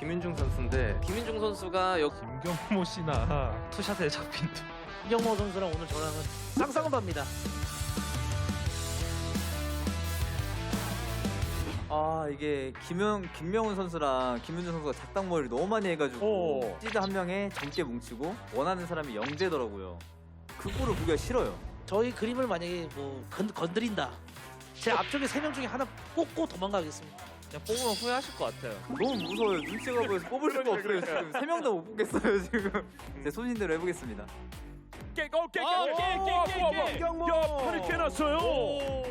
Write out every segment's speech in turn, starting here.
김윤중 선수인데 김윤중 선수가 김경모 씨나 투샷에 잡힌 김경모 선수랑 오늘 저랑은 쌍쌍을 봅니다. 아 이게 김명훈 선수랑 김윤준 선수가 작당머리를 너무 많이 해가지고 시드 한 명에 젊게 뭉치고 원하는 사람이 0대더라고요. 그 꼴을 보기가 싫어요. 저희 그림을 만약에 뭐 건드린다. 제 앞쪽에 3명 중에 하나 뽑고 도망가겠습니다. 그냥 뽑으면 후회하실 것 같아요. 너무 무서워요. 눈치가 보여서 뽑을 수가 없어요. 지금 3명 다 못 뽑겠어요 지금. 제 소신대로 해보겠습니다. 김경모 팔이 깨났어요.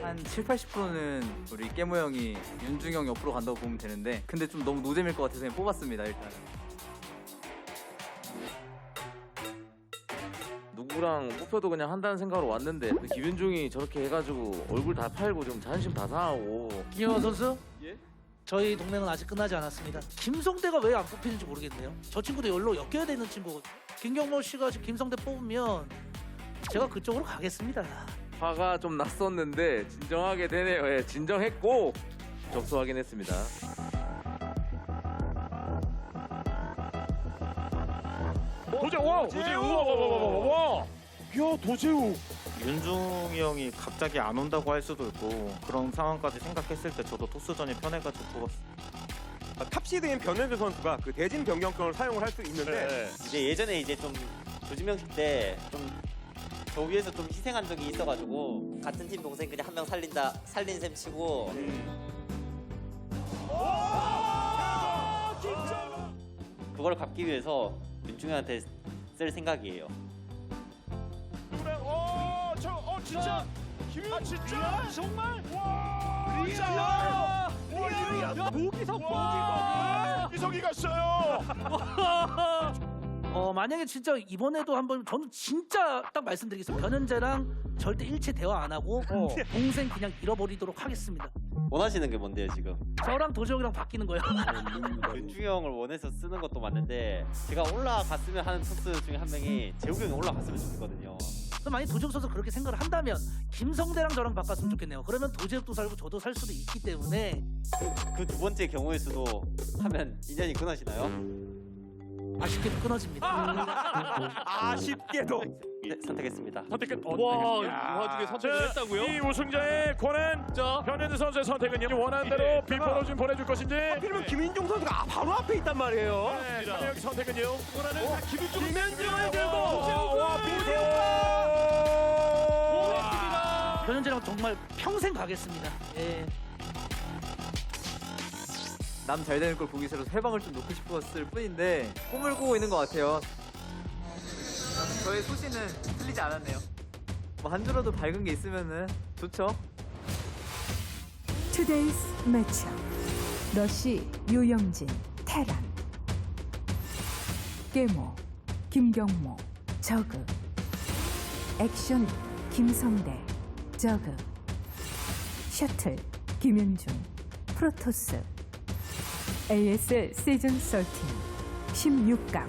한 7~80%는 우리 깨모 형이 윤중 형 옆으로 간다고 보면 되는데 근데 좀 너무 노잼일 것 같아서 그냥 뽑았습니다 일단은. 누구랑 뽑혀도 그냥 한다는 생각으로 왔는데 김윤중이 저렇게 해가지고 얼굴 다 팔고 좀 자존심 다 상하고. 김경모 선수? 예? 저희 동맹은 아직 끝나지 않았습니다. 김성대가 왜 안 뽑히는지 모르겠네요. 저 친구도 열로 엮여야 되는 친구거든요. 김경모 씨가 지금 김성대 뽑으면 제가 그쪽으로 가겠습니다. 화가 좀 났었는데 진정하게 되네요. 예, 진정했고 접수 확인했습니다. 도재우 와. 야 도재우. 윤중이 형이 갑자기 안 온다고 할 수도 있고 그런 상황까지 생각했을 때 저도 토스전이 편해가지고 뽑았어요. 탑시드인 변현재 선수가 그 대진 변경권을 사용을 할 수 있는데 네. 이제 예전에 이제 좀 조지명식 때 좀 저 위에서 좀 희생한 적이 있어가지고 같은 팀 동생 그냥 한 명 살린 셈 치고 그걸 갚기 위해서 윤중현한테 쓸 생각이에요. 진짜 김윤 진짜 정말 와 리아 이석이 갔어요. 만약에 진짜 이번에도 한번 저는 진짜 딱 말씀드리겠습니다. 변현재랑 절대 일체 대화 안 하고 동생 그냥 잃어버리도록 하겠습니다. 원하시는 게 뭔데요 지금? 저랑 도재욱이랑 바뀌는 거예요. 윤중형을 원해서 쓰는 것도 맞는데 제가 올라갔으면 하는 토스 중에 한 명이 재욱이 형이 올라갔으면 좋겠거든요. 만약 도재욱 선수 그렇게 생각을 한다면 김성대랑 저랑 바꿨으면 좋겠네요. 그러면 도재욱도 살고 저도 살 수도 있기 때문에 그 두 번째 경우일 수도 하면 인연이 끊어지나요? 아쉽게도 끊어집니다. 아쉽게도 네, 선택했습니다. 와, 이 와중에 선택을 했다고요? 이 우승자의 권한 변현재 선수의 선택은요. 원하는 대로 비포로 좀 보내줄 것인지. 하필이면 김인중 선수가 바로 앞에 있단 말이에요. 네, 선택 선택은요. 원하는 김현중을 들고 와, 비포. 변현재랑 정말 평생 가겠습니다. 예. 남 잘 되는 걸 보기 싫어서 해방을 좀 놓고 싶었을 뿐인데 꿈을 꾸고 있는 것 같아요. 저의 소신은 틀리지 않았네요. 뭐 한 줄라도 밝은 게 있으면은 좋죠. Today's matchup. 러시 유영진 테란. 깨모 김경모 저그. 액션 김성대 저그. 셔틀 김윤중 프로토스. ASL 시즌 13 16강.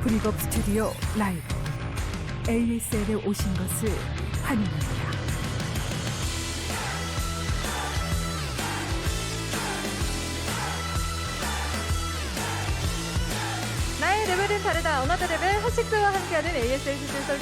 브리겁 스튜디오 라이브. ASL에 오신 것을 환영합니다. 나의 레벨은 다르다. 어나더 레벨 핫식스와 함께하는 ASL 시즌 13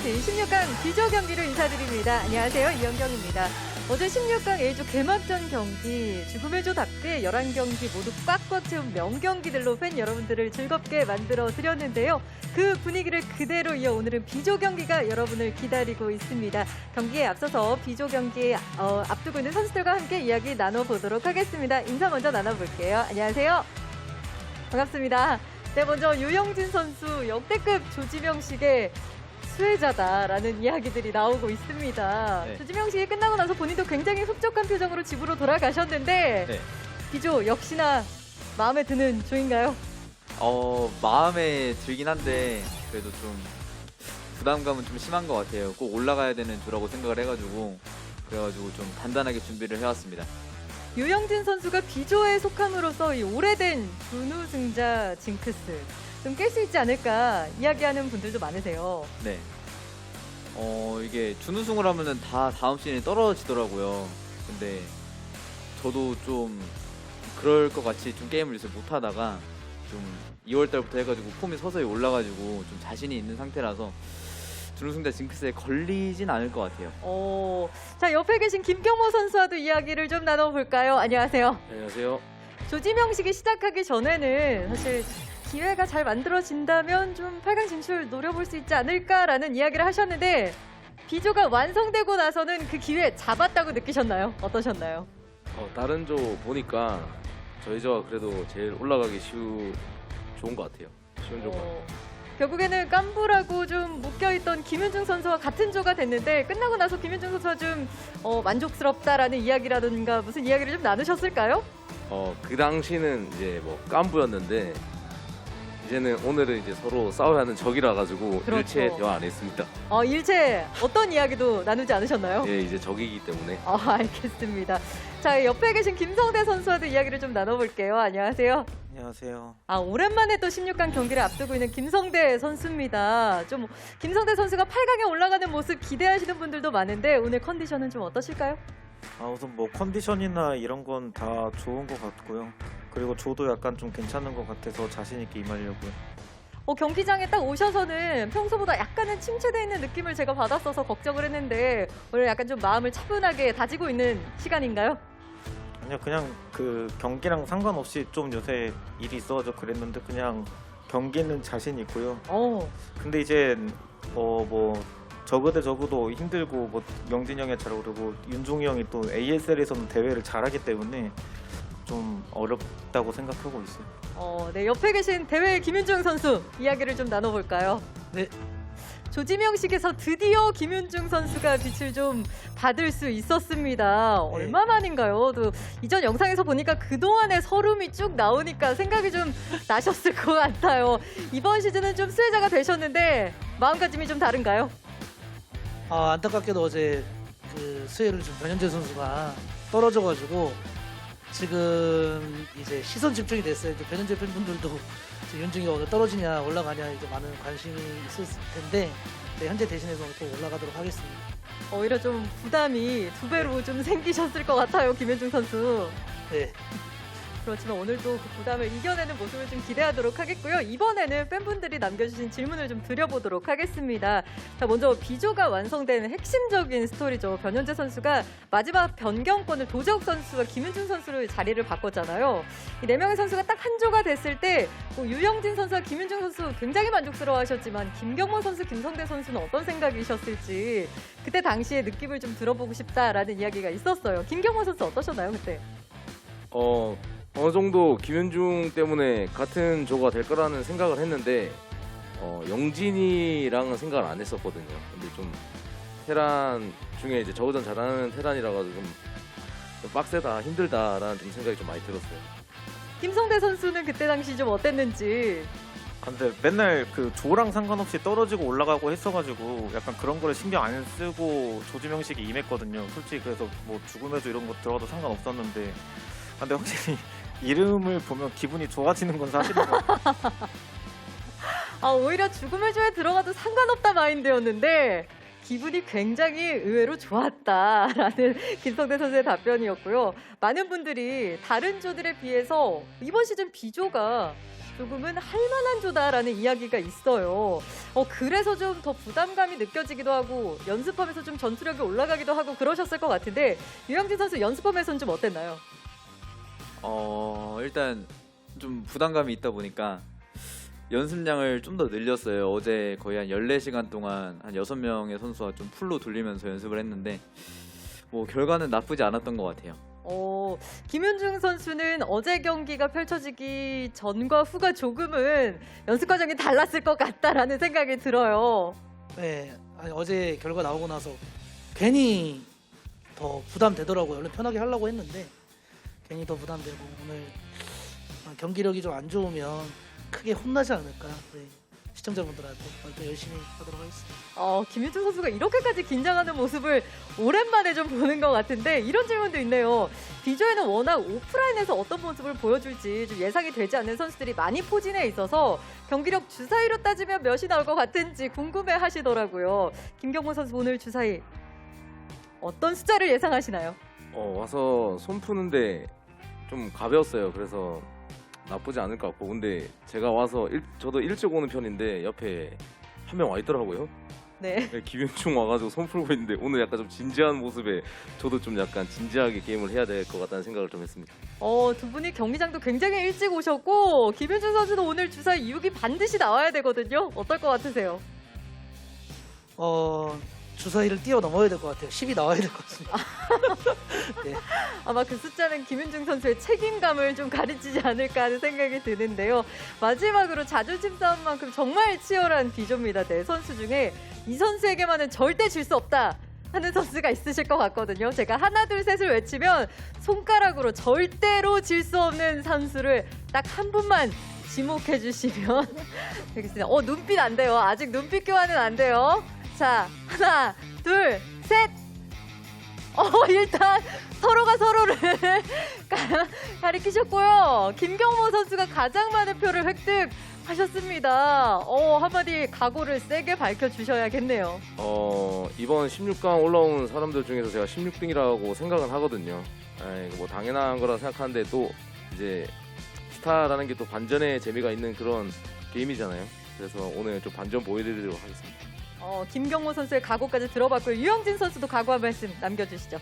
16강 비조 경기로 인사드립니다. 안녕하세요. 이현경입니다. 어제 16강 A조 개막전 경기 죽음의 조답게 11경기 모두 꽉꽉 채운 명경기들로 팬 여러분들을 즐겁게 만들어 드렸는데요. 그 분위기를 그대로 이어 오늘은 B조 경기가 여러분을 기다리고 있습니다. 경기에 앞서서 B조 경기 앞두고 있는 선수들과 함께 이야기 나눠보도록 하겠습니다. 인사 먼저 나눠볼게요. 안녕하세요. 반갑습니다. 네, 먼저 유영진 선수 역대급 조지명식의 수혜자다라는 이야기들이 나오고 있습니다. 네. 조지명식이 끝나고 나서 본인도 굉장히 흡족한 표정으로 집으로 돌아가셨는데 네. 비조 역시나 마음에 드는 조인가요? 마음에 들긴 한데 그래도 좀 부담감은 좀 심한 것 같아요. 꼭 올라가야 되는 조라고 생각을 해가지고 그래가지고 좀 단단하게 준비를 해왔습니다. 유영진 선수가 비조에 속함으로써 이 오래된 준우승자 징크스 좀 깰 수 있지 않을까 이야기하는 분들도 많으세요. 네. 이게 준우승을 하면은 다 다음 시즌에 떨어지더라고요. 근데 저도 좀 그럴 것 같이 좀 게임을 요새 못 하다가 좀 2월 달부터 해가지고 폼이 서서히 올라가지고 좀 자신이 있는 상태라서 준우승자 징크스에 걸리진 않을 것 같아요. 자, 옆에 계신 김경모 선수와도 이야기를 좀 나눠볼까요? 안녕하세요. 안녕하세요. 조지명식이 시작하기 전에는 사실 기회가 잘 만들어진다면 좀 8강 진출 노려볼 수 있지 않을까라는 이야기를 하셨는데 비조가 완성되고 나서는 그 기회 잡았다고 느끼셨나요? 어떠셨나요? 다른 조 보니까 저희 조가 그래도 제일 올라가기 좋은 것 같아요. 쉬운 조가. 결국에는 깐부라고 좀 묶여있던 김윤중 선수와 같은 조가 됐는데 끝나고 나서 김윤중 선수가 좀 만족스럽다라는 이야기라든가 무슨 이야기를 좀 나누셨을까요? 그 당시는 이제 뭐 깐부였는데 이제는 오늘은 이제 서로 싸워야 하는 적이라 가지고 그렇죠. 일체 대화 안 했습니다. 일체 어떤 이야기도 나누지 않으셨나요? 예, 이제 적이기 때문에. 알겠습니다. 자, 옆에 계신 김성대 선수와도 이야기를 좀 나눠볼게요. 안녕하세요. 안녕하세요. 오랜만에 또 16강 경기를 앞두고 있는 김성대 선수입니다. 좀 김성대 선수가 8강에 올라가는 모습 기대하시는 분들도 많은데 오늘 컨디션은 좀 어떠실까요? 우선 뭐 컨디션이나 이런 건 다 좋은 것 같고요. 그리고 조도 약간 좀 괜찮은 것 같아서 자신 있게 임하려고요. 경기장에 딱 오셔서는 평소보다 약간은 침체되어 있는 느낌을 제가 받았어서 걱정을 했는데 오늘 약간 좀 마음을 차분하게 다지고 있는 시간인가요? 아니요, 그냥 그 경기랑 상관없이 좀 요새 일이 있어가지고 그랬는데 그냥 경기는 자신 있고요. 근데 이제 뭐 저그 대 저그도 힘들고 뭐 영진이 형이 잘 오르고 윤종이 형이 또 ASL에서는 대회를 잘하기 때문에 좀 어렵다고 생각하고 있어요. 네, 옆에 계신 대회 김윤중 선수 이야기를 좀 나눠볼까요? 네. 조지명식에서 드디어 김윤중 선수가 빛을 좀 받을 수 있었습니다. 얼마 만인가요? 또 이전 영상에서 보니까 그동안의 서름이 쭉 나오니까 생각이 좀 나셨을 것 같아요. 이번 시즌은 좀 수혜자가 되셨는데 마음가짐이 좀 다른가요? 안타깝게도 어제 그 수혜를 좀 변현재 선수가 떨어져가지고 지금 이제 시선 집중이 됐어요. 이제 변현재 팬분들도 윤중이가 오늘 떨어지냐 올라가냐 이제 많은 관심이 있었을 텐데 현재 대신해서 또 올라가도록 하겠습니다. 오히려 좀 부담이 2배로 좀 생기셨을 것 같아요, 김윤중 선수. 네. 그렇지만 오늘도 그 부담을 이겨내는 모습을 좀 기대하도록 하겠고요. 이번에는 팬분들이 남겨주신 질문을 좀 드려보도록 하겠습니다. 자, 먼저 비조가 완성되는 핵심적인 스토리죠. 변현재 선수가 마지막 변경권을 도재욱 선수와 김윤중 선수를 자리를 바꿨잖아요. 이 4명의 선수가 딱 한 조가 됐을 때 유영진 선수와 김윤중 선수 굉장히 만족스러워하셨지만 김경모 선수, 김성대 선수는 어떤 생각이셨을지 그때 당시의 느낌을 좀 들어보고 싶다라는 이야기가 있었어요. 김경모 선수 어떠셨나요, 그때? 어느 정도 김윤중 때문에 같은 조가 될 거라는 생각을 했는데 영진이랑은 생각을 안 했었거든요. 근데 좀 테란 중에 이제 저우전 잘하는 테란이라 가지고 좀 빡세다, 힘들다라는 좀 생각이 좀 많이 들었어요. 김성대 선수는 그때 당시 좀 어땠는지. 근데 맨날 그 조랑 상관없이 떨어지고 올라가고 했어가지고 약간 그런 거를 신경 안 쓰고 조지명식이 임했거든요. 솔직히 그래서 뭐 죽음의 조 이런 거 들어가도 상관없었는데 근데 확실히 이름을 보면 기분이 좋아지는 건 사실인 것 같아요. 오히려 죽음의 조에 들어가도 상관없다 마인드였는데 기분이 굉장히 의외로 좋았다라는 김성대 선수의 답변이었고요. 많은 분들이 다른 조들에 비해서 이번 시즌 비조가 조금은 할만한 조다라는 이야기가 있어요. 그래서 좀 더 부담감이 느껴지기도 하고 연습하면서 좀 전투력이 올라가기도 하고 그러셨을 것 같은데 유영진 선수 연습하면서는 좀 어땠나요? 일단 좀 부담감이 있다 보니까 연습량을 좀 더 늘렸어요. 어제 거의 한 14시간 동안 한 6명의 선수와 좀 풀로 돌리면서 연습을 했는데 뭐 결과는 나쁘지 않았던 것 같아요. 김윤중 선수는 어제 경기가 펼쳐지기 전과 후가 조금은 연습 과정이 달랐을 것 같다라는 생각이 들어요. 네, 어제 결과 나오고 나서 괜히 더 부담되더라고요. 원래 편하게 하려고 했는데 괜히 더 부담되고 오늘 경기력이 좀 안 좋으면 크게 혼나지 않을까. 네, 시청자분들한테 더 열심히 하도록 하겠습니다. 김윤중 선수가 이렇게까지 긴장하는 모습을 오랜만에 좀 보는 것 같은데 이런 질문도 있네요. 비조에는 워낙 오프라인에서 어떤 모습을 보여줄지 좀 예상이 되지 않는 선수들이 많이 포진해 있어서 경기력 주사위로 따지면 몇이 나올 것 같은지 궁금해 하시더라고요. 김경모 선수 오늘 주사위 어떤 숫자를 예상하시나요? 와서 손 푸는데 좀 가벼웠어요. 그래서 나쁘지 않을 것 같고 근데 제가 와서 저도 일찍 오는 편인데 옆에 한 명 와 있더라고요. 네. 김윤중 와가지고 손 풀고 있는데 오늘 약간 좀 진지한 모습에 저도 좀 약간 진지하게 게임을 해야 될 것 같다는 생각을 좀 했습니다. 두 분이 경기장도 굉장히 일찍 오셨고 김윤준 선수도 오늘 주사 6이 반드시 나와야 되거든요. 어떨 것 같으세요? 주사위를 뛰어넘어야 될 것 같아요. 10이 나와야 될 것 같습니다. 네. 아마 그 숫자는 김윤중 선수의 책임감을 좀 가르치지 않을까 하는 생각이 드는데요. 마지막으로 자존심 싸움만큼 정말 치열한 비조입니다. 네 선수 중에 이 선수에게만은 절대 질 수 없다 하는 선수가 있으실 것 같거든요. 제가 하나 둘 셋을 외치면 손가락으로 절대로 질 수 없는 선수를 딱 한 분만 지목해 주시면 되겠습니다. 눈빛 안 돼요. 아직 눈빛 교환은 안 돼요. 자, 하나, 둘, 셋. 일단 서로가 서로를 가리키셨고요. 김경모 선수가 가장 많은 표를 획득하셨습니다. 한마디 각오를 세게 밝혀주셔야겠네요. 이번 16강 올라온 사람들 중에서 제가 16등이라고 생각은 하거든요. 뭐 당연한 거라 생각하는데 또 이제 스타라는 게 또 반전의 재미가 있는 그런 게임이잖아요. 그래서 오늘 좀 반전 보여드리도록 하겠습니다. 김경모 선수의 각오까지 들어봤고요. 유영진 선수도 각오 한 말씀 남겨주시죠.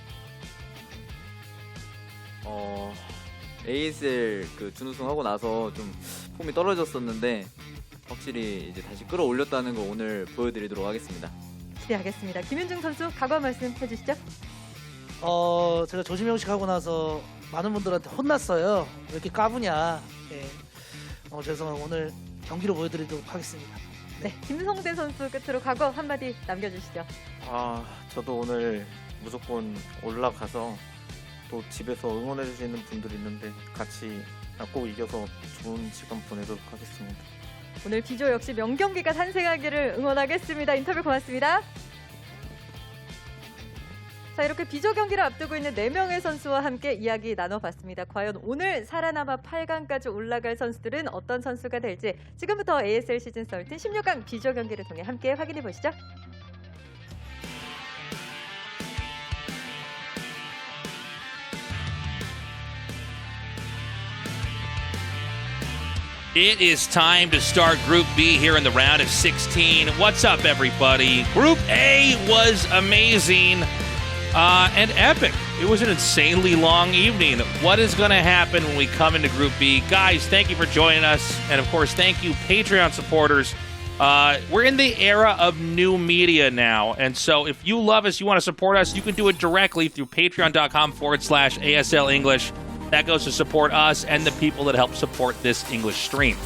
ASL 그 준우승하고 나서 좀 폼이 떨어졌었는데 확실히 이제 다시 끌어올렸다는 거 오늘 보여드리도록 하겠습니다. 기대하겠습니다. 김윤중 선수 각오 한 말씀 해주시죠. 제가 조지명식 하고 나서 많은 분들한테 혼났어요. 왜 이렇게 까부냐. 네. 죄송하고 오늘 경기로 보여드리도록 하겠습니다. 네, 김성대 선수 끝으로 각오 한마디 남겨주시죠. 저도 오늘 무조건 올라가서 또 집에서 응원해 주시는 분들이 있는데 같이 꼭 이겨서 좋은 시간 보내도록 하겠습니다. 오늘 비조 역시 명경기가 탄생하기를 응원하겠습니다. 인터뷰 고맙습니다. 자, 이렇게 비조 경기를 앞두고 있는 4명의 선수와 함께 이야기 나눠봤습니다. 과연 오늘 살아남아 8강까지 올라갈 선수들은 어떤 선수가 될지 지금부터 ASL 시즌 13 16강 비조 경기를 통해 함께 확인해 보시죠. It is time to start Group B here in the round of 16. What's up, everybody? Group A was amazing and epic. It was an insanely long evening. What is going to happen when we come into Group B? Guys, thank you for joining us. And, of course, thank you, Patreon supporters. We're in the era of new media now. And so if you love us, you want to support us, you can do it directly through patreon.com/ASL English. That goes to support us and the people that help support this English stream.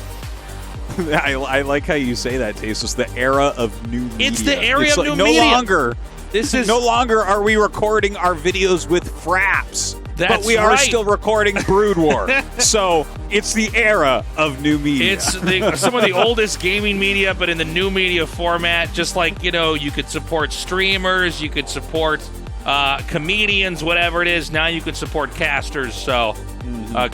I like how you say that, Tastosis. The era of new media. It's the era of new no media. Longer, This is no longer are we recording our videos with fraps. That's but we are right. still recording Brood War. So it's the era of new media. It's some of the oldest gaming media, but in the new media format. Just like, you could support streamers, you could support comedians, whatever it is. Now you can support casters. So,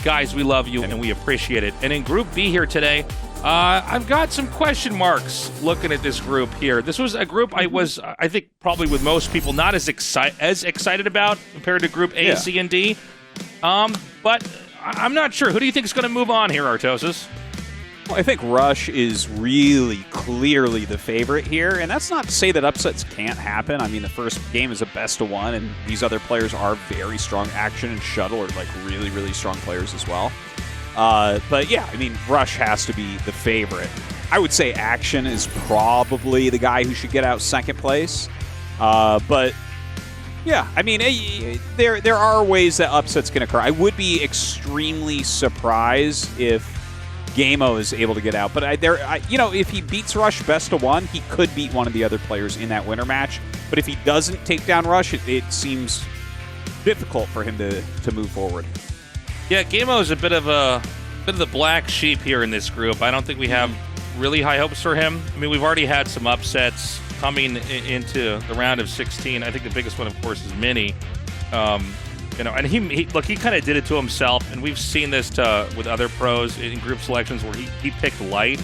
guys, we love you and we appreciate it. And in Group B here today, I've got some question marks looking at this group here. This was a group I think, probably with most people, not as excited about compared to Group A, C, and D. But I'm not sure. Who do you think is going to move on here, Artosis? Well, I think Rush is really clearly the favorite here, and that's not to say that upsets can't happen. I mean, the first game is a best-of-1, and these other players are very strong. Action and Shuttle are really, really strong players as well. But yeah, I mean, Rush has to be the favorite. I would say Action is probably the guy who should get out second place. But yeah, I mean, there are ways that upsets can occur. I would be extremely surprised if ggaemo is able to get out. But if he beats Rush best-of-1, he could beat one of the other players in that winner match. But if he doesn't take down Rush, it seems difficult for him to move forward. Yeah, ggaemo is a bit of the black sheep here in this group. I don't think we have really high hopes for him. I mean, we've already had some upsets coming into the round of 16. I think the biggest one, of course, is Mini. And he kind of did it to himself, and we've seen this with other pros in group selections where he picked light,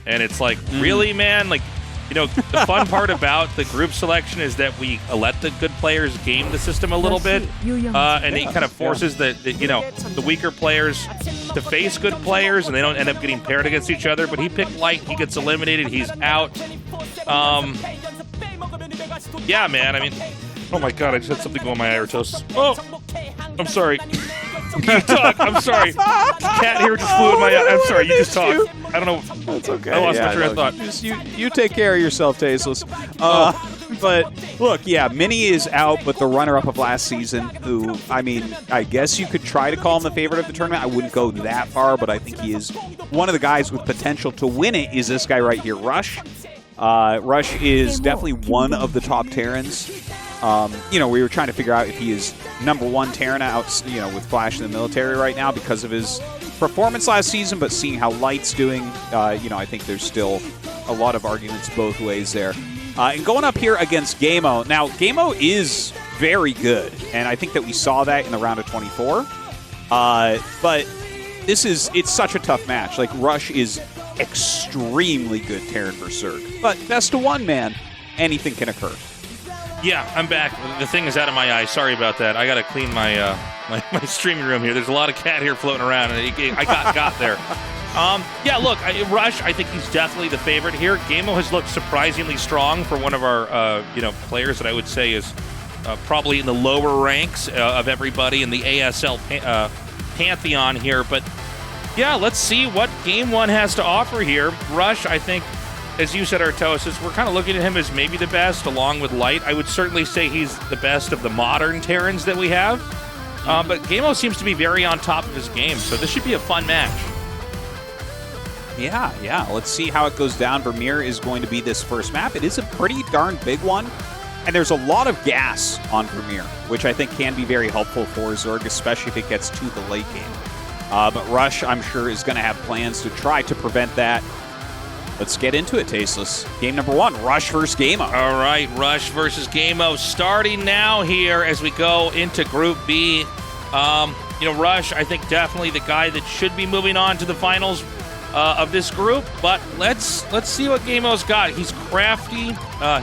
and it's like, really, man? Like, You know, the fun part about the group selection is that we let the good players game the system a little bit, and it kind of forces the weaker players to face good players, and they don't end up getting paired against each other. But he picked Light, he gets eliminated, he's out. Yeah, man. I mean, oh my God, I just had something go on my eye, Tastosis. Oh, I'm sorry. You talk. I'm sorry. Cat here just flew in my eye. I'm sorry. You just talk. I don't know. That's okay. I lost my train of thought. You take care of yourself, Tastosis. But look, yeah, Mini is out, but the runner-up of last season, who, I mean, I guess you could try to call him the favorite of the tournament. I wouldn't go that far, but I think he is one of the guys with potential to win it. Is this guy right here, Rush? Rush is definitely one of the top Terrans. You know, we were trying to figure out if he is #1 Terran out, you know, with Flash in the military right now because of his performance last season, but seeing how Light's doing, you know, I think there's still a lot of arguments both ways there. And going up here against ggaemo. Now, ggaemo is very good, and I think that we saw that in the round of 24. But it's such a tough match. Like, Rush is extremely good Terran versus Zerg. But best of one, man, anything can occur. Yeah, I'm back. The thing is out of my eye. Sorry about that. I got to clean my my streaming room here. There's a lot of cat here floating around, and I got there. Yeah, look, Rush, I think he's definitely the favorite here. ggaemo has looked surprisingly strong for one of our players that I would say is probably in the lower ranks of everybody in the ASL pantheon here. But yeah, let's see what Game 1 has to offer here. Rush, I think, as you said, Tastosis, we're kind of looking at him as maybe the best, along with Light. I would certainly say he's the best of the modern Terrans that we have. But ggaemo seems to be very on top of his game, so this should be a fun match. Yeah. Let's see how it goes down. Vermeer is going to be this first map. It is a pretty darn big one, and there's a lot of gas on Vermeer, which I think can be very helpful for Zerg, especially if it gets to the late game. But Rush, I'm sure, is going to have plans to try to prevent that. Let's get into it, Tasteless. Game number 1, Rush versus ggaemo. All right, Rush versus ggaemo starting now here as we go into Group B. You know, Rush, I think definitely the guy that should be moving on to the finals of this group, but let's see what ggaemo's got. He's crafty,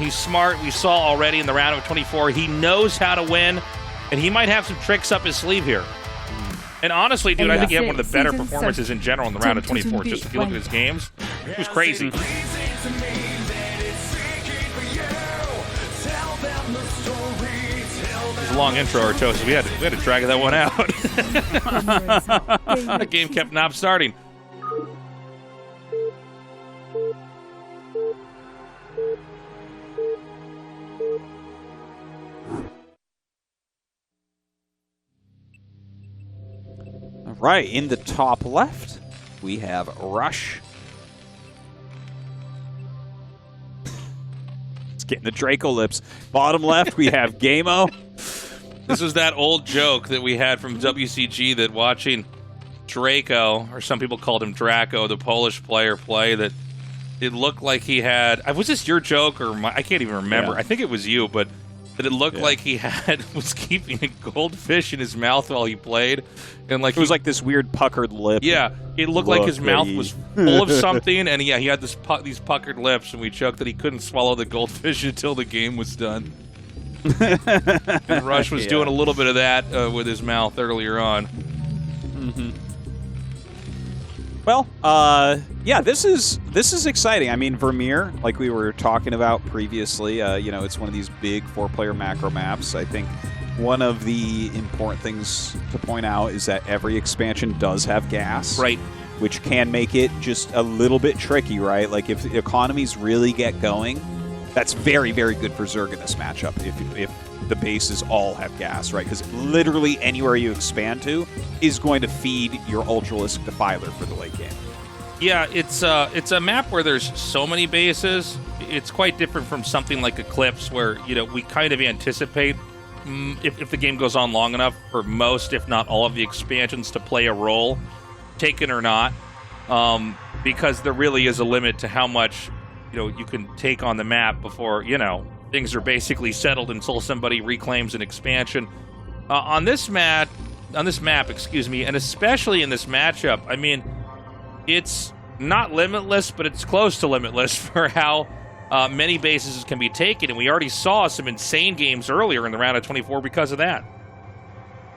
he's smart. We saw already in the round of 24, he knows how to win, and he might have some tricks up his sleeve here. And honestly, dude, I think he had one of the better performances in general in the round of 24. Just if you look at his games, he was crazy. It's a long intro, Tastosis. We had to drag that one out. The game kept not starting. Right, in the top left, we have Rush. It's getting the Draco lips. Bottom left, we have ggaemo. This was that old joke that we had from WCG that watching Draco, or some people called him Draco, the Polish player, play, that it looked like he had... Was this your joke, or I can't even remember. Yeah. I think it was you, but that it looked like he was keeping a goldfish in his mouth while he played. And like it was like this weird puckered lip. Yeah, it looked like his mouth was full of something, and yeah, he had these puckered lips, and we joked that he couldn't swallow the goldfish until the game was done. And Rush was doing a little bit of that with his mouth earlier on. Mm-hmm. Well, yeah, this is exciting. I mean, Vermeer, like we were talking about previously, you know, it's one of these big 4-player macro maps. I think one of the important things to point out is that every expansion does have gas. Right. Which can make it just a little bit tricky, right? Like, if the economies really get going, that's very, very good for Zerg in this matchup, if the bases all have gas, right? Because literally anywhere you expand to is going to feed your Ultralisk Defiler for the late game. Yeah, it's a map where there's so many bases. It's quite different from something like Eclipse, where, you know, we kind of anticipate, if the game goes on long enough, for most, if not all of the expansions to play a role, taken or not, because there really is a limit to how much, you know, you can take on the map before, you know, things are basically settled until somebody reclaims an expansion. On this map, excuse me, and especially in this matchup, I mean, it's not limitless, but it's close to limitless for how many bases can be taken, and we already saw some insane games earlier in the round of 24 because of that.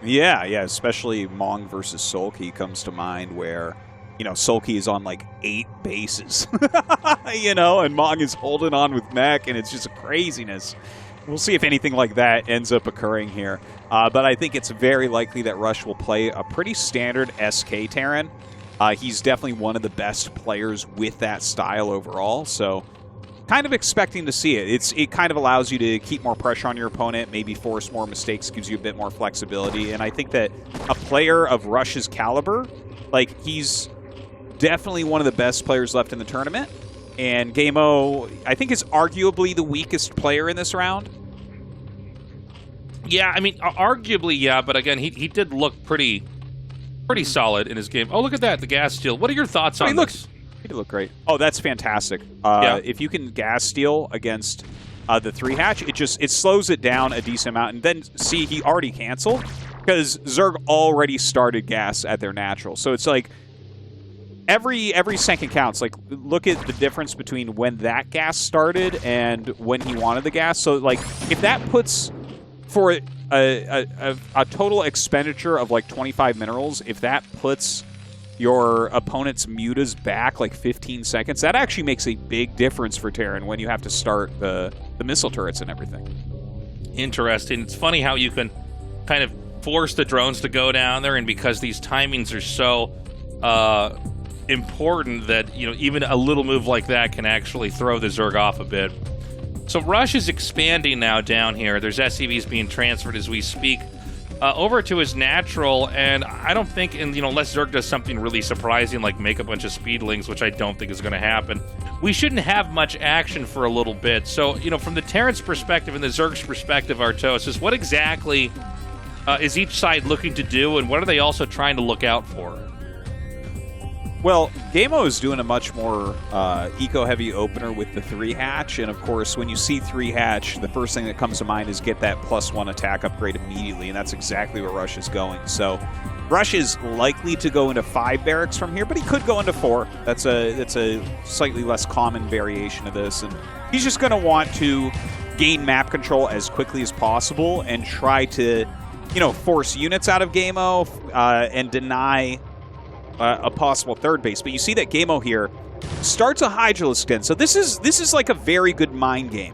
Yeah, especially Mong versus Sulky comes to mind where, Sulky is on like 8 bases, and Mong is holding on with mech, and it's just craziness. We'll see if anything like that ends up occurring here. But I think it's very likely that Rush will play a pretty standard SK Terran. He's definitely one of the best players with that style overall, so kind of expecting to see it. It kind of allows you to keep more pressure on your opponent, maybe force more mistakes, gives you a bit more flexibility, and I think that a player of Rush's caliber, like, he's definitely one of the best players left in the tournament, and ggaemo, I think, is arguably the weakest player in this round. Yeah, I mean, arguably, yeah, but again, he did look pretty solid in his game. Oh, look at that, the gas steal. What are your thoughts on this? He did look great. Oh, that's fantastic. If you can gas steal against the 3-hatch, it slows it down a decent amount. And then, see, he already canceled because Zerg already started gas at their natural. So it's like every second counts. Like, look at the difference between when that gas started and when he wanted the gas. So, like, if that puts for a total expenditure of like 25 minerals, if that puts your opponent's mutas back like 15 seconds, that actually makes a big difference for Terran when you have to start the missile turrets and everything. Interesting. It's funny how you can kind of force the drones to go down there, and because these timings are so important that, even a little move like that can actually throw the Zerg off a bit. So Rush is expanding now down here. There's SCVs being transferred as we speak over to his natural, and I don't think, unless Zerg does something really surprising like make a bunch of speedlings, which I don't think is going to happen, we shouldn't have much action for a little bit. So, from the Terran's perspective and the Zerg's perspective, Tastosis, what exactly is each side looking to do, and what are they also trying to look out for? Well, ggaemo is doing a much more eco-heavy opener with the 3-hatch, and of course, when you see 3-hatch, the first thing that comes to mind is get that +1 attack upgrade immediately, and that's exactly where Rush is going. So, Rush is likely to go into 5 barracks from here, but he could go into 4. That's a slightly less common variation of this, and he's just going to want to gain map control as quickly as possible and try to, force units out of ggaemo and deny a possible 3rd base. But you see that ggaemo here starts a Hydralisk Den. So this is like a very good mind game.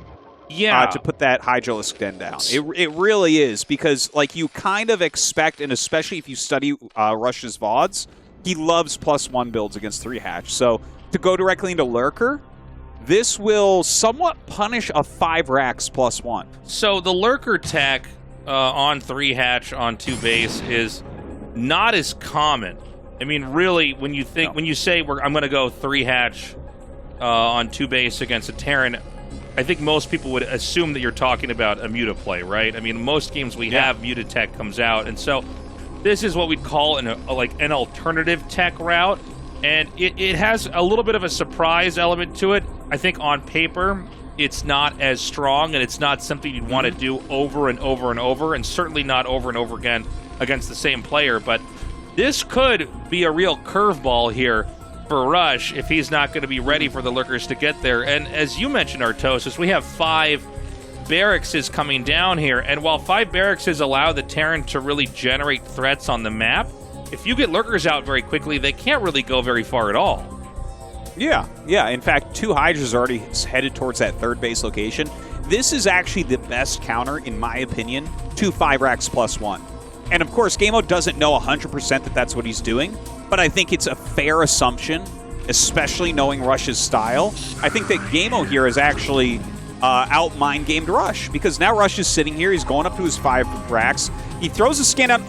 Yeah. To put that Hydralisk Den down. It really is, because like you kind of expect, and especially if you study Rush's VODs, he loves +1 builds against 3-hatch. So to go directly into Lurker, this will somewhat punish a 5 racks +1. So the Lurker tech on 3-hatch on 2 base is not as common. I mean, really, when you say I'm going to go 3-hatch on 2 base against a Terran, I think most people would assume that you're talking about a muta play, right? I mean, most games we have muta tech comes out, and so this is what we'd call an alternative tech route, and it has a little bit of a surprise element to it. I think on paper, it's not as strong, and it's not something you'd want to do over and over and over, and certainly not over and over again against the same player, but this could be a real curveball here for Rush if he's not going to be ready for the Lurkers to get there. And as you mentioned, Tastosis, we have 5 barracks coming down here, and while 5 barracks allow the Terran to really generate threats on the map, if you get Lurkers out very quickly, they can't really go very far at all. Yeah. In fact, 2 Hydras are already headed towards that 3rd base location. This is actually the best counter, in my opinion, to 5 racks +1. And of course, ggaemo doesn't know 100% that that's what he's doing, but I think it's a fair assumption, especially knowing Rush's style. I think that ggaemo here is actually out-mind gamed Rush, because now Rush is sitting here, he's going up to his 5 racks, he throws a scan out,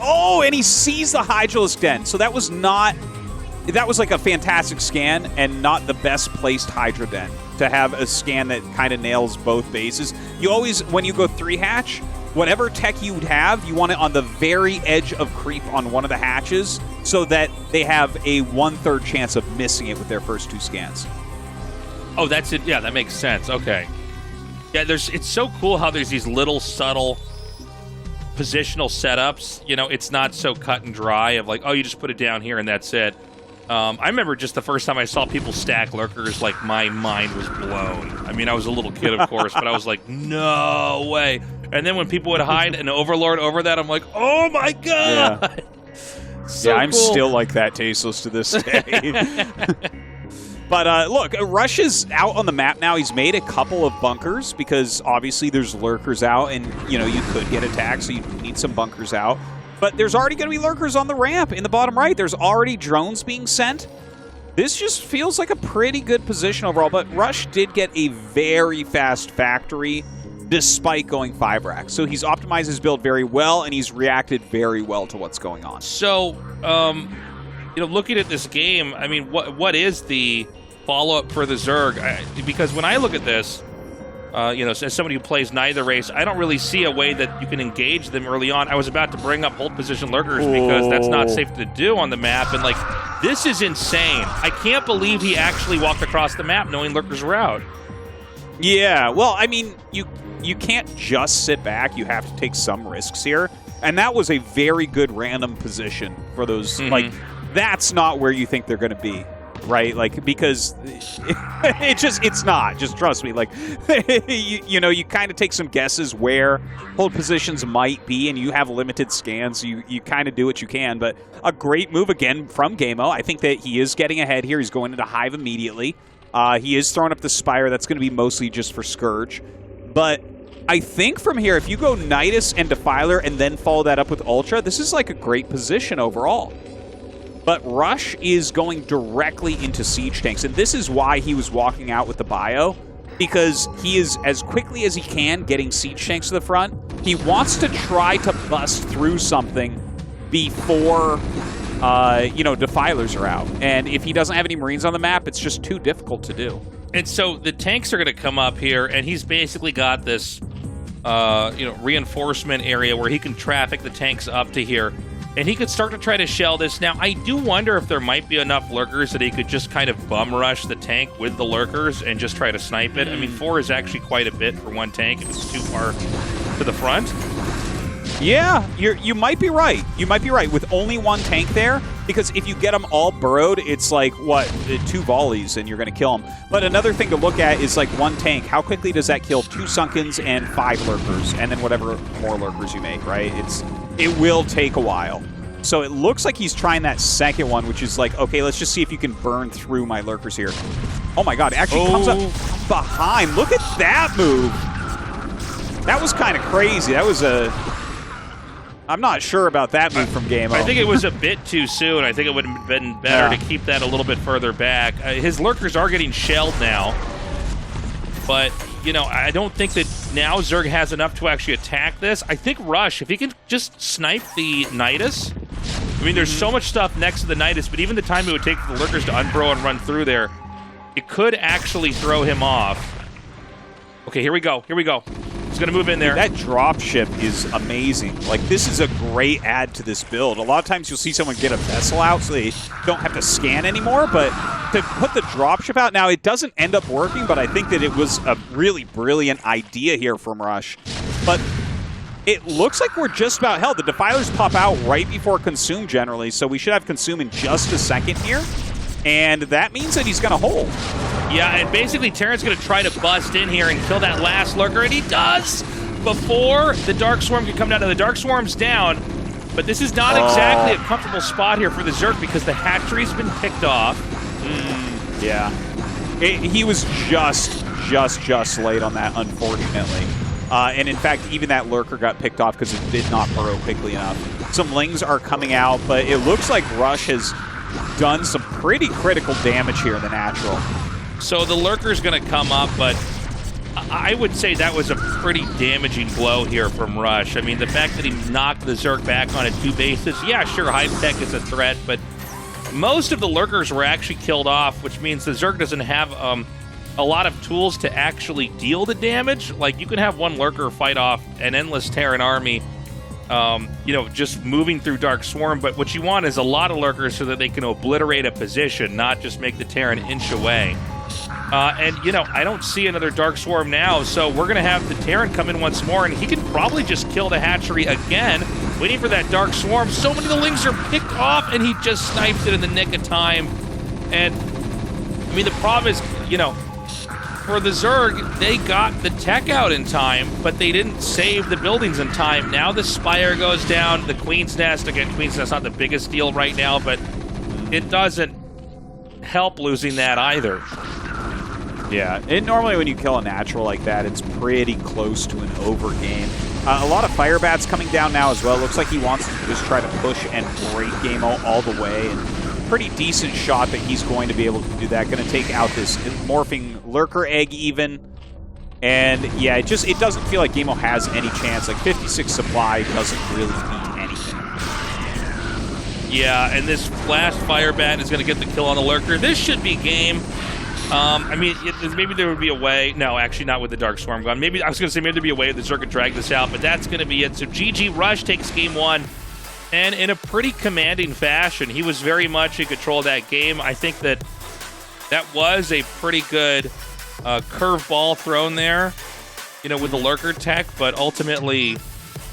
and he sees the Hydralisk Den. So that was like a fantastic scan and not the best placed Hydra Den to have a scan that kind of nails both bases. You always, when you go 3-hatch, whatever tech you have, you want it on the very edge of creep on one of the hatches so that they have a 1/3 chance of missing it with their first 2 scans. Oh, that's it. Yeah, that makes sense. Okay. Yeah, it's so cool how there's these little subtle positional setups. It's not so cut and dry of like, oh, you just put it down here and that's it. I remember just the first time I saw people stack lurkers, like my mind was blown. I mean, I was a little kid, of course, but I was like, no way. And then when people would hide an Overlord over that, I'm like, oh my god. Yeah, I'm still like that, Tastosis, to this day. But look, Rush is out on the map now. He's made a couple of bunkers because obviously there's lurkers out, and you could get attacked, so you need some bunkers out. But there's already going to be lurkers on the ramp in the bottom right. There's already drones being sent. This just feels like a pretty good position overall, but Rush did get a very fast factory despite going 5 racks. So he's optimized his build very well, and he's reacted very well to what's going on. So, looking at this game, I mean, what is the follow-up for the Zerg? Because when I look at this, as somebody who plays neither race, I don't really see a way that you can engage them early on. I was about to bring up hold position lurkers because that's not safe to do on the map, and this is insane. I can't believe he actually walked across the map knowing lurkers were out. Yeah, well, I mean, you can't just sit back. You have to take some risks here. And that was a very good random position for those. Like, that's not where you think they're going to be, right? Like, because it's not. Just trust me. Like, you kind of take some guesses where hold positions might be, and you have limited scans. You kind of do what you can. But a great move, again, from ggaemo. I think that he is getting ahead here. He's going into Hive immediately. He is throwing up the Spire. That's going to be mostly just for Scourge. But I think from here, if you go Nidus and Defiler and then follow that up with Ultra, this is like a great position overall. But Rush is going directly into siege tanks, and this is why he was walking out with the bio, because he is, as quickly as he can, getting siege tanks to the front. He wants to try to bust through something before, Defilers are out. And if he doesn't have any Marines on the map, it's just too difficult to do. And so the tanks are going to come up here, and he's basically got this, reinforcement area where he can traffic the tanks up to here, and he could start to try to shell this. Now, I do wonder if there might be enough lurkers that he could just kind of bum rush the tank with the lurkers and just try to snipe it. I mean, 4 is actually quite a bit for one tank if it's too far to the front. Yeah, you might be right. You might be right with only one tank there, because if you get them all burrowed, it's like, 2 volleys and you're going to kill them. But another thing to look at is like one tank. How quickly does that kill 2 Sunkens and 5 lurkers, and then whatever more lurkers you make, right? It will take a while. So it looks like he's trying that second one, which is like, okay, let's just see if you can burn through my lurkers here. Oh my god, it actually comes up behind. Look at that move. That was kind of crazy. That was I'm not sure about that move from ggaemo. I think it was a bit too soon. I think it would have been better to keep that a little bit further back. His lurkers are getting shelled now. But, I don't think that now Zerg has enough to actually attack this. I think Rush, if he can just snipe the Nidus. I mean, there's so much stuff next to the Nidus, but even the time it would take for the lurkers to unburrow and run through there, it could actually throw him off. Okay, here we go. He's going to move in there. That dropship is amazing. Like, this is a great add to this build. A lot of times you'll see someone get a vessel out so they don't have to scan anymore, but to put the dropship out, now it doesn't end up working, but I think that it was a really brilliant idea here from Rush. But it looks like we're just about, hell, the Defilers pop out right before Consume generally, so we should have Consume in just a second here. And that means that he's going to hold. Yeah, and basically Terran's going to try to bust in here and kill that last lurker, and he does before the Dark Swarm can come down. And the Dark Swarm's down, but this is not exactly a comfortable spot here for the Zerg because the hatchery's been picked off. Yeah. He was just late on that, unfortunately. And in fact, even that lurker got picked off because it did not burrow quickly enough. Some Lings are coming out, but it looks like Rush has done some pretty critical damage here in the natural. So the lurker's going to come up, but I would say that was a pretty damaging blow here from Rush. I mean, the fact that he knocked the Zerg back on 2 bases, yeah, sure, Hive Tech is a threat, but most of the lurkers were actually killed off, which means the Zerg doesn't have a lot of tools to actually deal the damage. Like, you can have one lurker fight off an endless Terran army, just moving through Dark Swarm, but what you want is a lot of lurkers so that they can obliterate a position, not just make the Terran inch away. I don't see another Dark Swarm now, so we're going to have the Terran come in once more, and he can probably just kill the hatchery again. waiting for that Dark Swarm. So many of the Lings are picked off, and he just sniped it in the nick of time. And, I mean, the problem is, you know, for the Zerg, they got the tech out in time, but they didn't save the buildings in time. Now the Spire goes down, the Queen's Nest. Again, Queen's Nest's not the biggest deal right now, but it doesn't help losing that either. Yeah, and normally when you kill a natural like that, it's pretty close to an over game. A lot of Fire Bats coming down now as well. Looks like he wants to just try to push and break ggaemo all the way. And pretty decent shot that he's going to be able to do that. Going to take out this morphing Lurker Egg even. And yeah, it doesn't feel like ggaemo has any chance. Like 56 supply doesn't really mean anything. Yeah, and this last Fire Bat is going to get the kill on the Lurker. This should be game. I mean, maybe there would be a way. No, actually not with the Dark Swarm gone. Maybe I was going to say maybe there'd be a way that the Zerg could drag this out, but that's going to be it. So GG Rush takes game one, and in a pretty commanding fashion. He was very much in control of that game. I think that was a pretty good curveball thrown there, you know, with the Lurker tech, but ultimately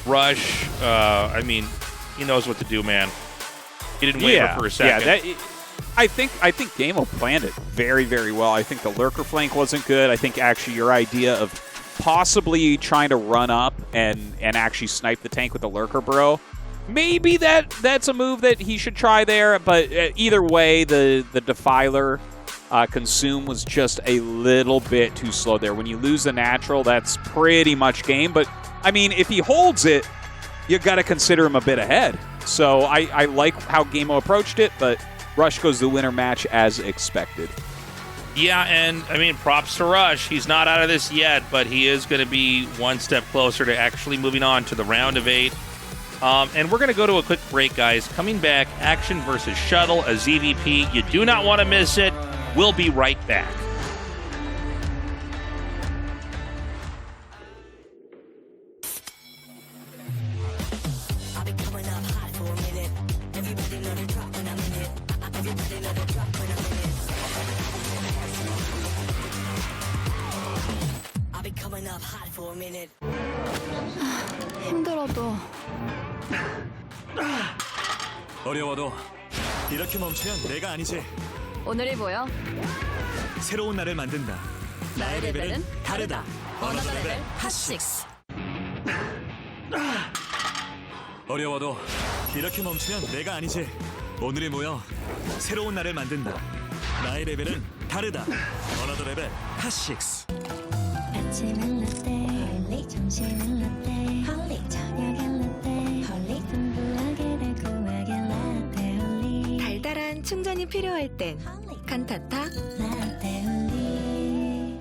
Rush, I mean, he knows what to do, man. He didn't waver for a second. Yeah, I think ggaemo planned it very, very well. I think the Lurker flank wasn't good. I think actually your idea of possibly trying to run up and actually snipe the tank with the Lurker Burrow, maybe that's a move that he should try there. But either way, the Defiler consume was just a little bit too slow there. When you lose the natural, that's pretty much game. But I mean, if he holds it, you got to consider him a bit ahead. So I like how ggaemo approached it, but Rush goes the winner match as expected. Yeah, and I mean, props to Rush. He's not out of this yet, but he is going to be one step closer to actually moving on to the round of 8. And we're going to go to a quick break, guys. Coming back, Action versus Shuttle, a ZVP. You do not want to miss it. We'll be right back. 힘들어도 어려워도 이렇게 멈추면 내가 아니지. 오늘이 뭐야? 새로운 날을 만든다. 나의 레벨은 다르다. 어너더 레벨 핫6. 어려워도 이렇게 멈추면 내가 아니지. 오늘이 모여 새로운 날을 만든다. 나의 레벨은 다르다. 어너더 레벨 핫6. 아침은 라떼, 홀리 점심은 라떼, 홀리 저녁엔 라떼, 홀리 풍부하게 달콤하게 라떼 홀리. 달달한 충전이 필요할 땐 칸타타 라떼 홀리.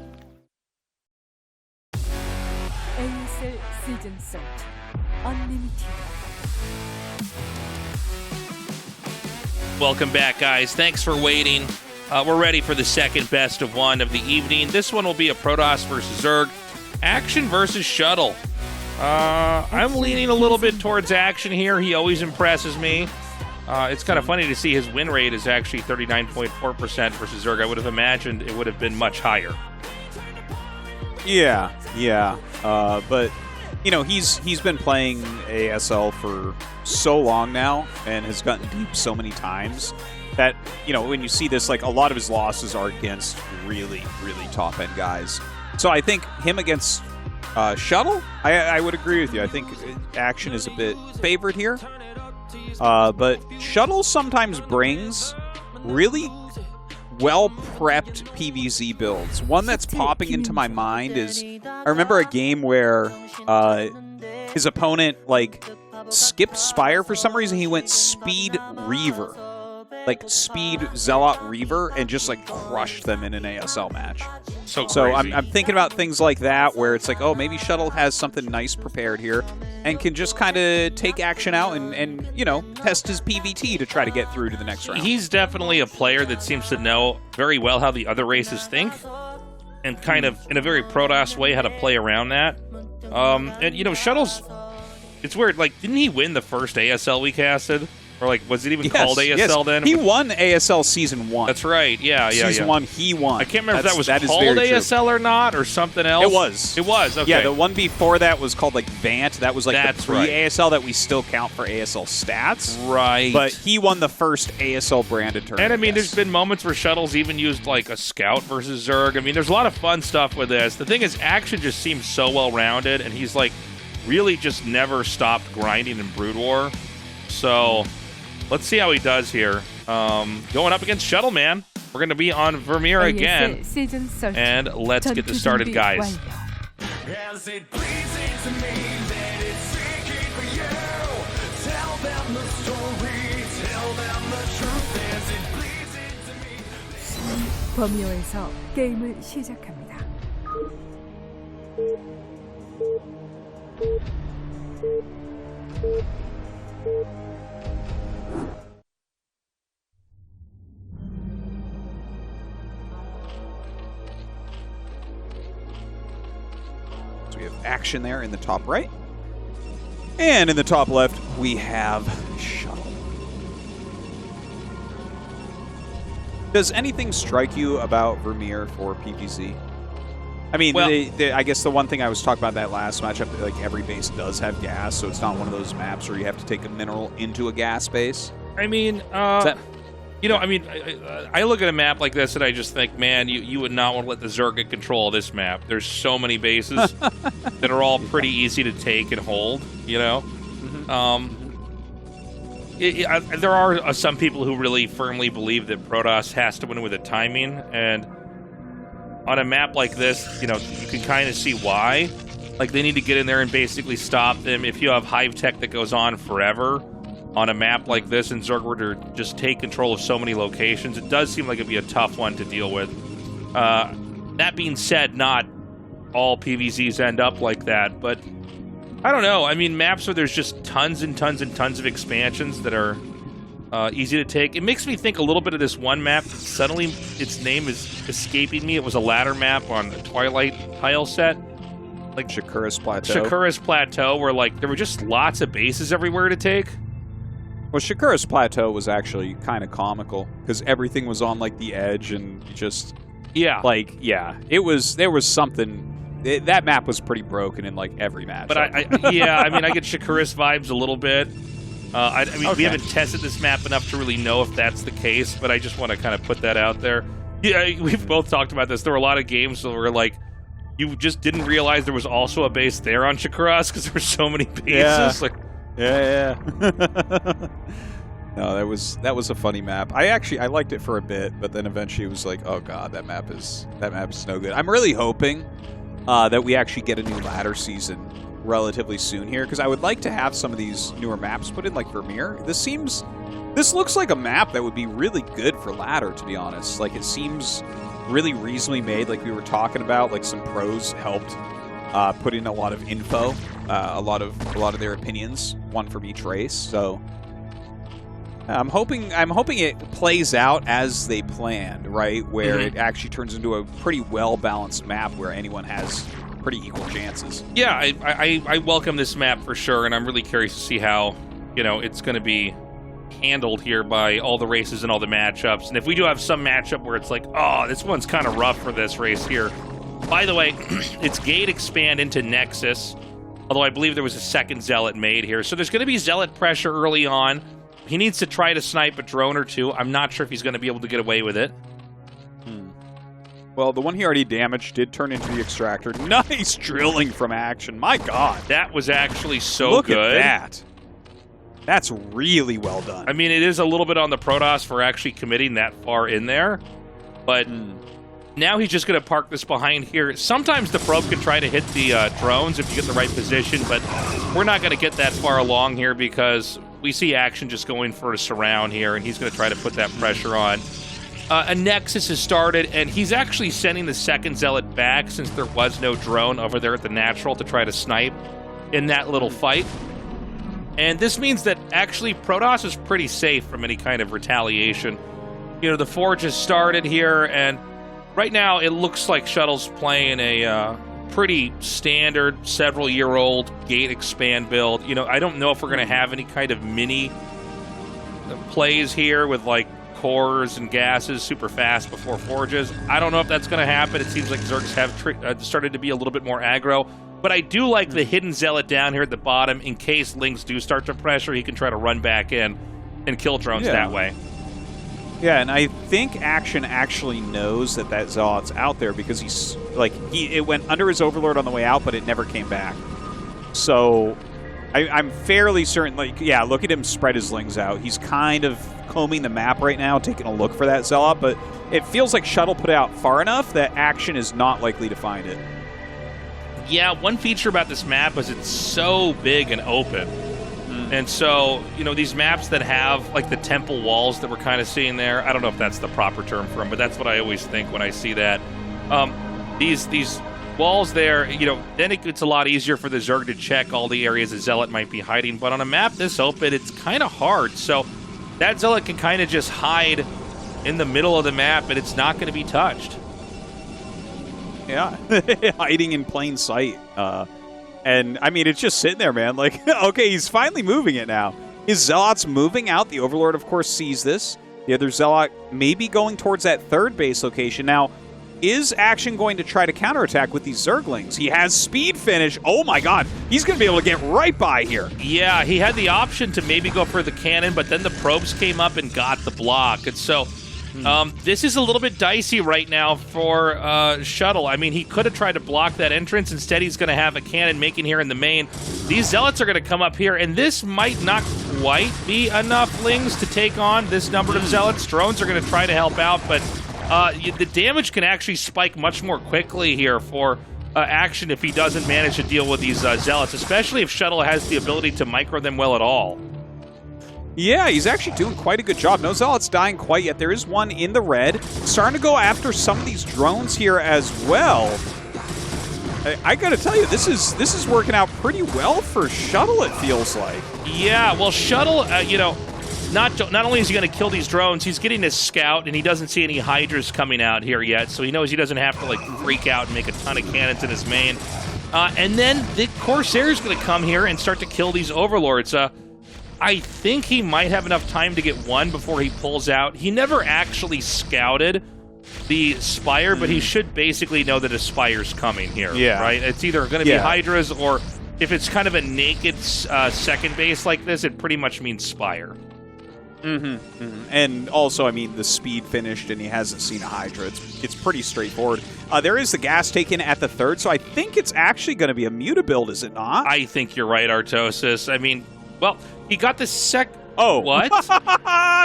ASL 시즌 세트 언리미티드. Welcome back, guys. Thanks for waiting. We're ready for the second best of one of the evening. This one will be a Protoss versus Zerg. Action versus Shuttle. I'm leaning a little bit towards Action here. He always impresses me. It's kind of funny to see his win rate is actually 39.4% versus Zerg. I would have imagined it would have been much higher. Yeah. But you know, he's been playing ASL for so long now and has gotten deep so many times that, you know, when you see this, like, a lot of his losses are against really, really top-end guys. So I think him against Shuttle, I would agree with you. I think Action is a bit favored here. But Shuttle sometimes brings really well-prepped PvZ builds. One that's popping into my mind is, I remember a game where his opponent, like, skipped Spire. For some reason, he went Speed Reaver. Like, Speed Zealot Reaver, and just, like, crushed them in an ASL match. So I'm thinking about things like that, where it's like, oh, maybe Shuttle has something nice prepared here, and can just kind of take Action out and, you know, test his PvT to try to get through to the next round. He's definitely a player that seems to know very well how the other races think, and kind of, in a very Protoss way, how to play around that. And, you know, Shuttle's... It's weird, like, didn't he win the first ASL we casted? Or like, was it even called ASL then? He won ASL Season 1. That's right. Yeah. Season 1, he won. I can't remember if that was is called very true. ASL or not, or something else. It was. It was. Okay. Yeah, the one before that was called like Vant. That was like That's the pre-ASL that we still count for ASL stats. Right. But he won the first ASL branded tournament. And I mean, there's been moments where Shuttle's even used like a Scout versus Zerg. I mean, there's a lot of fun stuff with this. The thing is, Action just seems so well-rounded, and he's like really just never stopped grinding in Brood War. So let's see how he does here. Going up against Shuttle, man. We're going to be on Vermeer again. And let's get this started, guys. As it bleeds into me that it's seeking for you. Tell them the story, tell them the truth as it bleeds into me. 버미오에서 게임을 시작합니다. So we have Action there in the top right. And in the top left, we have Shuttle. Does anything strike you about Vermeer for PvZ? I mean, Well- I guess the one thing I was talking about that last matchup, like every base does have gas, so it's not one of those maps where you have to take a mineral into a gas base. I mean, you know, I mean, I look at a map like this and I just think, man, you would not want to let the Zerg get control of this map. There's so many bases that are all pretty easy to take and hold, you know? There are some people who really firmly believe that Protoss has to win with the timing, and on a map like this, you know, you can kind of see why. Like, they need to get in there and basically stop them. If you have Hive Tech that goes on forever on a map like this, and Zerg were to just take control of so many locations, it does seem like it'd be a tough one to deal with. That being said, not all PvZs end up like that, but I don't know. I mean, maps where there's just tons and tons and tons of expansions that are easy to take. It makes me think a little bit of this one map. Suddenly, its name is escaping me. It was a ladder map on the Twilight tile set. Like Shakura's Plateau. Shakura's Plateau, where like there were just lots of bases everywhere to take. Well, Shakura's Plateau was actually kind of comical because everything was on like the edge and just like there was something. That map was pretty broken in like every match. But I mean, I get Shakura's vibes a little bit. I mean, we haven't tested this map enough to really know if that's the case, but I just want to kind of put that out there. Yeah, we've both talked about this. There were a lot of games where like you just didn't realize there was also a base there on Shakura's because there were so many bases. Yeah. No, that was a funny map. I liked it for a bit, but then eventually it was like, oh god, that map is no good. I'm really hoping that we actually get a new ladder season relatively soon here, because I would like to have some of these newer maps put in, like Vermeer. This looks like a map that would be really good for ladder, to be honest. Like, it seems really reasonably made, like we were talking about. Like, some pros helped put in a lot of info, a lot of their opinions, one from each race. So I'm hoping it plays out as they planned, right? Where it actually turns into a pretty well-balanced map where anyone has pretty equal chances. Yeah, I welcome this map for sure, and I'm really curious to see how, you know, it's going to be handled here by all the races and all the matchups. And if we do have some matchup where it's like, oh, this one's kind of rough for this race here. By the way, it's Gate expand into Nexus, although I believe there was a second Zealot made here. So there's going to be Zealot pressure early on. He needs to try to snipe a drone or two. I'm not sure if he's going to be able to get away with it. Well, the one he already damaged did turn into the Extractor. Nice drilling from Action. My god. That was actually so Look good. Look at that. That's really well done. I mean, it is a little bit on the Protoss for actually committing that far in there, but now he's just going to park this behind here. Sometimes the probe can try to hit the drones if you get the right position, but we're not going to get that far along here because we see Action just going for a surround here, and he's going to try to put that pressure on. A Nexus has started, and he's actually sending the second Zealot back since there was no drone over there at the Natural to try to snipe in that little fight. And this means that actually Protoss is pretty safe from any kind of retaliation. You know, the Forge has started here, and right now it looks like Shuttle's playing a pretty standard, several-year-old Gate expand build. You know, I don't know if we're going to have any kind of mini plays here with like cores and gases super fast before forges. I don't know if that's going to happen. It seems like Zergs have started to be a little bit more aggro. But I do like the hidden zealot down here at the bottom in case Lings do start to pressure. He can try to run back in and kill drones that way. Yeah, and I think Action actually knows that that zealot's out there because he's like it went under his overlord on the way out, but it never came back. So I'm fairly certain. Like, yeah, look at him spread his Lings out. He's kind of combing the map right now, taking a look for that zealot, but it feels like Shuttle put it out far enough that Action is not likely to find it. Yeah, one feature about this map is it's so big and open. And so, you know, these maps that have, like, the temple walls that we're kind of seeing there, I don't know if that's the proper term for them, but that's what I always think when I see that. These walls there, you know, then it's a lot easier for the Zerg to check all the areas the Zealot might be hiding. But on a map this open, it's kind of hard. So that Zealot can kind of just hide in the middle of the map, and it's not going to be touched. Yeah, hiding in plain sight. And, I mean, it's just sitting there, man. Like, okay, he's finally moving it now. His Zealot's moving out. The Overlord, of course, sees this. The other Zealot may be going towards that third base location. Now, is Action going to try to counterattack with these Zerglings? He has speed finish. Oh, my God. He's going to be able to get right by here. Yeah, he had the option to maybe go for the cannon, but then the probes came up and got the block. And so this is a little bit dicey right now for Shuttle. I mean, he could have tried to block that entrance. Instead, he's going to have a cannon making here in the main. These Zealots are going to come up here, and this might not quite be enough Lings to take on this number of Zealots. Drones are going to try to help out, but the damage can actually spike much more quickly here for Action if he doesn't manage to deal with these Zealots, especially if Shuttle has the ability to micro them well at all. Yeah, he's actually doing quite a good job. No Zealots dying quite yet. There is one in the red. Starting to go after some of these drones here as well. I gotta tell you, this is working out pretty well for Shuttle, it feels like. Yeah, well, Shuttle, you know, not only is he going to kill these drones, he's getting his scout, and he doesn't see any Hydras coming out here yet, so he knows he doesn't have to, like, freak out and make a ton of cannons in his main. And then the Corsair is going to come here and start to kill these Overlords. I think he might have enough time to get one before he pulls out. He never actually scouted the Spire, but he should basically know that a Spire's coming here, right? It's either going to be Hydras, or if it's kind of a naked second base like this, it pretty much means Spire. And also, I mean, the speed finished, and he hasn't seen a Hydra. It's pretty straightforward. There is the gas taken at the third, so I think it's actually going to be a Muta build, is it not? I think you're right, Artosis. I mean, well, he got the Oh. What?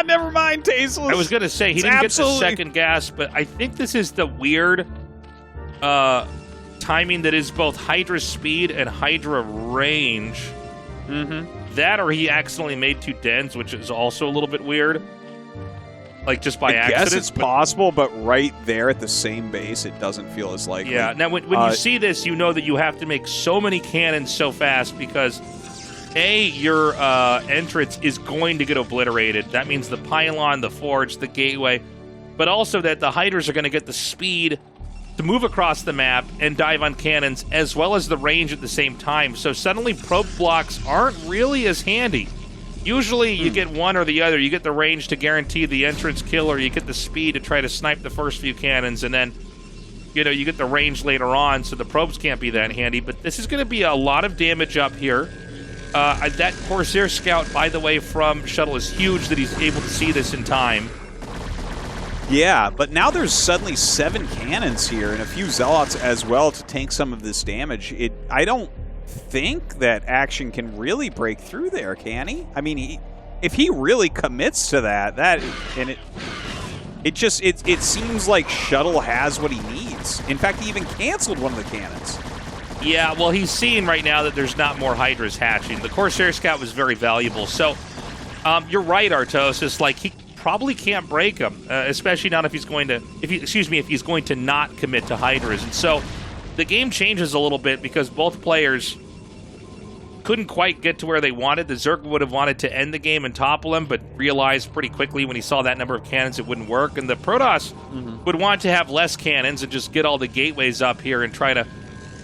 Never mind, Tastosis. I was going to say, he didn't get the second gas, but I think this is the weird timing that is both Hydra speed and Hydra range. That, or he accidentally made two dens, which is also a little bit weird. Like, just by accident. I guess it's possible, but right there at the same base, it doesn't feel as likely. Yeah, now when you see this, you know that you have to make so many cannons so fast because your entrance is going to get obliterated. That means the pylon, the forge, the gateway, but also that the Hydras are going to get the speed to move across the map and dive on cannons, as well as the range at the same time. So suddenly probe blocks aren't really as handy. Usually you get one or the other. You get the range to guarantee the entrance kill, or you get the speed to try to snipe the first few cannons, and then you get the range later on, so the probes can't be that handy. But this is going to be a lot of damage up here. That Corsair scout, by the way, from Shuttle is huge that he's able to see this in time. Yeah, but now there's suddenly 7 cannons here and a few Zealots as well to tank some of this damage. I don't think that Action can really break through there, can he? I mean, if he really commits to it seems like Shuttle has what he needs. In fact, he even canceled one of the cannons. Yeah, well, he's seeing right now that there's not more Hydras hatching. The Corsair Scout was very valuable. So, you're right, Artosis. Like, he probably can't break him, especially not if he's going to not commit to Hydras. And so, the game changes a little bit because both players couldn't quite get to where they wanted. The Zerg would have wanted to end the game and topple him, but realized pretty quickly when he saw that number of cannons it wouldn't work. And the Protoss would want to have less cannons and just get all the gateways up here and try to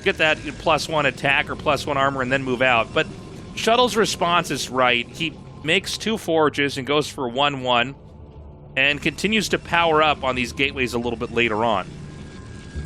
get that +1 attack or +1 armor and then move out. But Shuttle's response is right. makes 2 forges and goes for 1-1, and continues to power up on these gateways a little bit later on.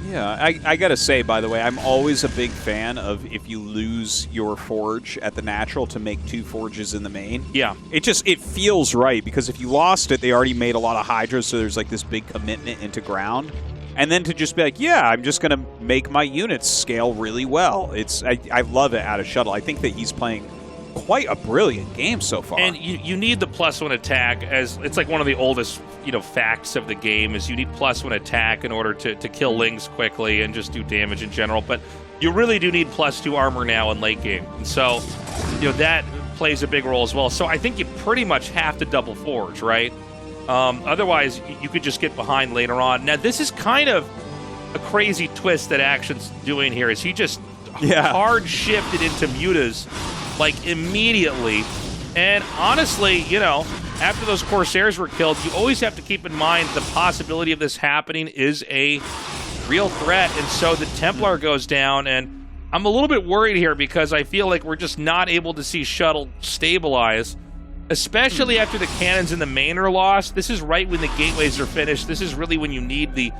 Yeah, I gotta say, by the way, I'm always a big fan of if you lose your forge at the natural to make 2 forges in the main. Yeah. It feels right, because if you lost it, they already made a lot of hydras, so there's like this big commitment into ground. And then to just be like, yeah, I'm just gonna make my units scale really well. I love it out of Shuttle. I think that he's playing quite a brilliant game so far. And you need the +1 attack, as it's like one of the oldest facts of the game is you need +1 attack in order to kill Lings quickly and just do damage in general. But you really do need +2 armor now in late game, and so that plays a big role as well. So I think you pretty much have to double forge, right? Otherwise you could just get behind later on. Now this is kind of a crazy twist that Action's doing here, is he just hard shifted into mutas like immediately. And honestly, after those Corsairs were killed, you always have to keep in mind the possibility of this happening is a real threat. And so the Templar goes down, and I'm a little bit worried here because I feel like we're just not able to see Shuttle stabilize, especially after the cannons in the main are lost. This is right when the gateways are finished. This is really when you need the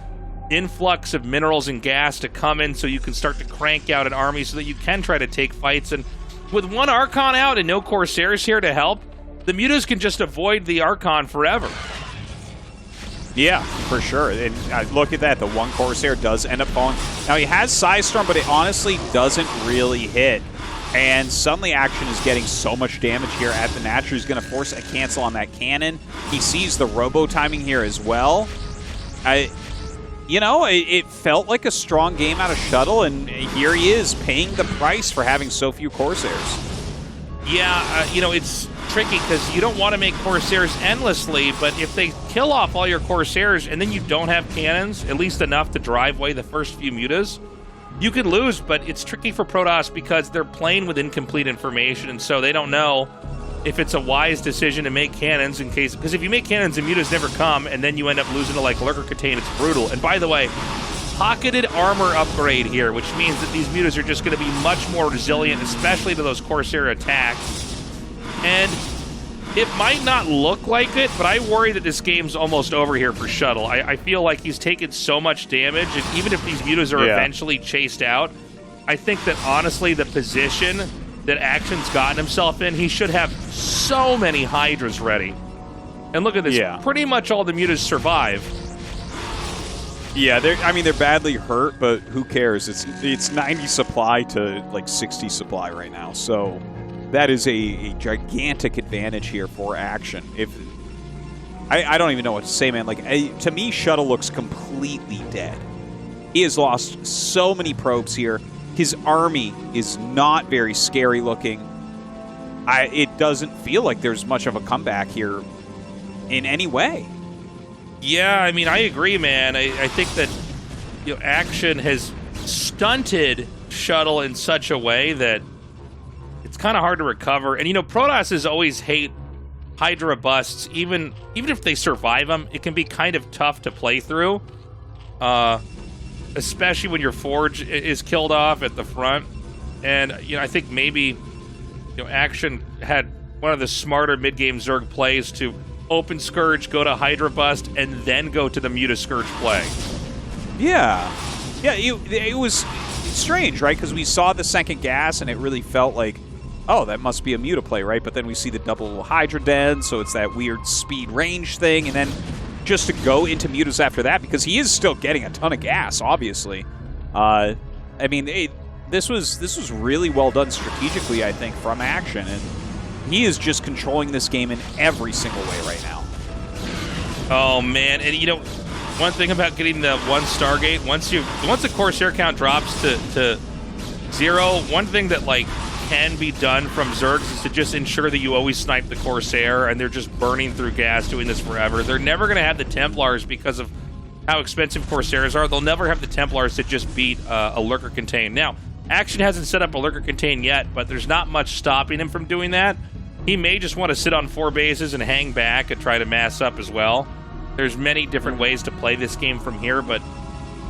influx of minerals and gas to come in so you can start to crank out an army so that you can try to take fights. And with 1 Archon out and no Corsairs here to help, the mutas can just avoid the Archon forever. Yeah, for sure. And look at that. The 1 Corsair does end up falling. Now, he has Psystorm, but it honestly doesn't really hit. And suddenly Action is getting so much damage here at the natural. He's going to force a cancel on that cannon. He sees the robo timing here as well. It felt like a strong game out of Shuttle, and here he is paying the price for having so few Corsairs. Yeah, it's tricky because you don't want to make Corsairs endlessly, but if they kill off all your Corsairs and then you don't have cannons, at least enough to drive away the first few mutas, you can lose. But it's tricky for Protoss because they're playing with incomplete information, and so they don't know if it's a wise decision to make cannons in case, because if you make cannons and mutas never come and then you end up losing to like Lurker Contain, it's brutal. And by the way, pocketed armor upgrade here, which means that these mutas are just going to be much more resilient, especially to those Corsair attacks. And it might not look like it, but I worry that this game's almost over here for Shuttle. I feel like he's taken so much damage, and even if these mutas are eventually chased out, I think that honestly the position that Action's gotten himself in, he should have so many Hydras ready. And look at this, pretty much all the mutas survive. Yeah, they're badly hurt, but who cares? It's 90 supply to like 60 supply right now, so that is a gigantic advantage here for Action. I don't even know what to say, man. To me, Shuttle looks completely dead. He has lost so many probes here. His army is not very scary looking. It doesn't feel like there's much of a comeback here in any way. Yeah, I mean, I agree, man. I think that Action has stunted Shuttle in such a way that it's kind of hard to recover. And Protosses always hate Hydra busts, even if they survive them. It can be kind of tough to play through, especially when your Forge is killed off at the front. And I think maybe Action had one of the smarter mid-game Zerg plays to open Scourge, go to Hydra Bust, and then go to the Muta Scourge play. Yeah. It was strange, right? Because we saw the second gas, and it really felt like, oh, that must be a Muta play, right? But then we see the double Hydra Den, so it's that weird speed range thing, and then just to go into Mutas after that, because he is still getting a ton of gas, obviously. This was really well done strategically, I think, from Action, and he is just controlling this game in every single way right now. Oh man, and one thing about getting the 1 Stargate, once the Corsair count drops to 0, one thing that can be done from Zergs is to just ensure that you always snipe the Corsair, and they're just burning through gas doing this forever. They're never going to have the Templars because of how expensive Corsairs are. They'll never have the Templars to just beat a Lurker Contain. Now, Action hasn't set up a Lurker Contain yet, but there's not much stopping him from doing that. He may just want to sit on 4 bases and hang back and try to mass up as well. There's many different ways to play this game from here, but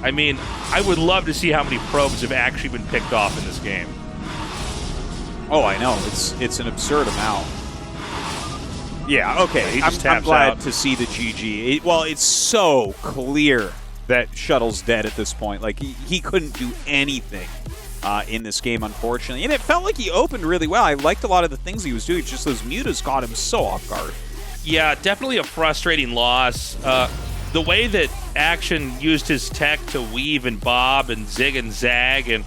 I mean, I would love to see how many probes have actually been picked off in this game. Oh, I know. It's an absurd amount. Yeah, okay. He just I'm taps glad out. to see the GG. Well, it's so clear that Shuttle's dead at this point. Like, he couldn't do anything in this game, unfortunately. And it felt like he opened really well. I liked a lot of the things he was doing. Just those mutas caught him so off guard. Yeah, definitely a frustrating loss. The way that Action used his tech to weave and bob and zig and zag and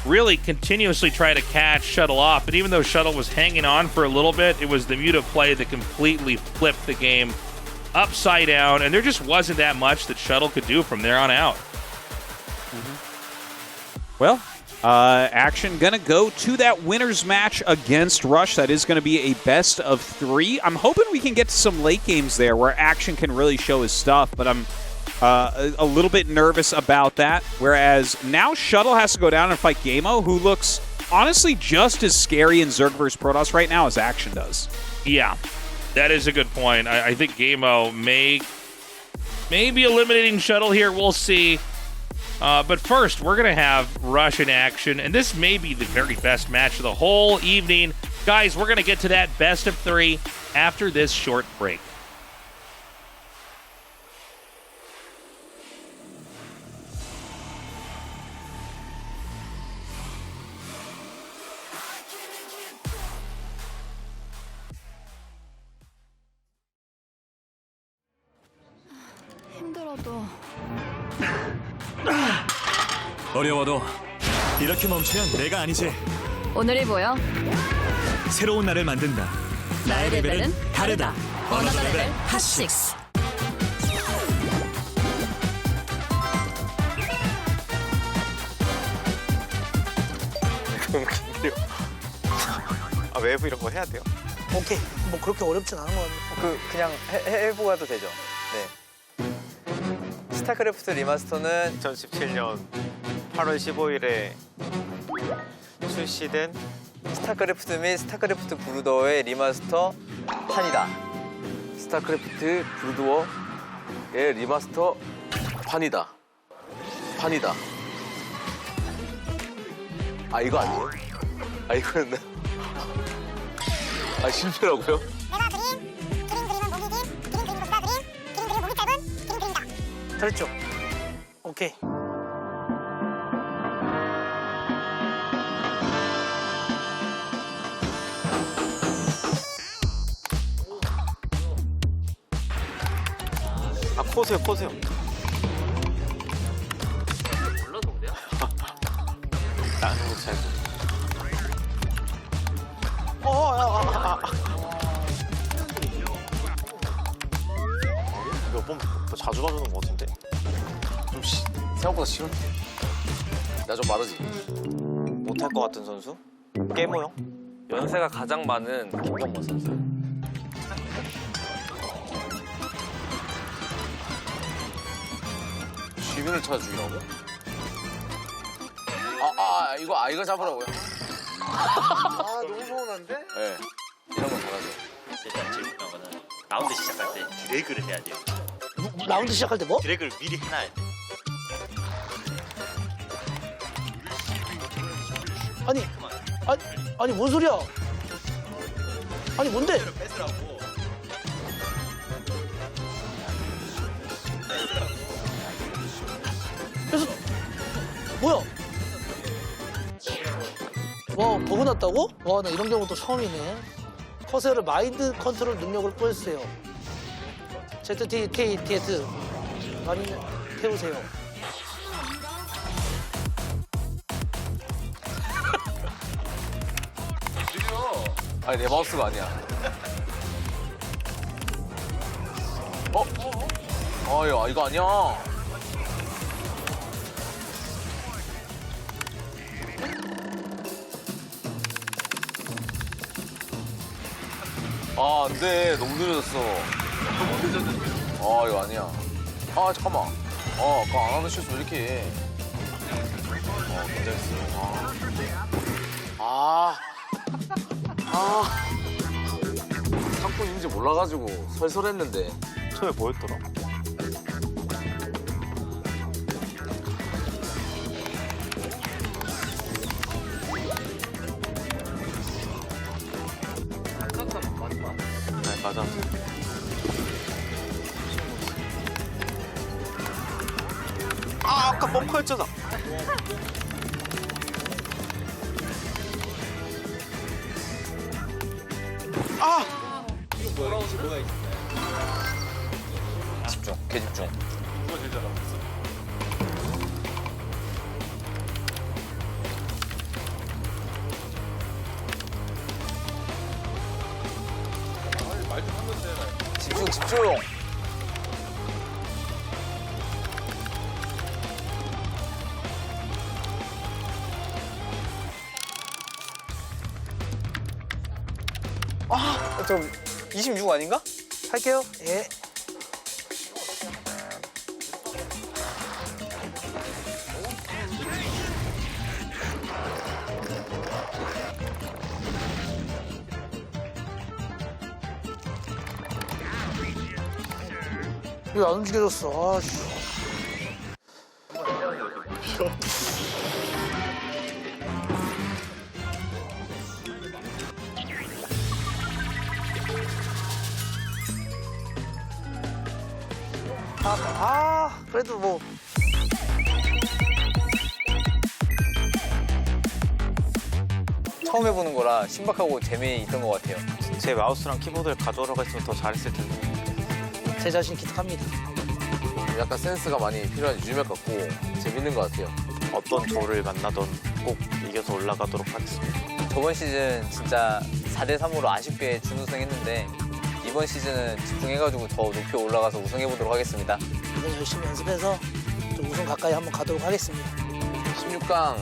really continuously try to catch Shuttle off. But even though Shuttle was hanging on for a little bit, it was the muta play that completely flipped the game upside down, and there just wasn't that much that Shuttle could do from there on out. Well, Action gonna go to that winner's match against Rush. That is gonna be a best of 3. I'm hoping we can get to some late games there where Action can really show his stuff, but I'm a little bit nervous about that. Whereas now Shuttle has to go down and fight ggaemo, who looks honestly just as scary in Zerg vs Protoss right now as Action does. Yeah, that is a good point. I think ggaemo may be eliminating Shuttle here. We'll see. But first, we're going to have Rush in action, and this may be the very best match of the whole evening. Guys, we're going to get to that best of 3 after this short break. 힘들어도 어려워도 이렇게 멈추면 내가 아니지. 오늘이 뭐야? 새로운 나를 만든다. 나의 레벨은 다르다. 어너더 레벨 핫6. 아, 외부 이런 거 해야 돼요? 오케이. 뭐 그렇게 어렵진 않은 것 같아요. 그냥 해보아도 되죠. 네. 스타크래프트 리마스터는 2017년 8월 15일에 출시된 스타크래프트 및 스타크래프트 브루더의 리마스터 판이다. 스타크래프트 브루드워의 리마스터 판이다. 아, 이거 아니에요? 아, 이거였나? 아, 실패라고요? 내가 그림은 모기김, 그림 것보다 그림 목이 짧은, 그림이다. 그렇죠. 오케이. 아, 코세요. 나는 못 살고. 몇 번 자주 봐주는 것 같은데? 좀 생각보다 쉬운데. 나 좀 빠르지? 못할 것 같은 선수? 깨모요? 연세가 가장 많은 김동건 선수. 시민을 찾아 죽이라고? 이거 잡으라고요? 아, 너무 서운한데? 네. 이런 건 잘하죠. 일단 제일 중요한 거는 라운드 시작할 때 드래그를 해야 돼요. 라운드 시작할 때 뭐? 드래그를 미리 해놔야 돼. 아니 뭔 소리야? 아니 뭔데? 뺏으라고. 그래서 뭐야? 와 버그 났다고? 와 나 이런 경우도 처음이네. 커세어를 마인드 컨트롤 능력을 뽀였어요. ZTTS 많이 태우세요. 아니, 내 마우스가 아니야. 야, 이거 아니야. 아, 안 돼. 너무 늦어졌어. 이거 아니야. 아, 잠깐만. 아까 안 하는 실수 왜 이렇게 해. 괜찮았어. 상품인지 몰라가지고 설설했는데. 처음에 뭐였더라? 맞아. 아, 아까 벙커였잖아. 아! 집중, 개집중. 누가 제일 잘하고 집중, 집중. 아, 좀 26 아닌가? 할게요. 예. 왜 안 움직여졌어? 아씨. 그래도 뭐. 처음 해보는 거라 신박하고 재미있던 것 같아요. 제 마우스랑 키보드를 가져오라고 했으면 더 잘했을 텐데. 제 자신 기특합니다. 약간 센스가 많이 필요한 유즈맵 같고 재밌는 것 같아요. 어떤 조를 만나던 꼭 이겨서 올라가도록 하겠습니다. 저번 시즌 진짜 4대3으로 아쉽게 준우승했는데 이번 시즌은 집중해가지고 더 높이 올라가서 우승해보도록 하겠습니다. 이번 열심히 연습해서 좀 우승 가까이 한번 가도록 하겠습니다. 16강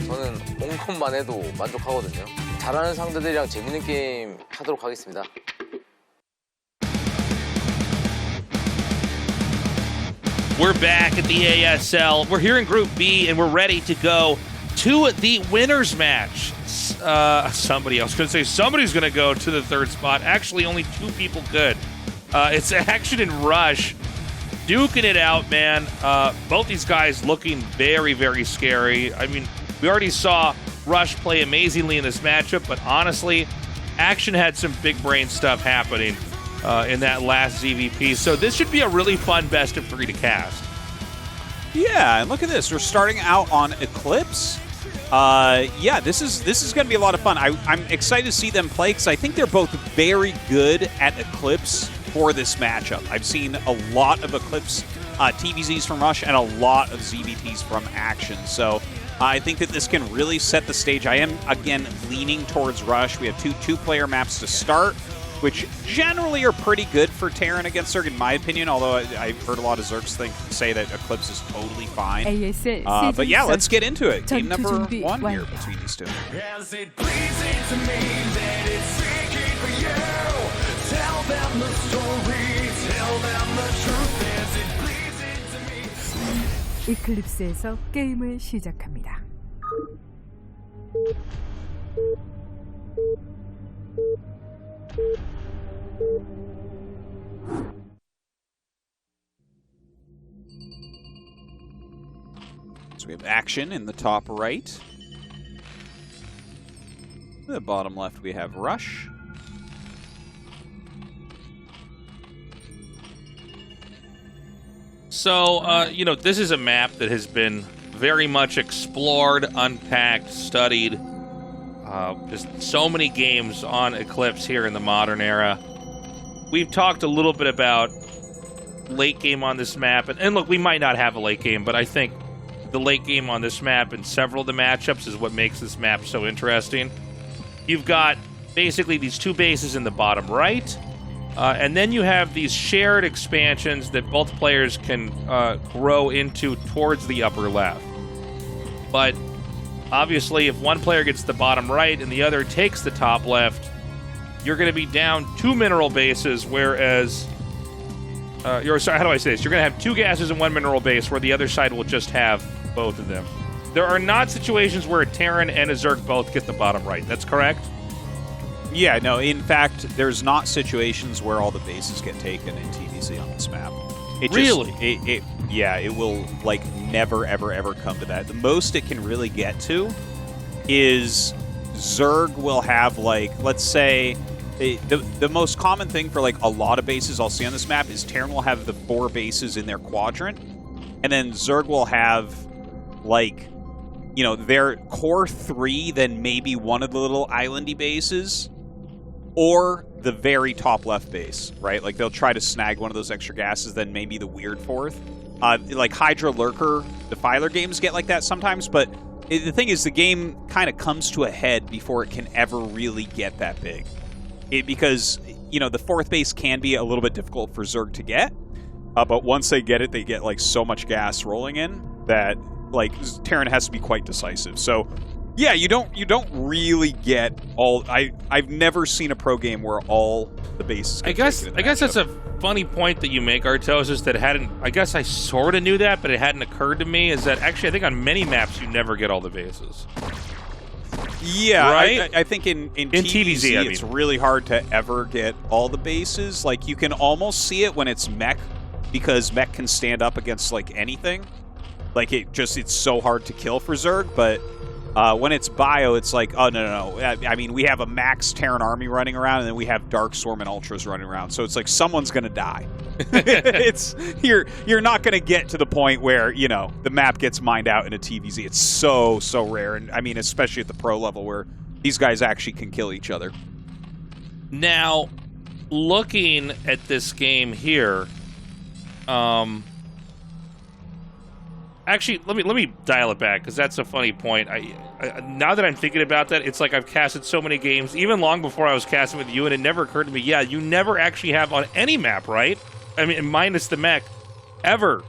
저는 온컵만 해도 만족하거든요. 잘하는 상대들이랑 재밌는 게임 하도록 하겠습니다. We're back at the ASL. We're here in Group B, and we're ready to go to the winners match. Somebody's going to go to the third spot. Actually, only two people could. It's Action and Rush duking it out, man. Both these guys looking very, very scary. I mean, we already saw Rush play amazingly in this matchup, but honestly, Action had some big brain stuff happening in that last ZVP. So this should be a really fun best of 3 to cast. Yeah, and look at this. We're starting out on Eclipse. Yeah, this is going to be a lot of fun. I'm excited to see them play because I think they're both very good at Eclipse for this matchup. I've seen a lot of Eclipse TVZs from Rush and a lot of ZVPs from Action. So I think that this can really set the stage. I am, again, leaning towards Rush. We have two-player maps to start, which generally are pretty good for Terran against Zerg, in my opinion, although I've heard a lot of Zergs say that Eclipse is totally fine. ASL but yeah, let's get into it. Game number 준비 1 here 완료. between these two. As it pleasing to me that it's seeking for you. Tell them the story, tell them the truth. As it pleasing to me. 이클립스에서 게임을 시작합니다. So we have Action in the top right. In the bottom left, we have Rush. So, you know, this is a map that has been very much explored, unpacked, studied. Just so many games on Eclipse here in the modern era. We've talked a little bit about late game on this map. And look, we might not have a late game, but I think the late game on this map and several of the matchups is what makes this map so interesting. You've got basically these two bases in the bottom right. And then you have these shared expansions that both players can grow into towards the upper left. But obviously, if one player gets the bottom right and the other takes the top left, you're going to be down 2 mineral bases, whereas... sorry, how do I say this? You're going to have 2 gases and 1 mineral base, where the other side will just have both of them. There are not situations where a Terran and a Zerg both get the bottom right. That's correct? Yeah, no, in fact, there's not situations where all the bases get taken in TVZ on this map. It Really? Yeah, it will, like, never, ever, ever come to that. The most it can really get to is Zerg will have, like, let's say the most common thing for like a lot of bases I'll see on this map is Terran will have the 4 bases in their quadrant, and then Zerg will have like, you know, their core 3, then maybe one of the little islandy bases, or the very top left base, right? Like they'll try to snag one of those extra gases, then maybe the weird 4th. Like Hydra Lurker Defiler games get like that sometimes, but the thing is the game kind of comes to a head before it can ever really get that big. Because, you know, the 4th base can be a little bit difficult for Zerg to get, but once they get it, they get like so much gas rolling in that like Terran has to be quite decisive. So yeah, you don't really get all. I've never seen a pro game where all the bases. I guess that's a funny point that you make, Tastosis, that hadn't. I guess I sort of knew that, but it hadn't occurred to me. Is that actually I think on many maps you never get all the bases. Yeah, right? I think in TVZ, I mean, it's really hard to ever get all the bases. Like, you can almost see it when it's mech, because mech can stand up against, like, anything. Like, it's so hard to kill for Zerg, but when it's bio, it's like, oh, no. I mean, we have a max Terran army running around, and then we have Dark Storm and Ultras running around. So it's like someone's going to die. You're not going to get to the point where, you know, the map gets mined out in a TVZ. It's so rare. And I mean, especially at the pro level where these guys actually can kill each other. Now, looking at this game here, actually, let me dial it back, because that's a funny point. Now that I'm thinking about that, it's like I've casted so many games, even long before I was casting with you, and it never occurred to me, yeah, you never actually have on any map, right? I mean, minus the mech, ever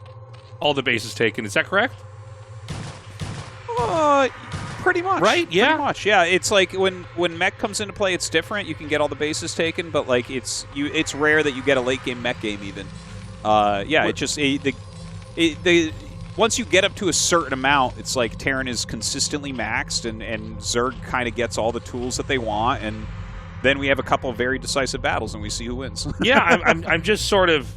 all the bases taken. Is that correct? Pretty much. Right? Yeah. Pretty much. Yeah. It's like when mech comes into play, it's different. You can get all the bases taken, but like it's rare that you get a late game mech game even. Yeah. It just once you get up to a certain amount, it's like Terran is consistently maxed, and Zerg kind of gets all the tools that they want, and then we have a couple of very decisive battles, and we see who wins. Yeah, I'm just sort of...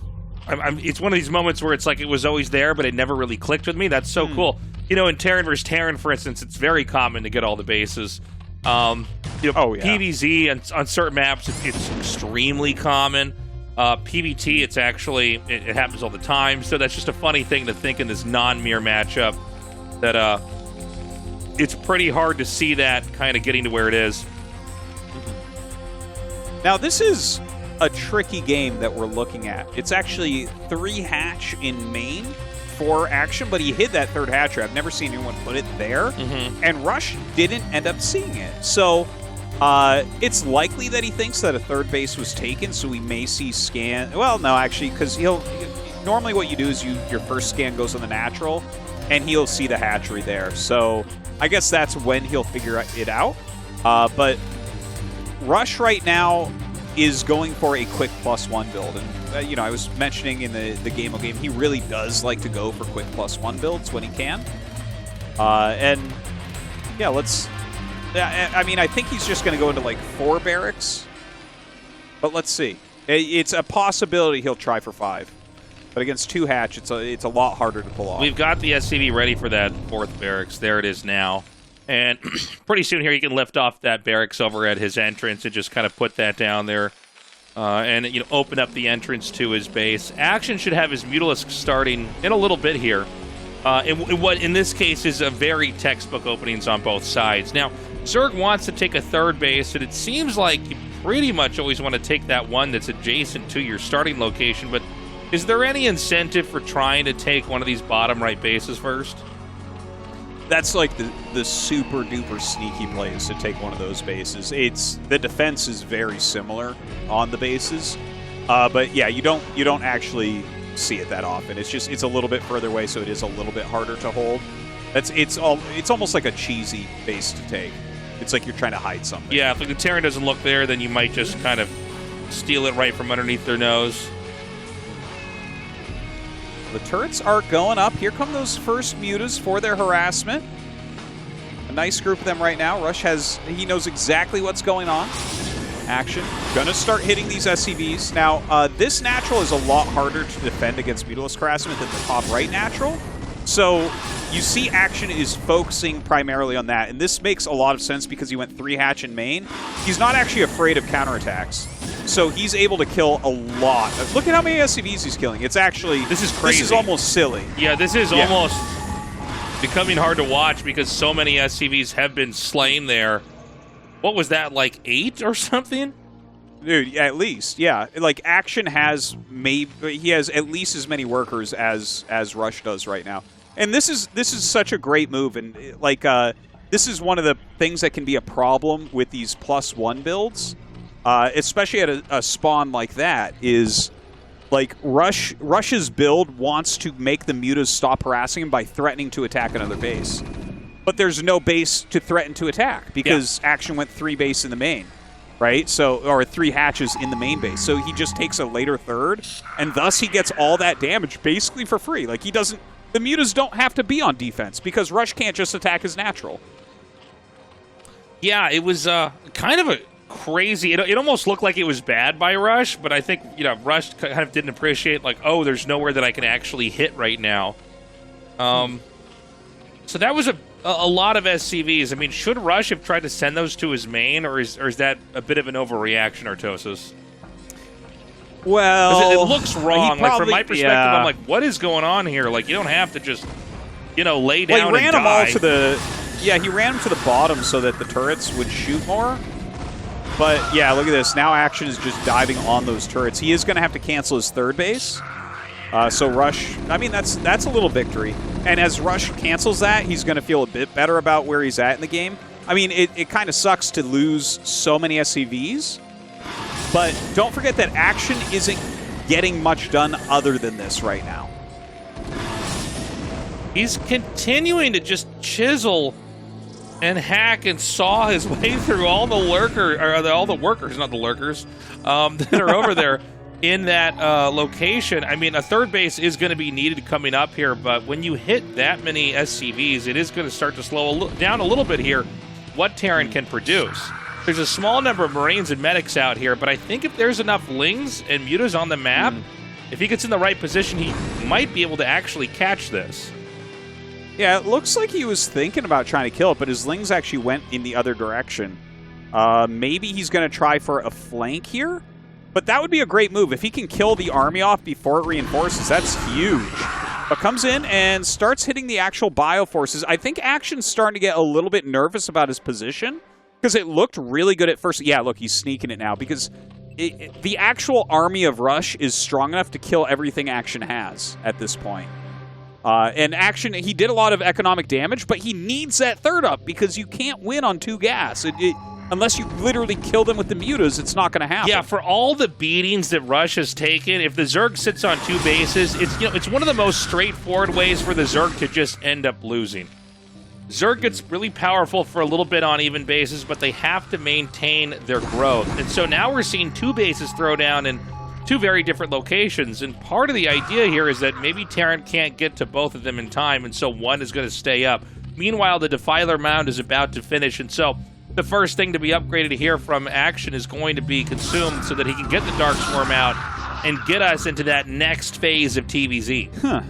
it's one of these moments where it's like it was always there, but it never really clicked with me. That's so cool. You know, in Terran versus Terran, for instance, it's very common to get all the bases. You know, PvZ on certain maps, it's extremely common. PvT, it's actually, it happens all the time. So that's just a funny thing to think in this non-mirror matchup, that it's pretty hard to see that kind of getting to where it is. Now, this is a tricky game that we're looking at. It's actually 3 hatch in main for action, but he hid that 3rd hatcher. I've never seen anyone put it there, and Rush didn't end up seeing it. So it's likely that he thinks that a 3rd base was taken, so we may see scan. Well, no, actually, because normally what you do is your first scan goes on the natural, and he'll see the hatchery there. So I guess that's when he'll figure it out. But Rush right now is going for a quick +1 build, and you know, I was mentioning in the ggaemo game, he really does like to go for quick +1 builds when he can. And yeah, I mean, I think he's just going to go into like 4 barracks, but let's see. It's a possibility he'll try for 5, but against 2 hatch, it's a lot harder to pull off. We've got the SCV ready for that 4th barracks. There it is now. And pretty soon here, he can lift off that barracks over at his entrance and just kind of put that down there, and you know, open up the entrance to his base. Action should have his Mutalisk starting in a little bit here. In what in this case is a very textbook openings on both sides. Now, Zerg wants to take a 3rd base, and it seems like you pretty much always want to take that one that's adjacent to your starting location. But is there any incentive for trying to take one of these bottom right bases first? That's like the super duper sneaky plays to take one of those bases. The defense is very similar on the bases, but yeah, you don't actually see it that often. It's a little bit further away, so it is a little bit harder to hold. It's almost like a cheesy base to take. It's like you're trying to hide something. Yeah, if the Terran doesn't look there, then you might just kind of steal it right from underneath their nose. The turrets are going up. Here come those first mutas for their harassment. A nice group of them right now. Rush he knows exactly what's going on. Action. Gonna start hitting these SCVs. Now, this natural is a lot harder to defend against Mutalisk harassment than the top right natural. So you see Action is focusing primarily on that, and this makes a lot of sense because he went 3 hatch in main. He's not actually afraid of counterattacks. So he's able to kill a lot. Look at how many SCVs he's killing. It's actually... This is crazy. This is almost silly. Yeah, this is almost becoming hard to watch because so many SCVs have been slain there. What was that, like 8 or something? Dude, at least, yeah. Like, Action has he has at least as many workers as Rush does right now. And this is such a great move, and like this is one of the things that can be a problem with these +1 builds, especially at a spawn like that. Is like Rush's build wants to make the mutas stop harassing him by threatening to attack another base, but there's no base to threaten to attack because Action went 3 base in the main. Right? So, or 3 hatches in the main base. So he just takes a later third, and thus he gets all that damage basically for free. Like, he doesn't... The mutas don't have to be on defense because Rush can't just attack his natural. Yeah, it was kind of a crazy... It almost looked like it was bad by Rush, but I think, Rush kind of didn't appreciate, like, oh, there's nowhere that I can actually hit right now. So that was a lot of SCVs. I mean, should Rush have tried to send those to his main, or is that a bit of an overreaction, Tastosis? Well, it looks wrong. Like, from my perspective, I'm like, what is going on here? Like, you don't have to just, lay down he ran and them die. all to the... Yeah, he ran them to the bottom so that the turrets would shoot more. But, yeah, look at this. Now Action is just diving on those turrets. He is going to have to cancel his 3rd base. So Rush, I mean, that's a little victory. And as Rush cancels that, he's going to feel a bit better about where he's at in the game. I mean, it kind of sucks to lose so many SCVs. But don't forget that Action isn't getting much done other than this right now. He's continuing to just chisel and hack and saw his way through all the all the workers, not the lurkers, that are over there in that location. I mean, a 3rd base is going to be needed coming up here, but when you hit that many SCVs, it is going to start to slow down a little bit here what Terran can produce. There's a small number of Marines and medics out here, but I think if there's enough Lings and mutas on the map, if he gets in the right position, he might be able to actually catch this. Yeah, it looks like he was thinking about trying to kill it, but his Lings actually went in the other direction. Maybe he's going to try for a flank here, but that would be a great move. If he can kill the army off before it reinforces, that's huge. But comes in and starts hitting the actual bioforces. I think Action's starting to get a little bit nervous about his position, because it looked really good at first. Yeah, look, he's sneaking it now, because the actual army of Rush is strong enough to kill everything Action has at this point. And Action, he did a lot of economic damage, but he needs that 3rd up, because you can't win on 2 gas. Unless you literally kill them with the mutas, it's not going to happen. Yeah, for all the beatings that Rush has taken, if the Zerg sits on 2 bases, it's one of the most straightforward ways for the Zerg to just end up losing. Zerg gets really powerful for a little bit on even bases, but they have to maintain their growth. And so now we're seeing 2 bases throw down in 2 very different locations. And part of the idea here is that maybe Terran can't get to both of them in time, and so one is going to stay up. Meanwhile, the Defiler Mound is about to finish, and so the first thing to be upgraded here from Action is going to be consumed so that he can get the Dark Swarm out and get us into that next phase of TVZ. Huh.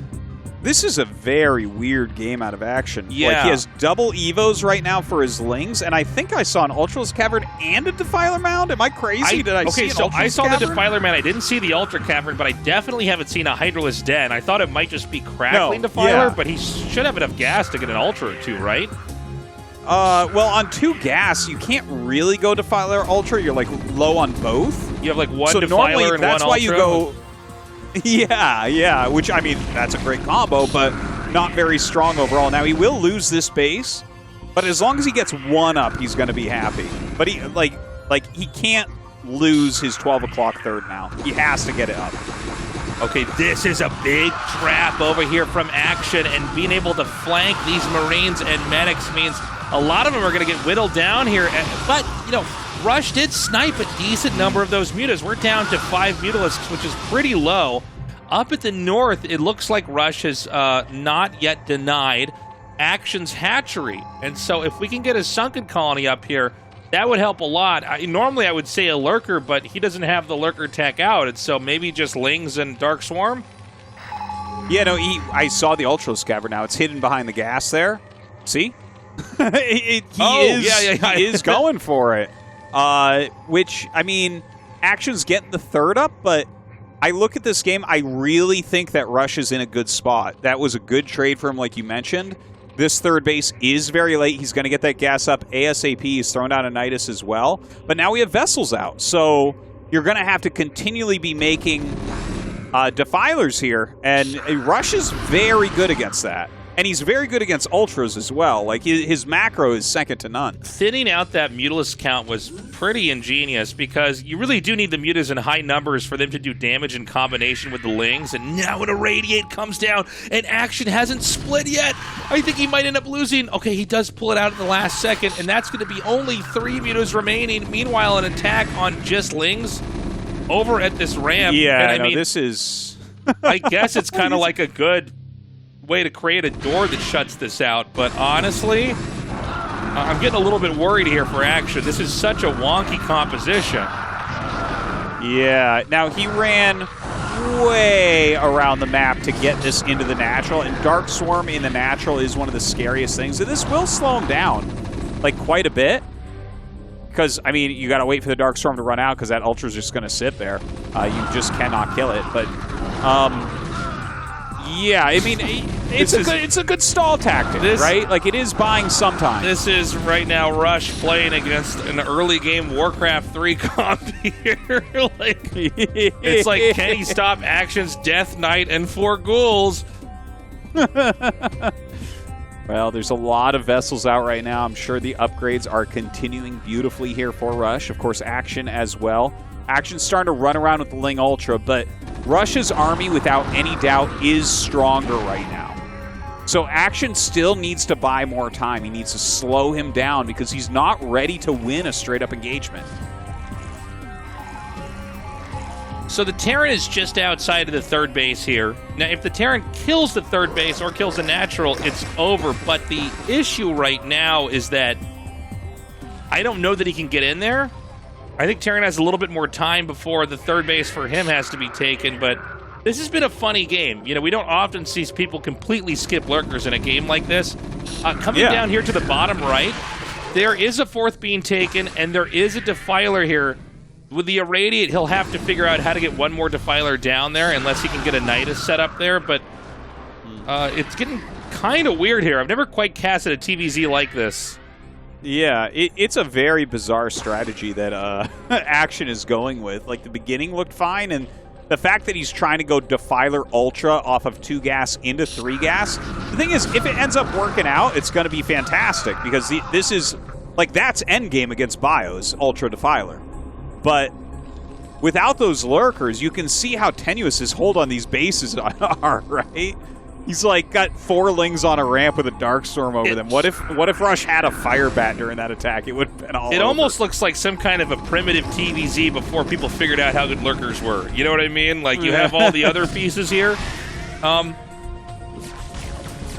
This is a very weird game out of Action. Yeah. Like, he has double Evos right now for his Lings, and I think I saw an Ultra's Cavern and a Defiler Mound. Am I crazy? Did I see an Ultra's I saw Cavern? the Defiler Mound. I didn't see the Ultra Cavern, but I definitely haven't seen a Hydraless Den. I thought it might just be Crackling Defiler, but he should have enough gas to get an Ultra or 2, right? Well, on 2 gas, you can't really go Defiler Ultra. You're, like, low on both. You have, like, one so Defiler normally, and that's one why Ultra. you go... Yeah, which, I mean, that's a great combo, but not very strong overall. Now, he will lose this base, but as long as he gets 1 up, he's going to be happy. But he, like, he can't lose his 12 o'clock 3rd now. He has to get it up. Okay, this is a big trap over here from Action, and being able to flank these Marines and medics means a lot of them are going to get whittled down here. But, Rush did snipe a decent number of those mutas. We're down to 5 mutalisks, which is pretty low. Up at the north, it looks like Rush has not yet denied Action's hatchery. And so if we can get a Sunken Colony up here, that would help a lot. Normally I would say a Lurker, but he doesn't have the Lurker tech out, and so maybe just Lings and Dark Swarm? Yeah, no, I saw the Ultra Scaver now. It's hidden behind the gas there. See? He is going for it. Which, I mean, Action's getting the third up, but I look at this game, I really think that Rush is in a good spot. That was a good trade for him, like you mentioned. This third base is very late. He's going to get that gas up ASAP. He's thrown down a Nidus as well. But now we have Vessels out, so you're going to have to continually be making defilers here, and Rush is very good against that. And he's very good against Ultras as well. Like, his macro is second to none. Thinning out that Mutalisk count was pretty ingenious because you really do need the Mutas in high numbers for them to do damage in combination with the Lings. And now an Irradiate comes down, and Action hasn't split yet. I think he might end up losing. Okay, he does pull it out at the last second, and that's going to be only 3 Mutas remaining. Meanwhile, an attack on just Lings over at this ramp. Yeah, and I mean, this is... I guess it's kind of like a good way to create a door that shuts this out, but honestly, I'm getting a little bit worried here for Action. This is such a wonky composition. Yeah, now he ran way around the map to get this into the natural, and Dark Swarm in the natural is one of the scariest things, and this will slow him down, like, quite a bit. Because, I mean, you got to wait for the Dark Storm to run out because that Ultra's just going to sit there. You just cannot kill it. But, yeah, I mean, it's a good stall tactic, right? Like, it is buying some time. This is, right now, Rush playing against an early game Warcraft 3 comp here. Like, it's like, can he stop Action's Death Knight and 4 ghouls? Well, there's a lot of Vessels out right now. I'm sure the upgrades are continuing beautifully here for Rush. Of course, Action as well. Action's starting to run around with the Ling Ultra, but Rush's army, without any doubt, is stronger right now. So Action still needs to buy more time. He needs to slow him down because he's not ready to win a straight-up engagement. So the Terran is just outside of the third base here. Now, if the Terran kills the third base or kills the natural, it's over. But the issue right now is that I don't know that he can get in there. I think Terran has a little bit more time before the third base for him has to be taken. But this has been a funny game. You know, we don't often see people completely skip lurkers in a game like this. Coming down here to the bottom right, there is a fourth being taken, and there is a Defiler here. With the Irradiate, he'll have to figure out how to get one more Defiler down there unless he can get a Nidus set up there, but it's getting kind of weird here. I've never quite casted a TVZ like this. Yeah, it's a very bizarre strategy that Action is going with. Like, the beginning looked fine, and the fact that he's trying to go Defiler Ultra off of 2 gas into 3 gas, the thing is, if it ends up working out, it's going to be fantastic, because this is, like, that's endgame against Bios, Ultra Defiler. But without those lurkers, you can see how tenuous his hold on these bases are, right? He's like got 4 Lings on a ramp with a Darkstorm over them. What if Rush had a Fire Bat during that attack? It would have been all over. It almost looks like some kind of a primitive TVZ before people figured out how good lurkers were. You know what I mean? Like, you have all the other pieces here.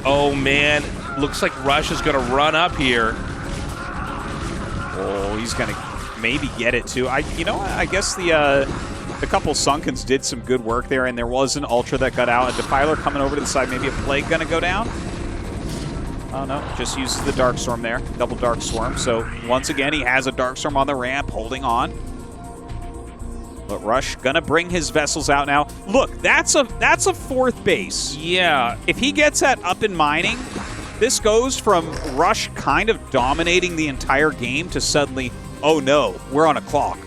Oh, man. Looks like Rush is going to run up here. Oh, he's going to maybe get it too. You know what? I guess the couple Sunkens did some good work there, and there was an Ultra that got out. A Defiler coming over to the side. Maybe a Plague gonna go down. Oh no, just uses the Dark Storm there. Double Dark Storm. So once again, he has a Dark Storm on the ramp, holding on. But Rush gonna bring his Vessels out now. Look, that's a fourth base. Yeah. If he gets that up in mining, this goes from Rush kind of dominating the entire game to suddenly, oh no, we're on a clock.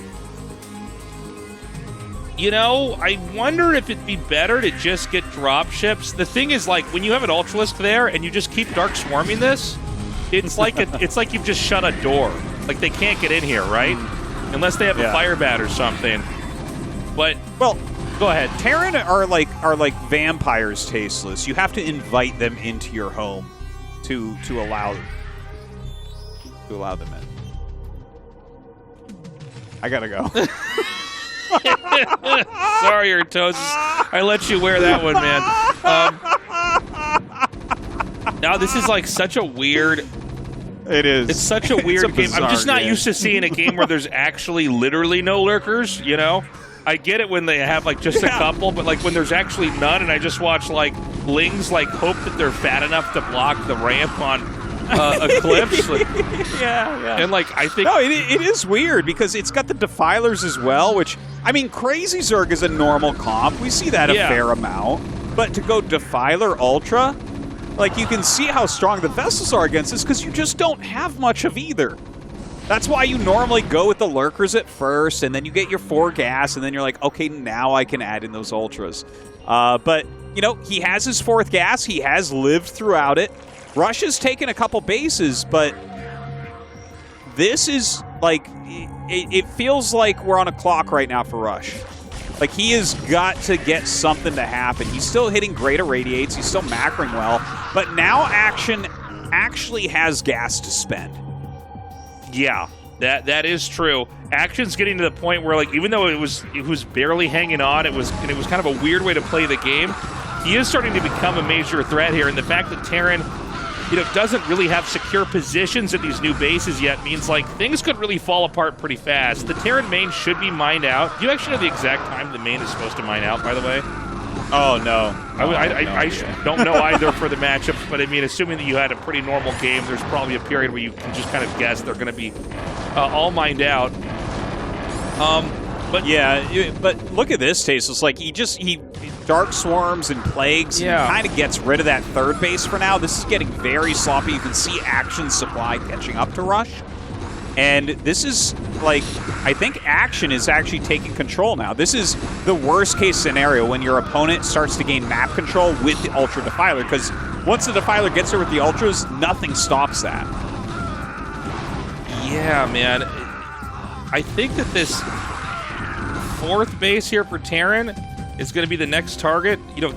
You know, I wonder if it'd be better to just get drop ships. The thing is, like, when you have an Ultralisk there and you just keep Dark Swarming this, it's like it's like you've just shut a door. Like, they can't get in here, right? Unless they have a Fire Bat or something. But, well, go ahead. Terran are like vampires tasteless. You have to invite them into your home to allow them in. I gotta go. Sorry, Tastosis. I let you wear that one, man. Now, this is like such a weird... It is. It's such a weird game. I'm just not used to seeing a game where there's actually literally no lurkers, you know? I get it when they have like just a couple, but like when there's actually none, and I just watch like Lings like hope that they're fat enough to block the ramp on Eclipse. Like, yeah. And like I think no, it is weird because it's got the Defilers as well, which I mean, Crazy Zerg is a normal comp. We see that a fair amount, but to go Defiler Ultra, like you can see how strong the Vessels are against this because you just don't have much of either. That's why you normally go with the Lurkers at first, and then you get your 4 gas, and then you're like, okay, now I can add in those Ultras. But, you know, he has his 4th gas. He has lived throughout it. Rush has taken a couple bases, but this is, like, it feels like we're on a clock right now for Rush. Like, he has got to get something to happen. He's still hitting great irradiates. He's still macroing well. But now Action actually has gas to spend. Yeah, that is true. Action's getting to the point where, like, even though it was barely hanging on, it was kind of a weird way to play the game. He is starting to become a major threat here, and the fact that Terran, you know, doesn't really have secure positions at these new bases yet means like things could really fall apart pretty fast. The Terran main should be mined out. Do you actually know the exact time the main is supposed to mine out, by the way? Oh, no. I don't know either for the matchups, but I mean, assuming that you had a pretty normal game, there's probably a period where you can just kind of guess they're going to be all mined out. But yeah, but look at this, Tastosis. Like he Dark Swarms and Plagues and kind of gets rid of that 3rd base for now. This is getting very sloppy. You can see Action supply catching up to Rush. And this is, like, I think Action is actually taking control now. This is the worst-case scenario when your opponent starts to gain map control with the Ultra Defiler, because once the Defiler gets there with the Ultras, nothing stops that. Yeah, man. I think that this 4th base here for Terran is going to be the next target. You know,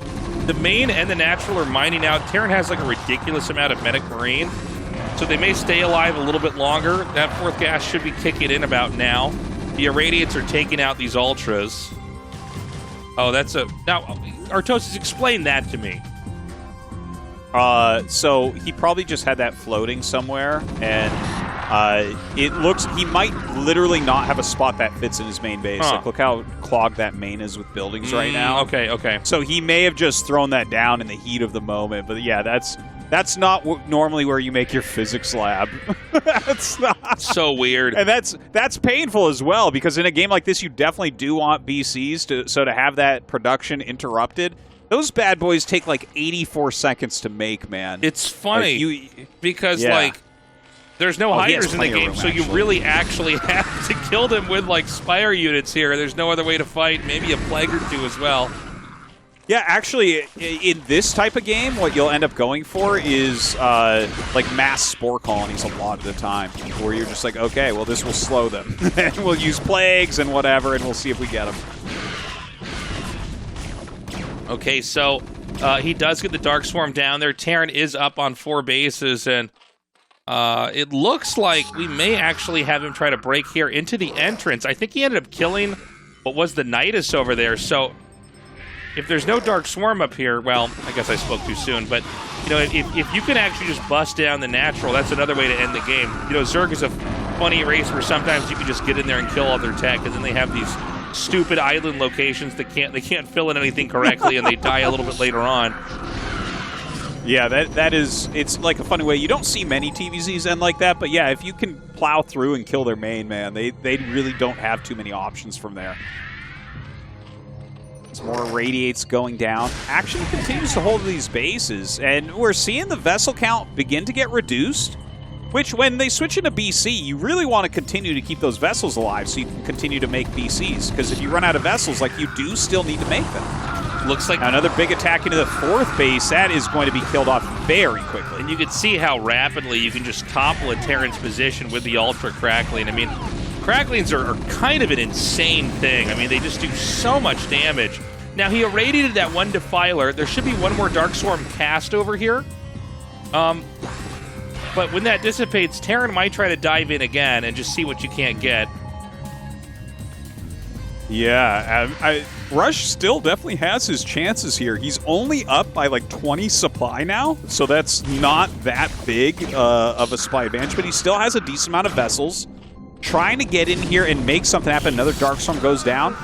the main and the natural are mining out. Terran has, like, a ridiculous amount of Medic Marine. So they may stay alive a little bit longer. That 4th gas should be kicking in about now. The Irradiates are taking out these Ultras. Oh, that's a... Now, Artosis, explain that to me. So he probably just had that floating somewhere, and it looks... He might literally not have a spot that fits in his main base. Like, look how clogged that main is with buildings right now. Okay. So he may have just thrown that down in the heat of the moment, but yeah, that's not normally where you make your physics lab. That's not so weird, and that's painful as well, because in a game like this, you definitely do want BCs to have that production interrupted. Those bad boys take like 84 seconds to make, man. It's funny because like there's no hiders in the game, so you really actually have to kill them with like Spire units here. There's no other way to fight. Maybe a Plague or 2 as well. Yeah, actually, in this type of game, what you'll end up going for is like mass spore colonies a lot of the time, where you're just like, okay, well, this will slow them. And we'll use plagues and whatever, and we'll see if we get them. Okay, so he does get the Dark Swarm down there. Terran is up on 4 bases, and it looks like we may actually have him try to break here into the entrance. I think he ended up killing what was the Nidus over there, so... If there's no Dark Swarm up here, well, I guess I spoke too soon, but, you know, if you can actually just bust down the natural, that's another way to end the game. You know, Zerg is a funny race where sometimes you can just get in there and kill all their tech, and then they have these stupid island locations that they can't fill in anything correctly, and they die a little bit later on. Yeah, that is, it's like a funny way. You don't see many TVZs end like that, but yeah, if you can plow through and kill their main, man, they really don't have too many options from there. Some more Radiates going down. Action continues to hold these bases, and we're seeing the vessel count begin to get reduced, which when they switch into BC, you really want to continue to keep those vessels alive so you can continue to make BCs, because if you run out of vessels, like, you do still need to make them. Looks like another big attack into the 4th base. That is going to be killed off very quickly. And you can see how rapidly you can just topple a Terran's position with the Ultra Crackling. I mean, Cracklings are kind of an insane thing. I mean, they just do so much damage. Now, he irradiated that 1 Defiler. There should be 1 more Dark Swarm cast over here. But when that dissipates, Terran might try to dive in again and just see what you can't get. Yeah, Rush still definitely has his chances here. He's only up by like 20 supply now, so that's not that big of a supply advantage, but he still has a decent amount of vessels. Trying to get in here and make something happen. Another Dark Storm goes down.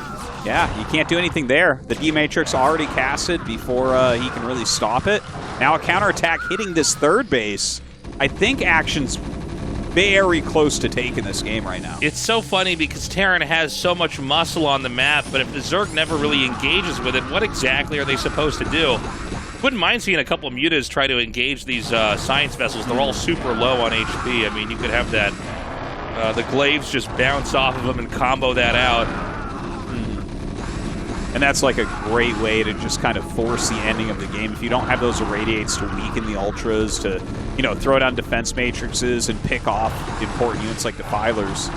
Yeah, you can't do anything there. The D-Matrix already casted before he can really stop it. Now a counterattack hitting this third base. I think Action's very close to taking this game right now. It's so funny because Terran has so much muscle on the map, but if the Zerg never really engages with it, what exactly are they supposed to do? Wouldn't mind seeing a couple of mutas try to engage these science vessels. They're all super low on HP. I mean, you could have that, the glaives just bounce off of them and combo that out. And that's like a great way to just kind of force the ending of the game. If you don't have those irradiates to weaken the ultras, to, you know, throw down defense matrices and pick off important units like defilers,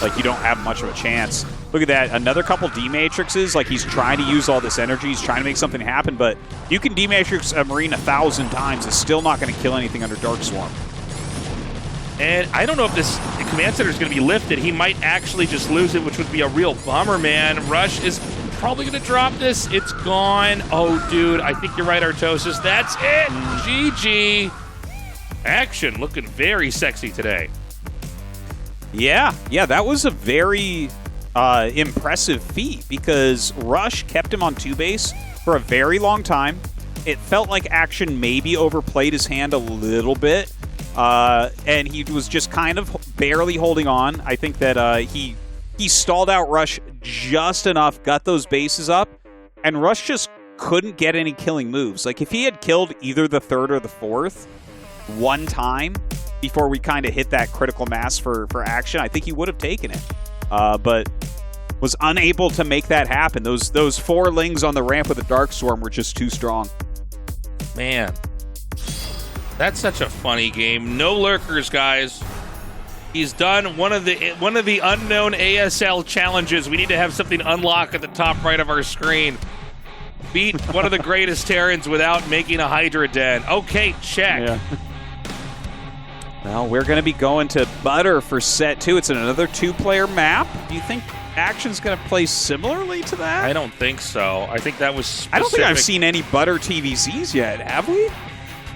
like you don't have much of a chance. Look at that, another couple D-Matrixes, like he's trying to use all this energy, he's trying to make something happen, but you can D-Matrix a Marine 1,000 times, it's still not going to kill anything under Dark Swarm. And I don't know if this command center is going to be lifted. He might actually just lose it, which would be a real bummer, man. Rush is probably going to drop this. It's gone. Oh, dude, I think you're right, Artosis. That's it. GG. Action looking very sexy today. Yeah, that was a very impressive feat because Rush kept him on 2-base for a very long time. It felt like Action maybe overplayed his hand a little bit, and he was just kind of barely holding on. I think that he stalled out Rush just enough, got those bases up, and Rush just couldn't get any killing moves. Like, if he had killed either the third or the fourth one time before we kind of hit that critical mass for Action, I think he would have taken it. But was unable to make that happen. Those 4 lings on the ramp with a Dark Swarm were just too strong. Man, that's such a funny game. No lurkers, guys. He's done one of the unknown ASL challenges. We need to have something unlock at the top right of our screen. Beat one of the greatest Terrans without making a Hydra Den. Okay, check. Yeah. Well, we're going to be going to Butter for set 2. It's another 2-player map. Do you think Action's going to play similarly to that? I don't think so. I think that was specific. I don't think I've seen any Butter TVCs yet, have we?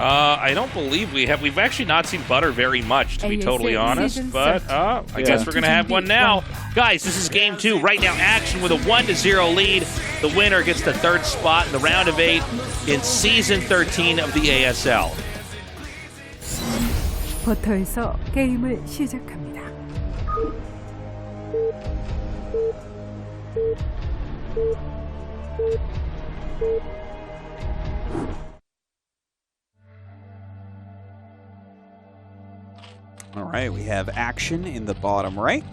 I don't believe we have. We've actually not seen Butter very much, to be totally honest. But I guess we're going to have one now. Guys, this is game 2. Right now, Action with a 1-0 lead. The winner gets the 3rd spot in the round of 8 in Season 13 of the ASL. 버터에서 게임을 시작합니다. All right, we have Action in the bottom right.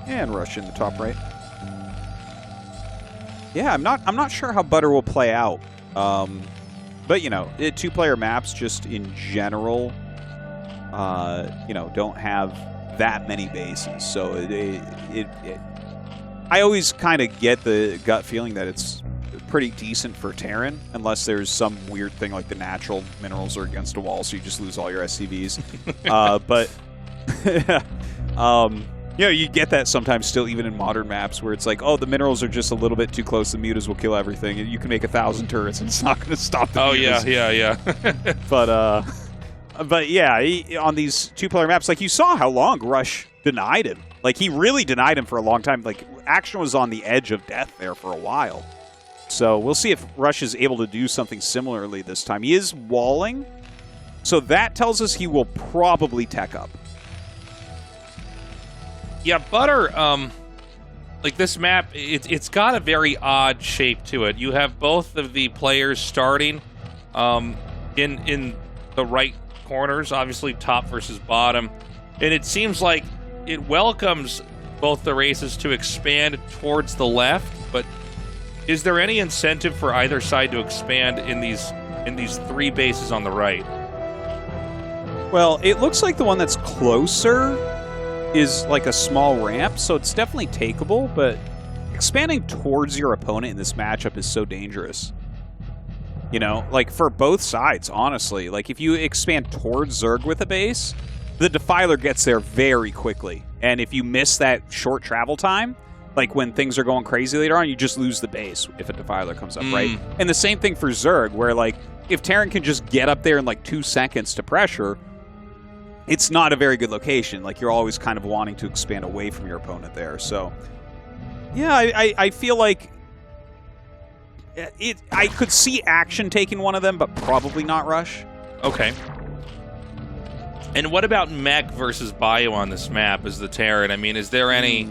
And Rush in the top right. Yeah, I'm not sure how Butter will play out. But, you know, 2-player maps just in general, you know, don't have that many bases. So I always kind of get the gut feeling that it's pretty decent for Terran, unless there's some weird thing like the natural minerals are against a wall, so you just lose all your SCVs. But, you know, you get that sometimes still even in modern maps where it's like, oh, the minerals are just a little bit too close, the mutas will kill everything, and you can make 1,000 turrets and it's not going to stop the mutas. Yeah. But yeah, on these 2-player maps, like you saw how long Rush denied him. Like, he really denied him for a long time. Like, Action was on the edge of death there for a while. So we'll see if Rush is able to do something similarly this time. He is walling, so that tells us he will probably tech up. Yeah, Butter, like this map, it's got a very odd shape to it. You have both of the players starting in the right corners, obviously top versus bottom. And it seems like it welcomes both the races to expand towards the left, but is there any incentive for either side to expand in these 3 bases on the right? Well, it looks like the one that's closer is like a small ramp, so it's definitely takeable, but expanding towards your opponent in this matchup is so dangerous. You know, like for both sides, honestly. Like if you expand towards Zerg with a base, the Defiler gets there very quickly. And if you miss that short travel time, like when things are going crazy later on, you just lose the base if a Defiler comes up, right? And the same thing for Zerg, where like if Terran can just get up there in like 2 seconds to pressure, it's not a very good location. Like, you're always kind of wanting to expand away from your opponent there. So, yeah, I feel like I could see Action taking one of them, but probably not Rush. Okay. And what about Mech versus Bio on this map as the Terran? I mean, is there any...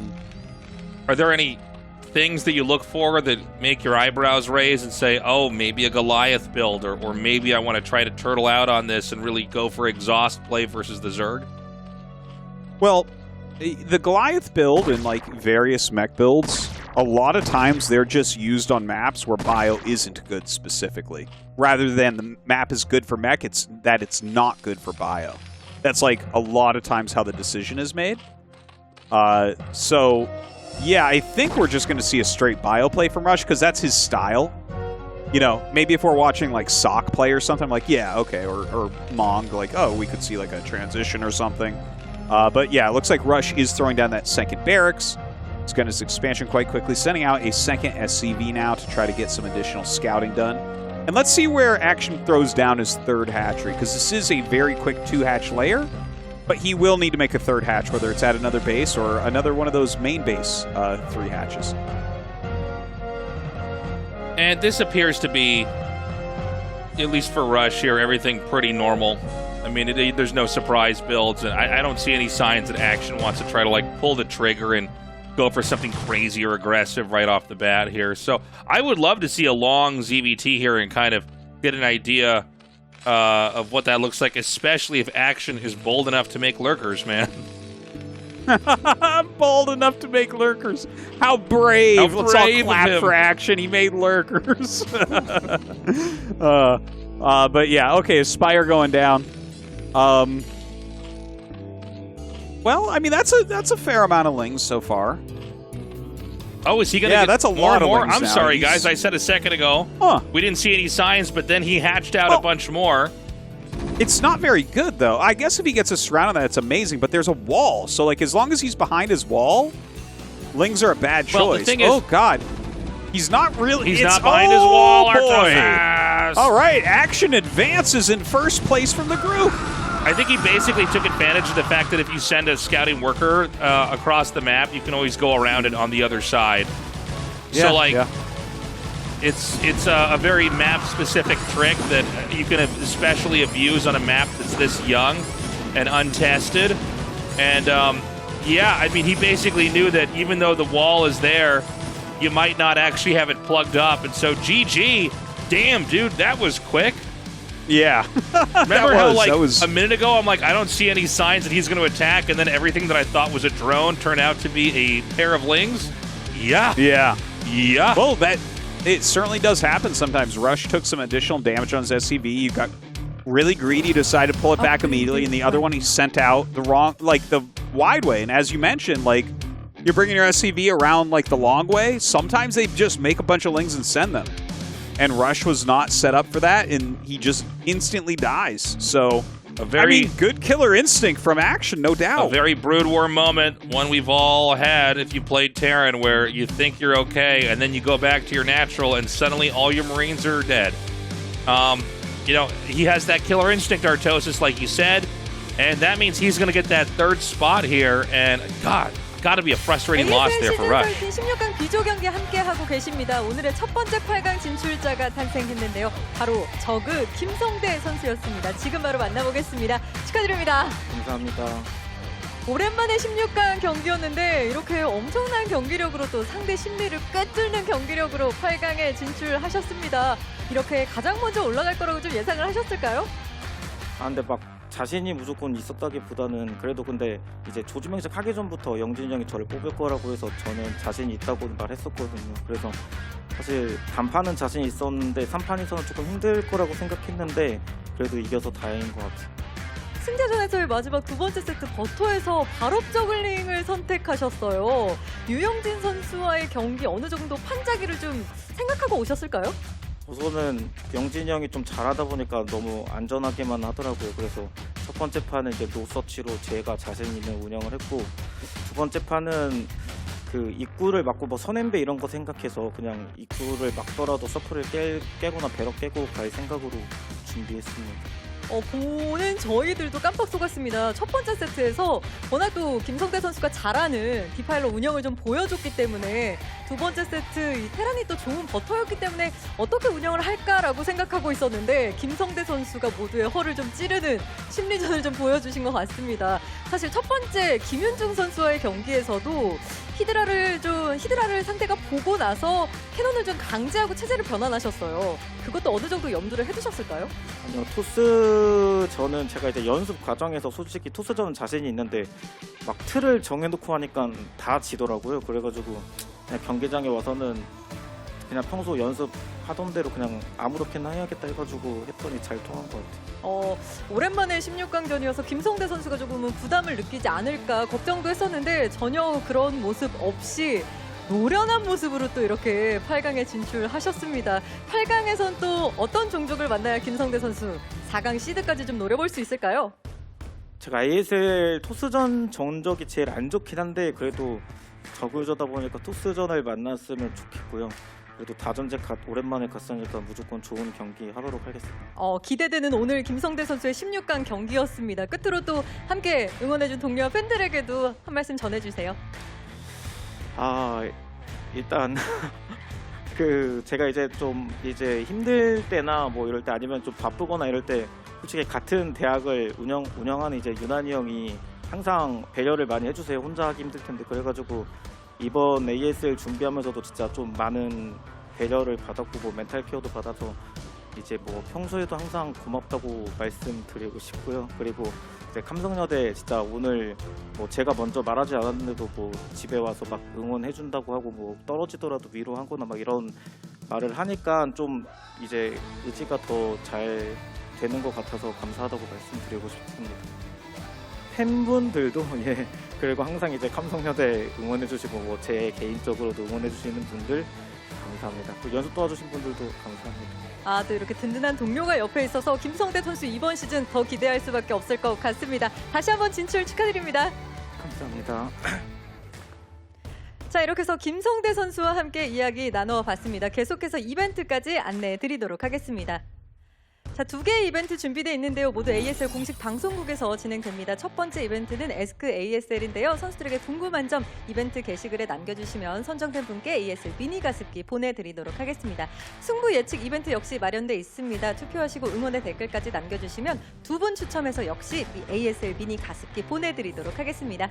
Are there any things that you look for that make your eyebrows raise and say, oh, maybe a Goliath build, or maybe I want to try to turtle out on this and really go for exhaust play versus the Zerg? Well, the Goliath build and like various mech builds, a lot of times they're just used on maps where Bio isn't good specifically. Rather than the map is good for mech, it's that it's not good for Bio. That's like a lot of times how the decision is made. So... yeah, I think we're just going to see a straight Bio play from Rush, because that's his style. You know, maybe if we're watching, like, Sock play or something, like, yeah, okay, or Mong, like, oh, we could see, like, a transition or something. But, yeah, it looks like Rush is throwing down that second barracks. He's got his expansion quite quickly, sending out a second SCV now to try to get some additional scouting done. And let's see where Action throws down his third hatchery, because this is a very quick 2-hatch layer. But he will need to make a third hatch, whether it's at another base or another one of those main base 3 hatches. And this appears to be, at least for Rush here, everything pretty normal. I mean, there's no surprise builds, and I don't see any signs that Action wants to try to, like, pull the trigger and go for something crazy or aggressive right off the bat here. So I would love to see a long ZVT here and kind of get an idea of what that looks like, especially if Action is bold enough to make lurkers, man. Bold enough to make lurkers. How brave. Let's all clap for Action. He made lurkers. But yeah, okay, Spire going down. Well, I mean, that's a fair amount of lings so far. Oh, is he going to get that's a lot of more? lings I'm now. sorry, guys. I said a second ago. We didn't see any signs, but then he hatched out a bunch more. It's not very good, though. I guess if he gets a surround on that, it's amazing, but there's a wall. So, like, as long as he's behind his wall, lings are a bad choice. Well, the thing is, oh, God. He's not really... He's not behind his wall, boy. Artosis. All right, Action advances in first place from the group. I think he basically took advantage of the fact that if you send a scouting worker across the map, you can always go around it on the other side. Yeah, so, like, it's a very map-specific trick that you can especially abuse on a map that's this young and untested. And, yeah, I mean, he basically knew that even though the wall is there, you might not actually have it plugged up. And so, GG, damn, dude, that was quick. Yeah. Remember how, like, a minute ago, I'm like, I don't see any signs that he's going to attack, and then everything that I thought was a drone turned out to be a pair of lings? Yeah. Yeah. Yeah. Well, it certainly does happen sometimes. Rush took some additional damage on his SCV. You got really greedy, decided to pull it back immediately, and the other one he sent out the wrong, like, the wide way. And as you mentioned, like, you're bringing your SCV around, like, the long way. Sometimes they just make a bunch of lings and send them. And Rush was not set up for that, and he just instantly dies. So, I mean, good killer instinct from Action, no doubt. A very Brood War moment, one we've all had if you played Terran, where you think you're okay, and then you go back to your natural, and suddenly all your Marines are dead. You know, he has that killer instinct, Artosis, like you said, and that means he's going to get that third spot here, and God, got to be a frustrating loss there for Rush. 16강 비조 경기 함께하고 계십니다. 오늘의 첫 번째 8강 진출자가 탄생했는데요. 바로 저그 김성대 선수였습니다. 지금 바로 만나보겠습니다. 축하드립니다. 감사합니다. 오랜만에 16강 경기였는데 이렇게 엄청난 경기력으로 또 상대 심리를 꿰뚫는 경기력으로 8강에 진출하셨습니다. 이렇게 가장 먼저 올라갈 거라고 좀 예상을 하셨을까요? 아, 근데 막 자신이 무조건 있었다기보다는 그래도 근데 이제 조지명식 하기 전부터 영진이 형이 저를 뽑을 거라고 해서 저는 자신이 있다고 말했었거든요. 그래서 사실 단판은 자신 있었는데 3판에서는 조금 힘들 거라고 생각했는데 그래도 이겨서 다행인 것 같아요. 승자전에서의 마지막 두 번째 세트 버터에서 발업 저글링을 선택하셨어요. 유영진 선수와의 경기 어느 정도 판자기를 좀 생각하고 오셨을까요? 우선은 영진이 형이 좀 잘하다 보니까 너무 안전하게만 하더라고요. 그래서 첫 번째 판은 이제 노서치로 제가 자신 있는 운영을 했고 두 번째 판은 그 입구를 막고 뭐 선앤배 이런 거 생각해서 그냥 입구를 막더라도 서플을 깨거나 배럭 깨고 갈 생각으로 준비했습니다. 보는 저희들도 깜빡 속았습니다. 첫 번째 세트에서 워낙 또 김성대 선수가 잘하는 디파일러 운영을 좀 보여줬기 때문에 두 번째 세트 이 테란이 또 좋은 버터였기 때문에 어떻게 운영을 할까라고 생각하고 있었는데 김성대 선수가 모두의 허를 좀 찌르는 심리전을 좀 보여주신 것 같습니다. 사실 첫 번째 김윤중 선수와의 경기에서도 히드라를 상대가 보고 나서 캐논을 좀 강제하고 체제를 변환하셨어요. 그것도 어느 정도 염두를 해두셨을까요? 아니요, 토스전은 제가 이제 연습 과정에서 솔직히 토스전은 자신이 있는데 막 틀을 정해놓고 하니까 다 지더라고요. 그래가지고 그냥 경기장에 와서는 그냥 평소 연습하던 대로 그냥 아무렇게나 해야겠다 해가지고 했더니 잘 통한 것 같아요. 오랜만에 16강전이어서 김성대 선수가 조금은 부담을 느끼지 않을까 걱정도 했었는데 전혀 그런 모습 없이 노련한 모습으로 또 이렇게 8강에 진출하셨습니다. 8강에선 또 어떤 종족을 만나야 김성대 선수 4강 시드까지 좀 노려볼 수 있을까요? 제가 ASL 토스전 전적이 제일 안 좋긴 한데 그래도 저그저다 보니까 토스전을 만났으면 좋겠고요. 그래도 다전제 오랜만에 갔으니까 무조건 좋은 경기 하도록 하겠습니다. 기대되는 오늘 김성대 선수의 16강 경기였습니다. 끝으로 또 함께 응원해준 동료와 팬들에게도 한 말씀 전해주세요. 일단 제가 이제 좀 힘들 때나 뭐 이럴 때 아니면 좀 바쁘거나 이럴 때 솔직히 같은 대학을 운영하는 이제 유난히 형이 항상 배려를 많이 해주세요. 혼자 하기 힘들 텐데 그래가지고 이번 ASL 준비하면서도 진짜 좀 많은 배려를 받았고 뭐 멘탈 케어도 받아서 이제 뭐 평소에도 항상 고맙다고 말씀드리고 싶고요. 그리고 이제 삼성여대 진짜 오늘 뭐 제가 먼저 말하지 않았는데도 뭐 집에 와서 막 응원해준다고 하고 뭐 떨어지더라도 위로하거나 막 이런 말을 하니까 좀 이제 의지가 더 잘 되는 것 같아서 감사하다고 말씀드리고 싶습니다. 팬분들도 그리고 항상 이제 삼성여대 응원해주시고 뭐 제 개인적으로도 응원해주시는 분들 감사합니다. 또 연습 도와주신 분들도 감사합니다. 또 이렇게 든든한 동료가 옆에 있어서 김성대 선수 이번 시즌 더 기대할 수밖에 없을 것 같습니다. 다시 한번 진출 축하드립니다. 감사합니다. 자, 이렇게 해서 김성대 선수와 함께 이야기 나눠봤습니다. 계속해서 이벤트까지 안내해 드리도록 하겠습니다. 자, 2개의 이벤트 준비되어 있는데요. 모두 ASL 공식 방송국에서 진행됩니다. 첫 번째 이벤트는 에스크 ASL인데요. 선수들에게 궁금한 점 이벤트 게시글에 남겨주시면 선정된 분께 ASL 미니 가습기 보내드리도록 하겠습니다. 승부 예측 이벤트 역시 마련돼 있습니다. 투표하시고 응원의 댓글까지 남겨주시면 2분 추첨해서 역시 ASL 미니 가습기 보내드리도록 하겠습니다.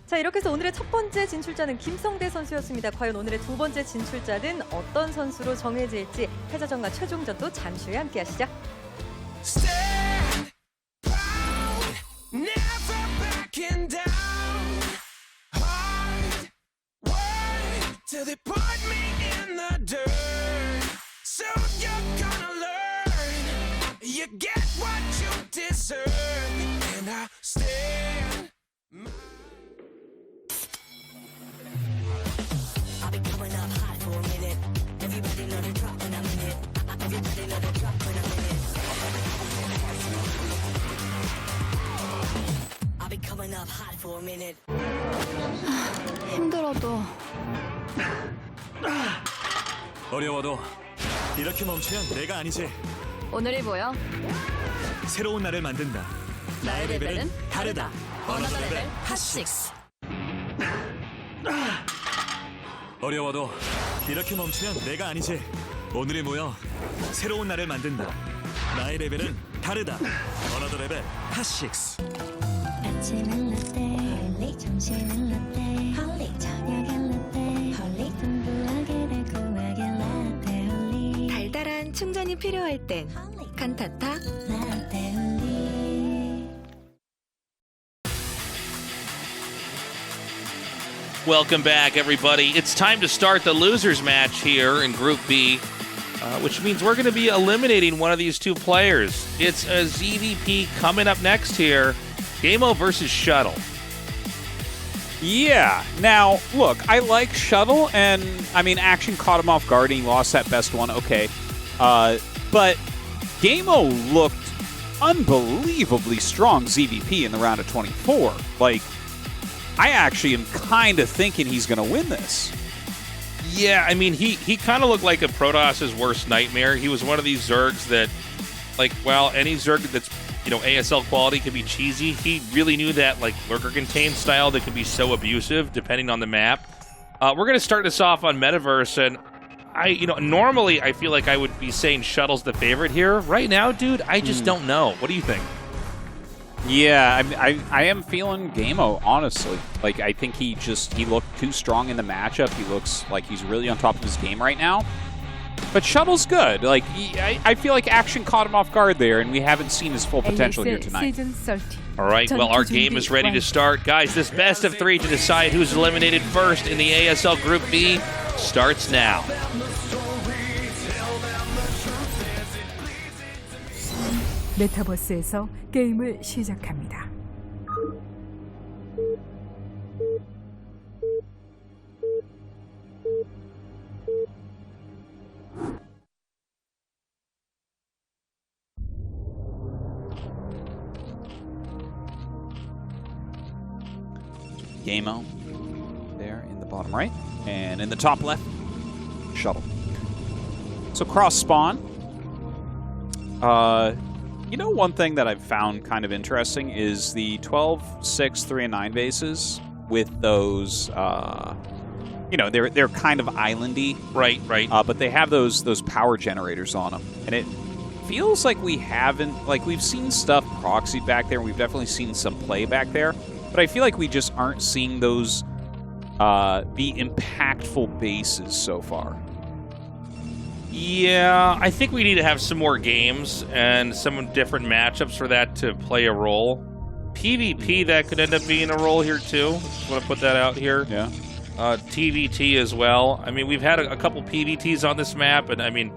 자, 이렇게 해서 오늘의 첫 번째 진출자는 김성대 선수였습니다. 과연 오늘의 두 번째 진출자는 어떤 선수로 정해질지 패자전과 최종전도 잠시 후에 함께 하시죠. Stand proud, never backing down. Hard work till they put me in the dirt. So you're gonna learn. You get what you deserve. And I stand. I've been coming up hot for a minute. Everybody let it drop when I'm in it. Everybody let it drop when I'm in it. I've been coming up hot for a minute. 힘들어도 어려워도 이렇게 멈추면 내가 아니지. 오늘이 보여. 새로운 날을 만든다. 나의 레벨은 다르다. 어너더 레벨 핫6. 어려워도 이렇게 멈추면 내가 아니지. 오늘이 모여 새로운 날을 만든다. 나의 레벨은 다르다. 어너더 레벨 핫6. 아침은 라떼 홀릭 점심은 라떼 홀릭 저녁엔 라떼 홀릭 풍부하게 달콤하게 라떼 홀릭 달달한 충전이 필요할 땐 칸타타 라떼 홀릭. Welcome back, everybody. It's time to start the losers match here in Group B, which means we're going to be eliminating one of these two players. It's a ZVP coming up next here. ggaemo versus Shuttle. Yeah. Now, look, I like Shuttle, and, I mean, Action caught him off guard, and he lost that best one. Okay. But ggaemo looked unbelievably strong ZVP in the round of 24. Like, I actually am kind of thinking he's going to win this. Yeah, I mean, he kind of looked like a Protoss's worst nightmare. He was one of these Zergs that like, while any Zerg that's, you know, ASL quality can be cheesy, he really knew that, like, lurker contain style that can be so abusive depending on the map. We're going to start this off on Metaverse, and normally I feel like I would be saying Shuttle's the favorite here. Right now, dude, I just don't know. What do you think? Yeah, I am feeling ggaemo, honestly. Like, I think he looked too strong in the matchup. He looks like he's really on top of his game right now. But Shuttle's good. Like, I feel like Action caught him off guard there, and we haven't seen his full potential here tonight. All right, well, our game is ready to start. Guys, this best of 3 to decide who's eliminated first in the ASL Group B starts now. 메타버스에서 게임을 시작합니다. ggaemo there in the bottom right, and in the top left, Shuttle. So cross spawn. You know, one thing that I've found kind of interesting is the 12, 6, 3, and 9 bases with those, you know, they're kind of islandy. Right. But they have those power generators on them. And it feels like we've seen stuff proxied back there, and we've definitely seen some play back there. But I feel like we just aren't seeing those be impactful bases so far. Yeah, I think we need to have some more games and some different matchups for that to play a role. PvP, that could end up being a role here too. Just want to put that out here. Yeah. TVT as well. I mean, we've had a couple PvTs on this map, and I mean,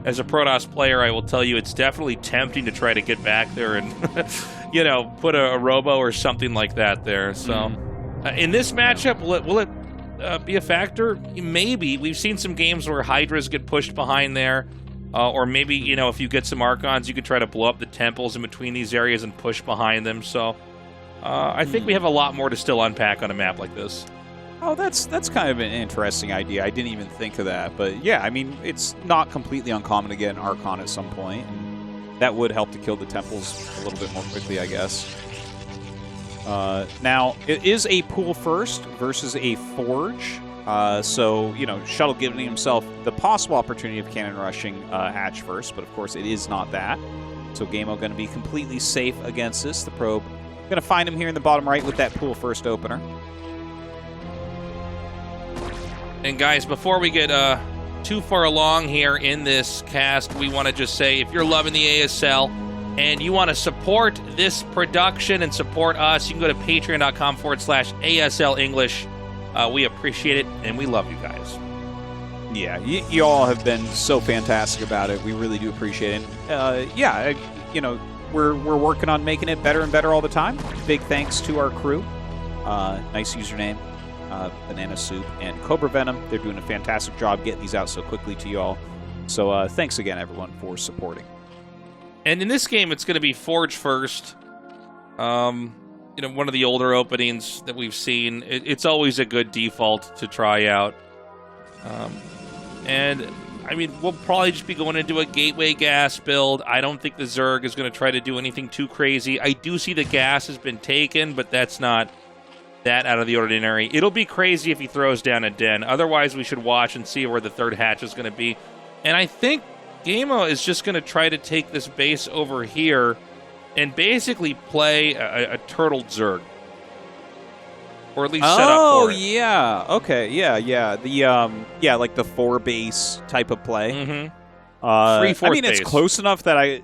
as a Protoss player, I will tell you it's definitely tempting to try to get back there and, you know, put a robo or something like that there. So, in this matchup, will it be a factor? Maybe. We've seen some games where Hydras get pushed behind there, or maybe, you know, if you get some Archons, you could try to blow up the temples in between these areas and push behind them. So I think we have a lot more to still unpack on a map like this. Oh, that's kind of an interesting idea. I didn't even think of that. But yeah, I mean, it's not completely uncommon to get an Archon at some point, and that would help to kill the temples a little bit more quickly, I guess. Now, it is a pool first versus a forge. So, you know, Shuttle giving himself the possible opportunity of cannon rushing hatch first, but of course it is not that. So ggaemo going to be completely safe against this. The probe going to find him here in the bottom right with that pool first opener. And guys, before we get too far along here in this cast, we want to just say, if you're loving the ASL and you want to support this production and support us, you can go to patreon.com/ASL English. We appreciate it, and we love you guys. Yeah, you all have been so fantastic about it. We really do appreciate it. Yeah, you know, we're working on making it better and better all the time. Big thanks to our crew. Nice username, Banana Soup and Cobra Venom. They're doing a fantastic job getting these out so quickly to you all. So thanks again, everyone, for supporting. And in this game, it's going to be Forge first. You know, one of the older openings that we've seen. It's always a good default to try out. And, I mean, we'll probably just be going into a gateway gas build. I don't think the Zerg is going to try to do anything too crazy. I do see the gas has been taken, but that's not that out of the ordinary. It'll be crazy if he throws down a den. Otherwise, we should watch and see where the third hatch is going to be. And I think ggaemo is just going to try to take this base over here and basically play a turtle Zerg. Or at least set up for it. Oh, yeah. Okay, yeah. The, like the 4-base type of play. Mm-hmm. 3/4 I mean, base. it's close enough that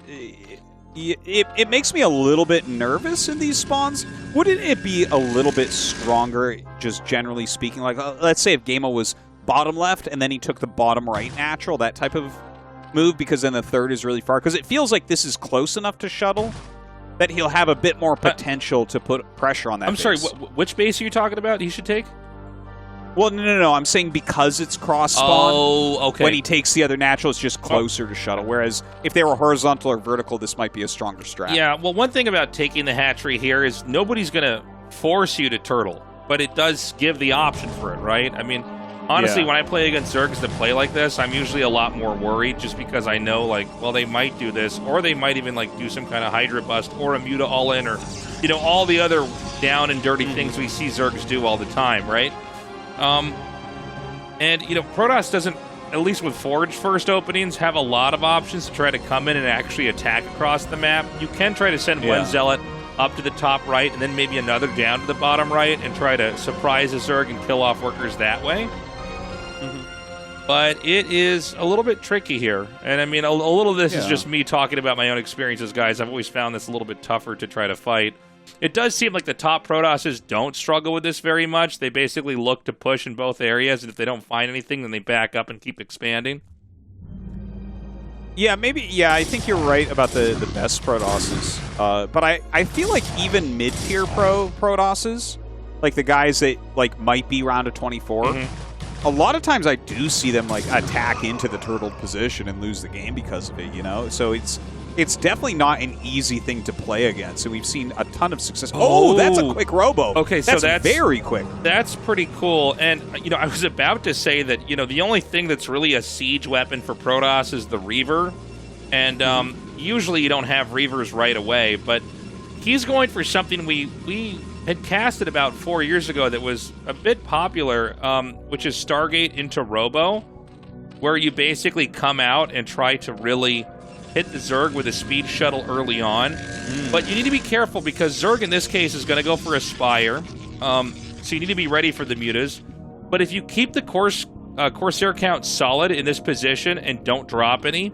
it makes me a little bit nervous in these spawns. Wouldn't it be a little bit stronger, just generally speaking? Like, let's say if ggaemo was bottom left and then he took the bottom right natural, that type of move, because then the third is really far. Because it feels like this is close enough to Shuttle that he'll have a bit more potential to put pressure on that I'm base. sorry, which base are you talking about he should take? Well, no. I'm saying because it's cross-spawn. Oh, okay. When he takes the other natural, it's just closer to Shuttle. Whereas if they were horizontal or vertical, this might be a stronger strat. Yeah, well, one thing about taking the hatchery here is nobody's going to force you to turtle, but it does give the option for it, right? I mean, Honestly, when I play against Zergs that play like this, I'm usually a lot more worried just because I know, like, well, they might do this, or they might even, like, do some kind of Hydra bust or a Muta all-in or, you know, all the other down and dirty things we see Zergs do all the time, right? And, you know, Protoss doesn't, at least with Forge first openings, have a lot of options to try to come in and actually attack across the map. You can try to send one Zealot up to the top right and then maybe another down to the bottom right and try to surprise a Zerg and kill off workers that way. But it is a little bit tricky here. And I mean, a little of this is just me talking about my own experiences, guys. I've always found this a little bit tougher to try to fight. It does seem like the top Protosses don't struggle with this very much. They basically look to push in both areas, and if they don't find anything, then they back up and keep expanding. Yeah, maybe. Yeah, I think you're right about the best Protosses. But I feel like even mid-tier Protosses, like the guys that like might be round of 24, a lot of times I do see them like attack into the turtled position and lose the game because of it, you know? So it's definitely not an easy thing to play against, and we've seen a ton of success. Oh, that's a quick robo. Okay, so that's very quick. That's pretty cool. And, you know, I was about to say that, you know, the only thing that's really a siege weapon for Protoss is the Reaver. And usually you don't have Reavers right away, but he's going for something we had casted about 4 years ago that was a bit popular, which is Stargate into Robo, where you basically come out and try to really hit the Zerg with a speed shuttle early on. But you need to be careful because Zerg in this case is going to go for a Spire, so you need to be ready for the mutas. But if you keep the Corsair count solid in this position and don't drop any,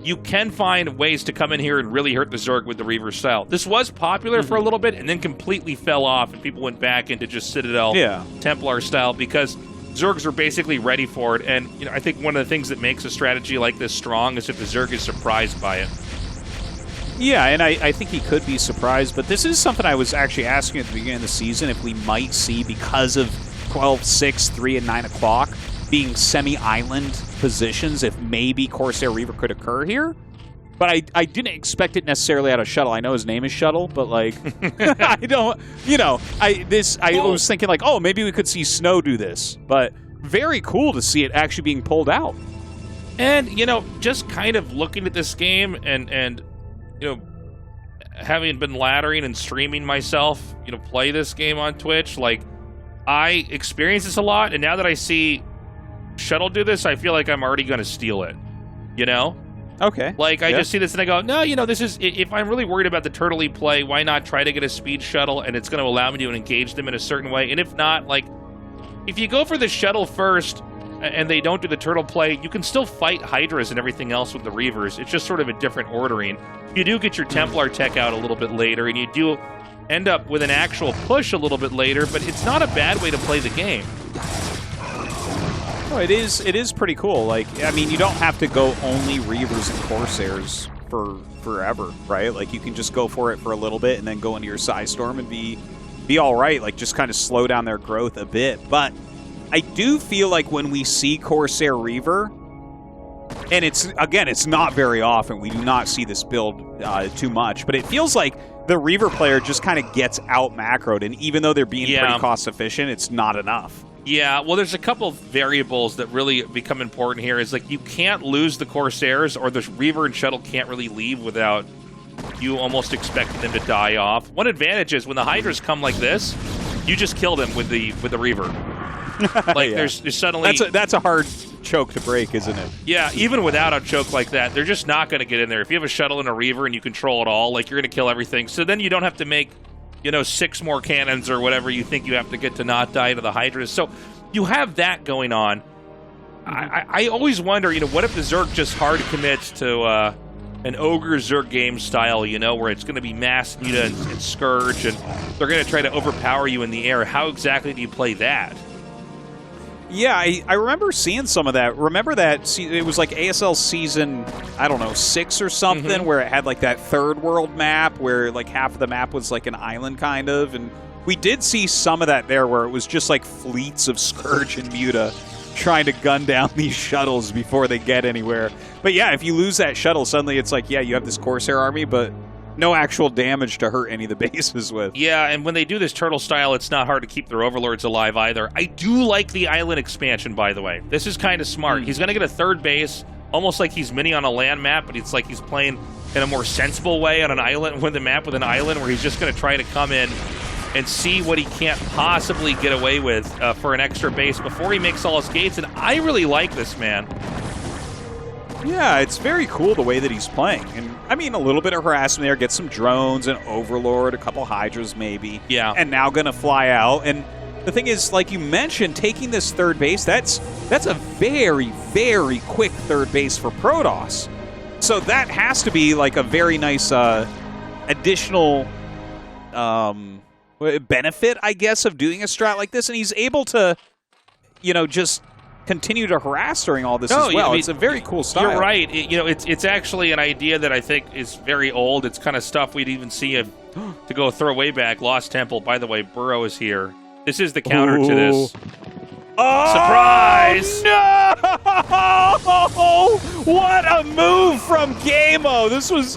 you can find ways to come in here and really hurt the Zerg with the Reaver style. This was popular for a little bit and then completely fell off, and people went back into just Citadel Templar style because Zergs are basically ready for it. And you know, I think one of the things that makes a strategy like this strong is if the Zerg is surprised by it. Yeah, and I think he could be surprised, but this is something I was actually asking at the beginning of the season if we might see, because of 12, 6, 3, and 9 o'clock being semi-island positions, if maybe Corsair Reaver could occur here. But I didn't expect it necessarily out of Shuttle. I know his name is Shuttle, but like, I don't, you know, I was thinking like, oh, maybe we could see Snow do this. But very cool to see it actually being pulled out. And, you know, just kind of looking at this game and you know, having been laddering and streaming myself, you know, play this game on Twitch, like, I experience this a lot. And now that I see Shuttle do this, I feel like I'm already going to steal it, you know? Okay. Like, I just see this and I go, no, you know, this is, if I'm really worried about the turtley play, why not try to get a speed shuttle, and it's going to allow me to engage them in a certain way. And if not, like, if you go for the shuttle first and they don't do the turtle play, you can still fight Hydras and everything else with the Reavers. It's just sort of a different ordering. You do get your Templar tech out a little bit later, and you do end up with an actual push a little bit later, but it's not a bad way to play the game. Oh, it is pretty cool. Like, I mean, you don't have to go only Reavers and Corsairs for forever, right? Like, you can just go for it for a little bit and then go into your Psystorm and be all right. Like, just kind of slow down their growth a bit. But I do feel like when we see Corsair Reaver, and it's not very often. We do not see this build too much, but it feels like the Reaver player just kind of gets out macroed, and even though they're being pretty cost efficient, it's not enough. Yeah, well, there's a couple variables that really become important here. Is like, you can't lose the Corsairs, or the Reaver and Shuttle can't really leave without you almost expecting them to die off. One advantage is when the Hydras come like this, you just kill them with the Reaver. Like, there's suddenly... That's a hard choke to break, isn't it? Yeah, even without a choke like that, they're just not going to get in there. If you have a Shuttle and a Reaver and you control it all, like, you're going to kill everything. So then you don't have to make, you know, 6 more cannons or whatever you think you have to get to not die to the Hydras. So you have that going on. I always wonder, you know, what if the Zerg just hard commits to an Ogre Zerg game style, you know, where it's going to be Mass Muta and Scourge, and they're going to try to overpower you in the air. How exactly do you play that? Yeah, I remember seeing some of that. Remember that it was like ASL season, I don't know, 6 or something, where it had like that third world map where like half of the map was like an island kind of, and we did see some of that there where it was just like fleets of Scourge and Muta trying to gun down these shuttles before they get anywhere. But yeah, if you lose that shuttle, suddenly it's like, yeah, you have this Corsair army, but no actual damage to hurt any of the bases with. Yeah, and when they do this turtle style, it's not hard to keep their overlords alive either. I do like the island expansion, by the way. This is kind of smart. He's going to get a third base, almost like he's mini on a land map, but it's like he's playing in a more sensible way on an island, with a map with an island, where he's just going to try to come in and see what he can't possibly get away with for an extra base before he makes all his gates. And I really like this, man. Yeah, it's very cool the way that he's playing. And I mean, a little bit of harassment there, get some drones, an overlord, a couple hydras maybe. Yeah. And now going to fly out. And the thing is, like you mentioned, taking this third base, that's a very, very quick third base for Protoss. So that has to be like a very nice additional benefit, I guess, of doing a strat like this. And he's able to, you know, just continue to harass during all this as well. I mean, it's a very cool style. You're right. It's actually an idea that I think is very old. It's kind of stuff we'd even see him to go throw way back. Lost Temple. By the way, Burrow is here. This is the counter to this. Oh, surprise! No! What a move from ggaemo. This was...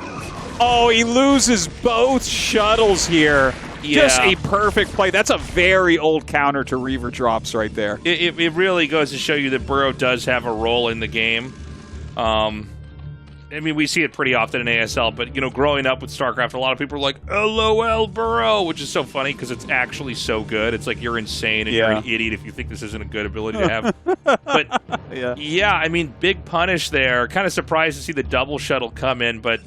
Oh, he loses both shuttles here. Yeah. Just a perfect play. That's a very old counter to Reaver drops right there. It really goes to show you that Burrow does have a role in the game. I mean, we see it pretty often in ASL, but, you know, growing up with StarCraft, a lot of people are like, LOL Burrow, which is so funny because it's actually so good. It's like you're insane and you're an idiot if you think this isn't a good ability to have. But, yeah, I mean, big punish there. Kind of surprised to see the double shuttle come in, but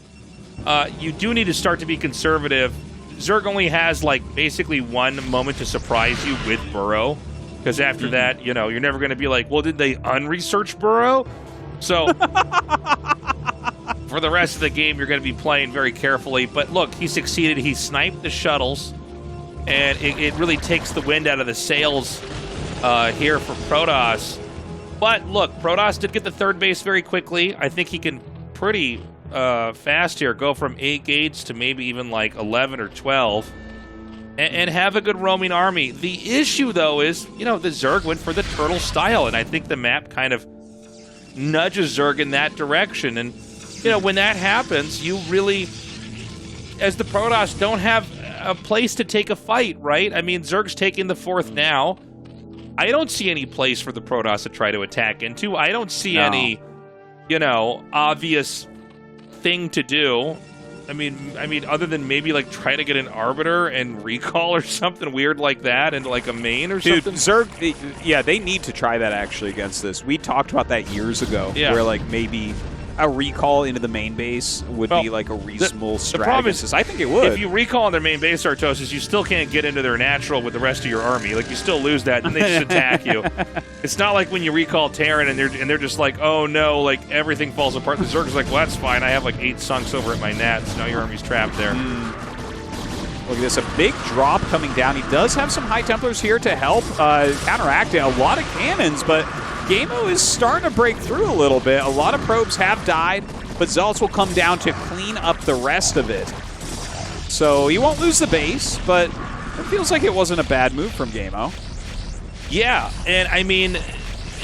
you do need to start to be conservative. Zerg only has, like, basically one moment to surprise you with Burrow, because after that, you know, you're never going to be like, well, did they unresearch Burrow? So... For the rest of the game, you're going to be playing very carefully. But look, he succeeded. He sniped the shuttles, and it really takes the wind out of the sails here for Protoss. But look, Protoss did get the third base very quickly. I think he can pretty fast here go from 8 gates to maybe even like 11 or 12 and have a good roaming army. The issue, though, is, you know, the Zerg went for the turtle style, and I think the map kind of nudges Zerg in that direction. And you know, when that happens, you really, as the Protoss, don't have a place to take a fight, right? I mean, Zerg's taking the fourth now. I don't see any place for the Protoss to try to attack into. I don't see any, you know, obvious thing to do. I mean, other than maybe like try to get an Arbiter and recall or something weird like that into like a main or something. Zerg, yeah, they need to try that actually against this. We talked about that years ago, where like maybe a recall into the main base would be like a reasonable strategy. The problem is, I think it would. If you recall on their main base, Tastosis, you still can't get into their natural with the rest of your army. Like, you still lose that, and they just attack you. It's not like when you recall Terran and they're just like, oh no, like everything falls apart. The Zerg's like, well, that's fine. I have like 8 sunks over at my nats. Now your army's trapped there. Look at this, a big drop coming down. He does have some High Templars here to help counteract it. A lot of cannons, but ggaemo is starting to break through a little bit. A lot of probes have died, but Zealots will come down to clean up the rest of it. So he won't lose the base, but it feels like it wasn't a bad move from ggaemo. Yeah, and I mean,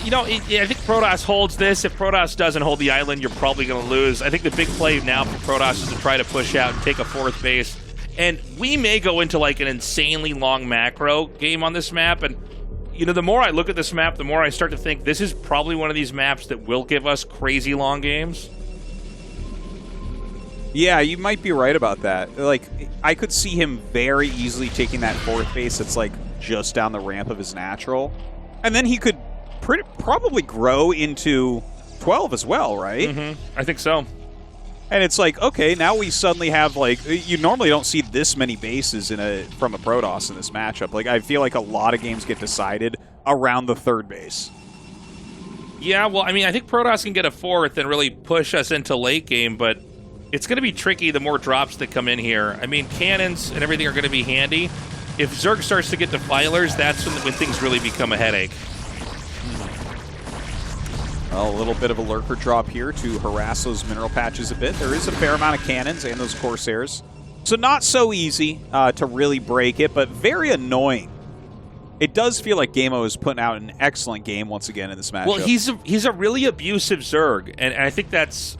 you know, I think Protoss holds this. If Protoss doesn't hold the island, you're probably going to lose. I think the big play now for Protoss is to try to push out and take a 4th base. And we may go into like an insanely long macro game on this map, and you know, the more I look at this map, the more I start to think this is probably one of these maps that will give us crazy long games. Yeah, you might be right about that. Like, I could see him very easily taking that 4th base that's like just down the ramp of his natural, and then he could probably grow into 12 as well, right? I think so. And it's like, okay, now we suddenly have, like, you normally don't see this many bases from a Protoss in this matchup. Like, I feel like a lot of games get decided around the 3rd base. Yeah, well, I mean, I think Protoss can get a 4th and really push us into late game, but it's going to be tricky the more drops that come in here. I mean, cannons and everything are going to be handy. If Zerg starts to get defilers, that's when things really become a headache. Well, a little bit of a lurker drop here to harass those mineral patches a bit. There is a fair amount of cannons and those Corsairs. So not so easy to really break it, but very annoying. It does feel like ggaemo is putting out an excellent game once again in this matchup. Well, he's a really abusive Zerg, and I think that's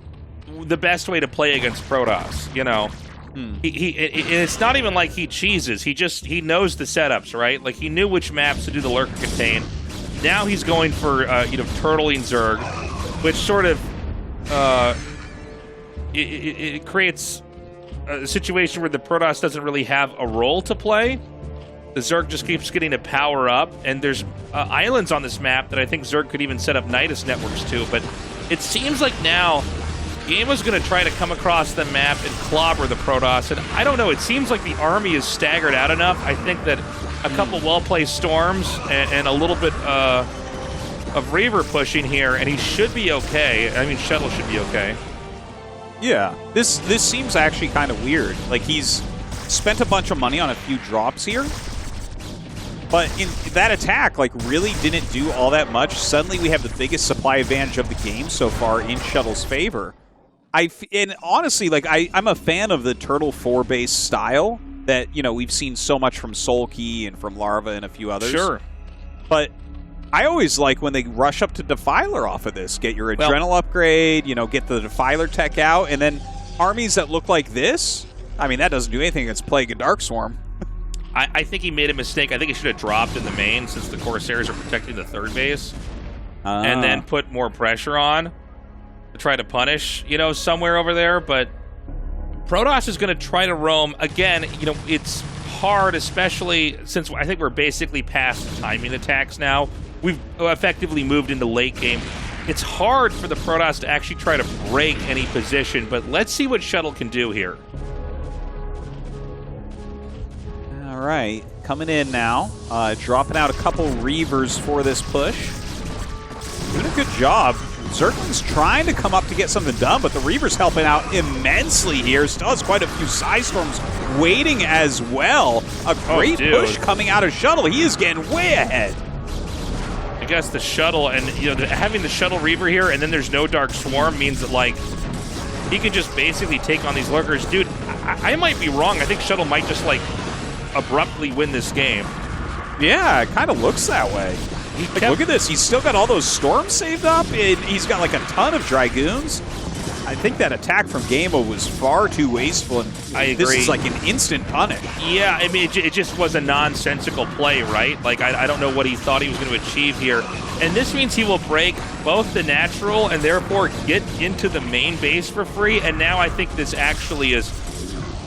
the best way to play against Protoss. You know, It's not even like he cheeses. He knows the setups, right? Like he knew which maps to do the lurker contain. Now he's going for turtling Zerg, which sort of it creates a situation where the Protoss doesn't really have a role to play. The Zerg just keeps getting to power up, and there's islands on this map that I think Zerg could even set up Nidus networks to, but it seems like now ggaemo's going to try to come across the map and clobber the Protoss, and I don't know, it seems like the army is staggered out enough. I think that a couple well-placed storms and a little bit of Reaver pushing here, and he should be okay. I mean, Shuttle should be okay. Yeah, this seems actually kind of weird. Like, he's spent a bunch of money on a few drops here, but in that attack, like, really didn't do all that much. Suddenly, we have the biggest supply advantage of the game so far in Shuttle's favor. And honestly, like, I'm a fan of the Turtle 4-base style that, you know, we've seen so much from Soulkey and from Larva and a few others. Sure. But I always like when they rush up to Defiler off of this. Get your Adrenal upgrade, you know, get the Defiler tech out, and then armies that look like this, I mean, that doesn't do anything against Plague and Darkswarm. I think he made a mistake. I think he should have dropped in the main since the Corsairs are protecting the third base. And then put more pressure on to try to punish, you know, somewhere over there. But Protoss is going to try to roam. Again, you know, it's hard, especially since I think we're basically past timing attacks now. We've effectively moved into late game. It's hard for the Protoss to actually try to break any position, but let's see what Shuttle can do here. All right, coming in now, dropping out a couple Reavers for this push. Doing a good job. Zergling's trying to come up to get something done, but the Reaver's helping out immensely here. Still has quite a few Psystorms waiting as well. A great push coming out of Shuttle. He is getting way ahead. I guess the Shuttle, and you know, having the Shuttle Reaver here, and then there's no Dark Swarm means that, like, he can just basically take on these lurkers. Dude, I might be wrong. I think Shuttle might just, like, abruptly win this game. Yeah, it kind of looks that way. Like, look at this. He's still got all those storms saved up, and he's got like a ton of Dragoons. I think that attack from ggaemo was far too wasteful, and I agree. This is like an instant punish. Yeah, I mean, it just was a nonsensical play, right? Like, I don't know what he thought he was going to achieve here. And this means he will break both the natural and therefore get into the main base for free. And now I think this actually is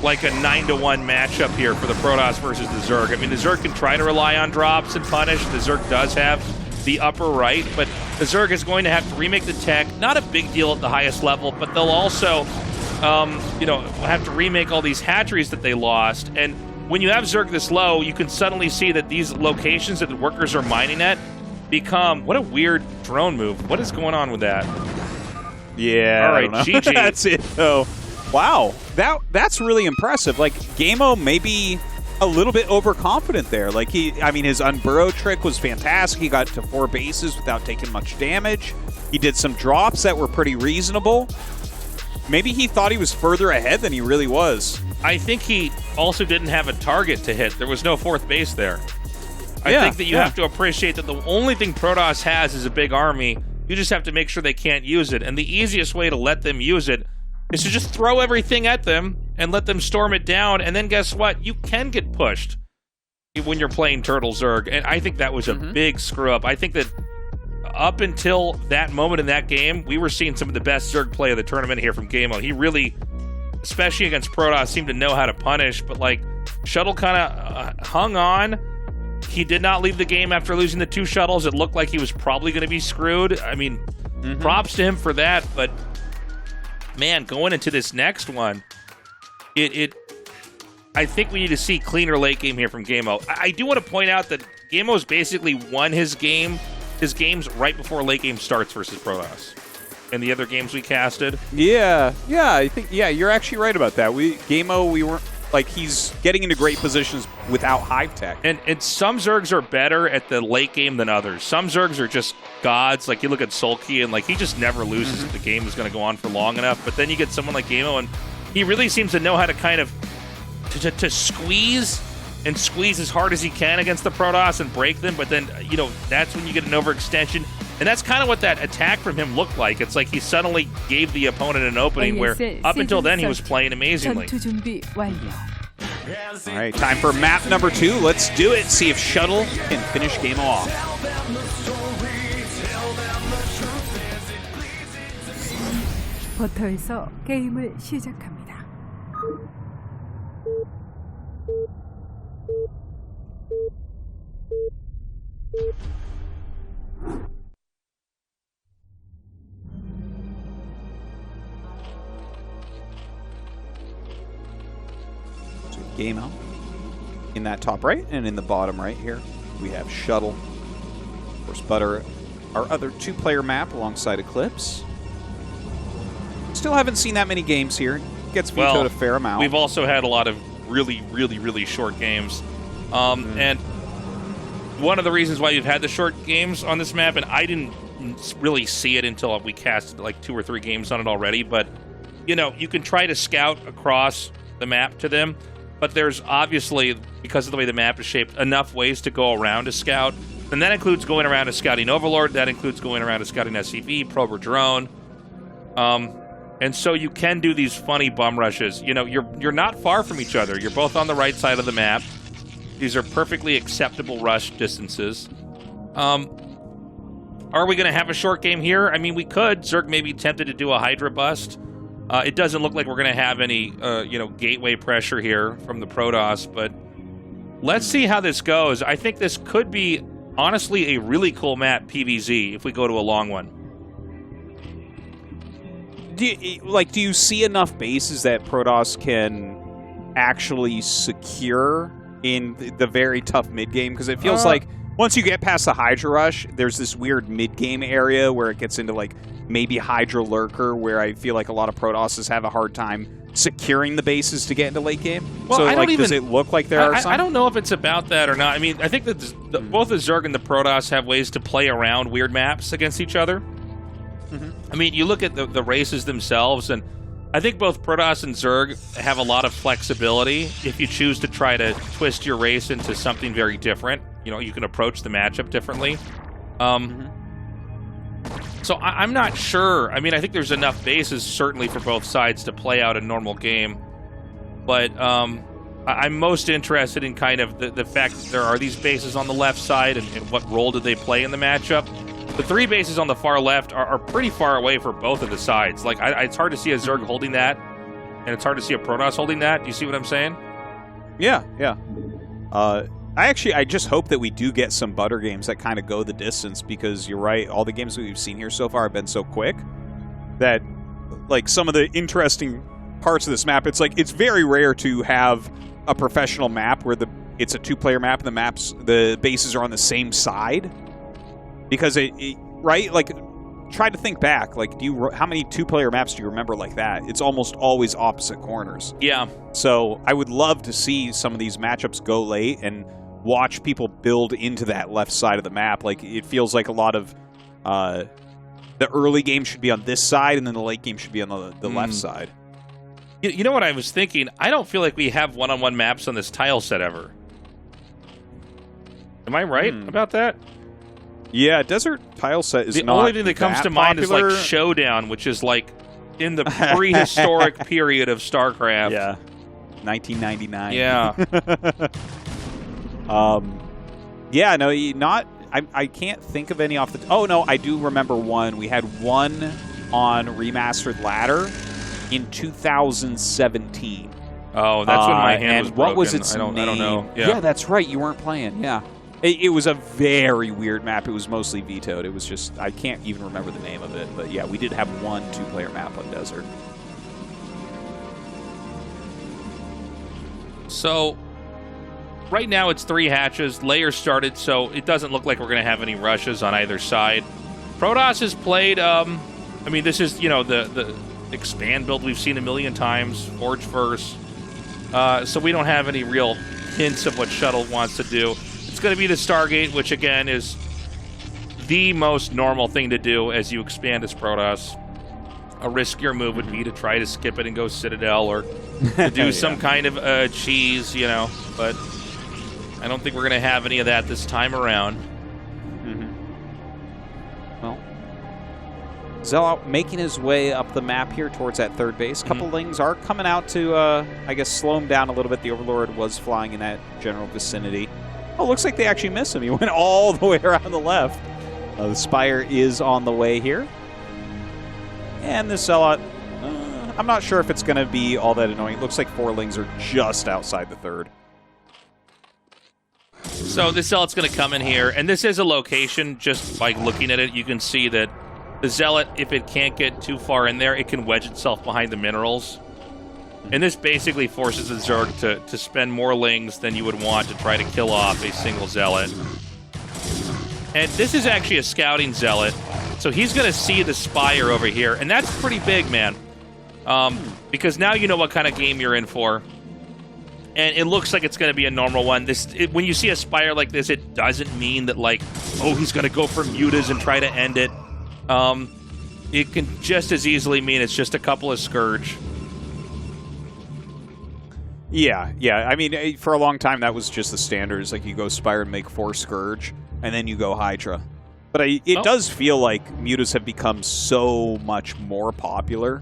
like a 9-to-1 matchup here for the Protoss versus the Zerg. I mean, the Zerg can try to rely on drops and punish. The Zerg does have the upper right, but the Zerg is going to have to remake the tech. Not a big deal at the highest level, but they'll also, you know, have to remake all these hatcheries that they lost. And when you have Zerg this low, you can suddenly see that these locations that the workers are mining at become, what a weird drone move. What is going on with that? Yeah, all right, GG. That's it, though. Wow, that's really impressive. Like, ggaemo maybe a little bit overconfident there. Like, I mean, his unburrow trick was fantastic. He got to 4 bases without taking much damage. He did some drops that were pretty reasonable. Maybe he thought he was further ahead than he really was. I think he also didn't have a target to hit. There was no 4th base there. I think that you have to appreciate that the only thing Protoss has is a big army. You just have to make sure they can't use it. And the easiest way to let them use it is to just throw everything at them and let them storm it down, and then guess what? You can get pushed when you're playing Turtle Zerg, and I think that was a big screw-up. I think that up until that moment in that game, we were seeing some of the best Zerg play of the tournament here from ggaemo. He really, especially against Protoss, seemed to know how to punish, but, like, Shuttle kind of hung on. He did not leave the game after losing the 2 shuttles. It looked like he was probably going to be screwed. I mean, props to him for that, but man, going into this next one, I think we need to see cleaner late game here from ggaemo. I do want to point out that ggaemo's basically won his games right before late game starts versus Protoss. And the other games we casted. Yeah, I think you're actually right about that. ggaemo, we weren't, like, he's getting into great positions without hive tech. And some Zergs are better at the late game than others. Some Zergs are just gods. Like, you look at Soulkey, and, like, he just never loses if the game is going to go on for long enough. But then you get someone like ggaemo, and he really seems to know how to kind of to squeeze as hard as he can against the Protoss and break them. But then, you know, that's when you get an overextension. And that's kind of what that attack from him looked like. It's like he suddenly gave the opponent an opening where up until then he was playing amazingly. 전투 준비 완료. All right, time for map number 2. Let's do it. See if Shuttle can finish game off. 버터에서 게임을 시작합니다. ggaemo in that top right, and in the bottom right here we have Shuttle. Of course, Butter, our other 2-player map alongside Eclipse. Still haven't seen that many games here. Gets vetoed a fair amount. We've also had a lot of really short games. And one of the reasons why you've had the short games on this map, and I didn't really see it until we casted like 2 or 3 games on it already, but you know, you can try to scout across the map to them, but there's obviously, because of the way the map is shaped, enough ways to go around a scout. And that includes going around to scouting Overlord, that includes going around to scouting SCV, probe or drone. And so you can do these funny bum rushes. You know, you're not far from each other. You're both on the right side of the map. These are perfectly acceptable rush distances. Are we going to have a short game here? I mean, we could. Zerg may be tempted to do a Hydra bust. It doesn't look like we're going to have any, you know, gateway pressure here from the Protoss, but let's see how this goes. I think this could be, honestly, a really cool map, PvZ, if we go to a long one. Do you see enough bases that Protoss can actually secure in the very tough mid-game? Because it feels like once you get past the Hydra Rush, there's this weird mid-game area where it gets into, like, maybe Hydra Lurker, where I feel like a lot of Protosses have a hard time securing the bases to get into late game. Well, so, I don't does it look like there are some? I don't know if it's about that or not. I mean, I think that both the Zerg and the Protoss have ways to play around weird maps against each other. I mean, you look at the races themselves, and I think both Protoss and Zerg have a lot of flexibility. If you choose to try to twist your race into something very different, you know, you can approach the matchup differently. So I'm not sure. I mean, I think there's enough bases, certainly, for both sides to play out a normal game. But I'm most interested in kind of the fact that there are these bases on the left side, and what role do they play in the matchup. The 3 bases on the far left are pretty far away for both of the sides. Like, it's hard to see a Zerg holding that, and it's hard to see a Protoss holding that. Do you see what I'm saying? Yeah. I just hope that we do get some Butter games that kind of go the distance, because you're right, all the games that we've seen here so far have been so quick that, like, some of the interesting parts of this map, it's like, it's very rare to have a professional map where it's a 2-player map and the bases are on the same side. Because right? Like, try to think back. Like, how many 2-player maps do you remember like that? It's almost always opposite corners. Yeah. So I would love to see some of these matchups go late and watch people build into that left side of the map. Like, it feels like a lot of the early game should be on this side, and then the late game should be on the left side. You know what I was thinking? I don't feel like we have one-on-one maps on this tile set ever. Am I right about that? Yeah, Desert tile set is the not only thing that comes to mind is like Showdown, which is like in the prehistoric period of StarCraft. Yeah, 1999. Yeah. Yeah, no, I can't think of any off the. Oh no, I do remember one. We had one on Remastered Ladder in 2017. Oh, that's when my hand was broken. What was its name? I don't know. Yeah, that's right. You weren't playing. Yeah. It was a very weird map. It was mostly vetoed. It was just, I can't even remember the name of it. But yeah, we did have one 2-player map on Desert. So, right now it's 3 hatches. Layers started, so it doesn't look like we're going to have any rushes on either side. Protoss has played, I mean, this is, you know, the expand build we've seen a million times. Forge first. So we don't have any real hints of what Shuttle wants to do. It's going to be the Stargate, which, again, is the most normal thing to do as you expand as Protoss. A riskier move would be to try to skip it and go Citadel, or to do some kind of cheese, you know. But I don't think we're going to have any of that this time around. Well, Zealot making his way up the map here towards that third base. A couple Lings are coming out to, I guess, slow him down a little bit. The Overlord was flying in that general vicinity. Oh, looks like they actually missed him. He went all the way around the left. The Spire is on the way here. And the Zealot, I'm not sure if it's going to be all that annoying. It looks like 4 Lings are just outside the third. So this Zealot's going to come in here, and this is a location, just by looking at it, you can see that the Zealot, if it can't get too far in there, it can wedge itself behind the minerals. And this basically forces the Zerg to spend more Lings than you would want to try to kill off a single Zealot. And this is actually a scouting Zealot, so he's going to see the Spire over here, and that's pretty big, man. Because now you know what kind of game you're in for. And it looks like it's going to be a normal one. When you see a Spire like this, it doesn't mean that, like, oh, he's going to go for mutas and try to end it. It can just as easily mean it's just a couple of Scourge. Yeah. I mean, for a long time, that was just the standards. Like, you go Spire and make 4 Scourge, and then you go Hydra. But it does feel like mutas have become so much more popular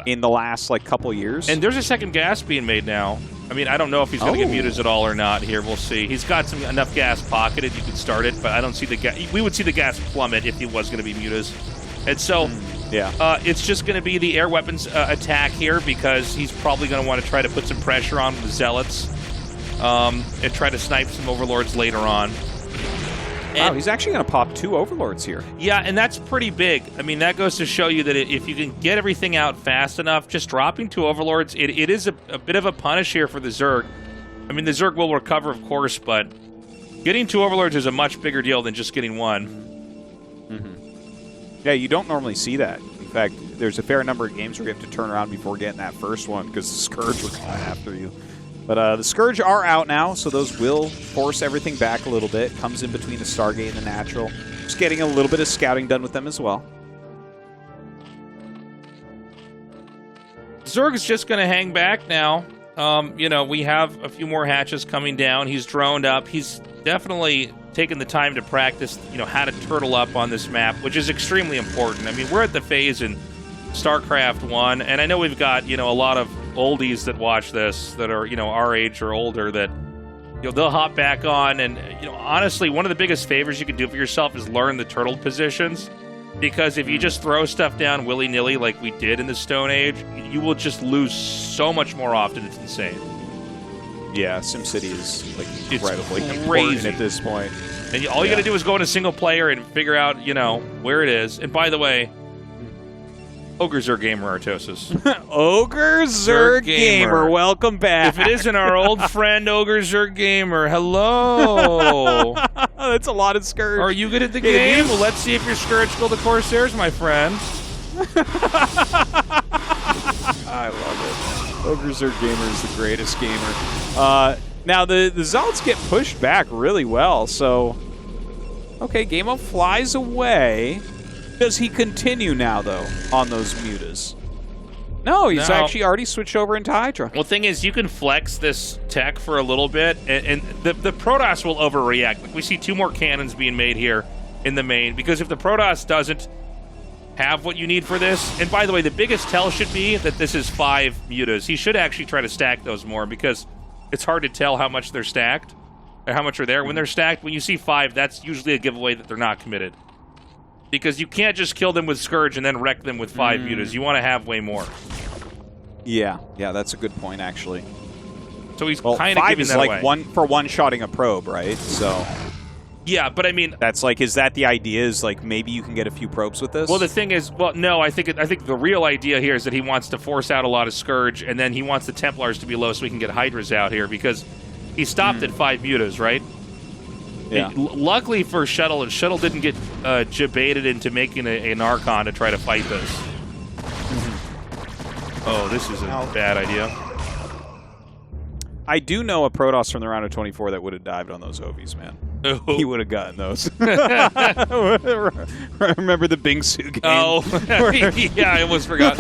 in the last, like, couple years. And there's a second gas being made now. I mean, I don't know if he's going to get mutas at all or not here. We'll see. He's got enough gas pocketed. You could start it, but I don't see the gas. We would see the gas plummet if he was going to be mutas. And so it's just going to be the air weapons attack here because he's probably going to want to try to put some pressure on the Zealots and try to snipe some Overlords later on. Wow, he's actually going to pop 2 Overlords here. Yeah, and that's pretty big. I mean, that goes to show you that if you can get everything out fast enough, just dropping 2 Overlords, it is a bit of a punish here for the Zerg. I mean, the Zerg will recover, of course, but getting 2 Overlords is a much bigger deal than just getting 1. Yeah, you don't normally see that. In fact, there's a fair number of games where you have to turn around before getting that first one because the Scourge will come after you. But the Scourge are out now, so those will force everything back a little bit. Comes in between the Stargate and the Natural. Just getting a little bit of scouting done with them as well. Zerg's just going to hang back now. You know, we have a few more hatches coming down. He's droned up. He's definitely taken the time to practice, you know, how to turtle up on this map, which is extremely important. I mean, we're at the phase in StarCraft 1, and I know we've got, you know, a lot of oldies that watch this that are, you know, our age or older that, you know, they'll hop back on. And, you know, honestly, one of the biggest favors you can do for yourself is learn the turtle positions. Because if you just throw stuff down willy-nilly like we did in the Stone Age, you will just lose so much more often. It's insane. Yeah, SimCity is like incredibly important at this point. And all you got to do is go into single player and figure out, you know, where it is. And by the way, Ogre Zerg Gamer Tastosis. Ogre Zerg Gamer, welcome back. If it isn't our old friend Ogre Zerg Gamer, hello. That's a lot of Scourge. Are you good at the game? Well, let's see if you're Scourge School the Corsairs, my friend. I love it. Ogre Zerg Gamer is the greatest gamer. Now, the Zealots get pushed back really well, so... Okay, ggaemo flies away. Does he continue now, though, on those mutas? No, he's actually already switched over into Hydra. Well, thing is, you can flex this tech for a little bit, and the Protoss will overreact. Like, we see 2 more cannons being made here in the main, because if the Protoss doesn't have what you need for this, and by the way, the biggest tell should be that this is 5 mutas. He should actually try to stack those more, because it's hard to tell how much they're stacked, or how much are there. When they're stacked, when you see 5, that's usually a giveaway that they're not committed. Because you can't just kill them with Scourge and then wreck them with 5 mutas. You want to have way more. Yeah, that's a good point, actually. So he's kind of giving that away. 5 is like one-shotting a probe, right? So... Yeah, but I mean... That's like, is that the idea? Is like, maybe you can get a few probes with this? Well, the thing is, well, no, I think the real idea here is that he wants to force out a lot of Scourge, and then he wants the Templars to be low so he can get Hydras out here, because he stopped at 5 mutas, right? Yeah. Luckily for Shuttle, and Shuttle didn't get jebaited into making an Archon to try to fight this. Oh, this is a bad idea. I do know a Protoss from the round of 24 that would have dived on those Ovies, man. Oh. He would have gotten those. Remember the Bingsu game? Oh, yeah, I almost forgot.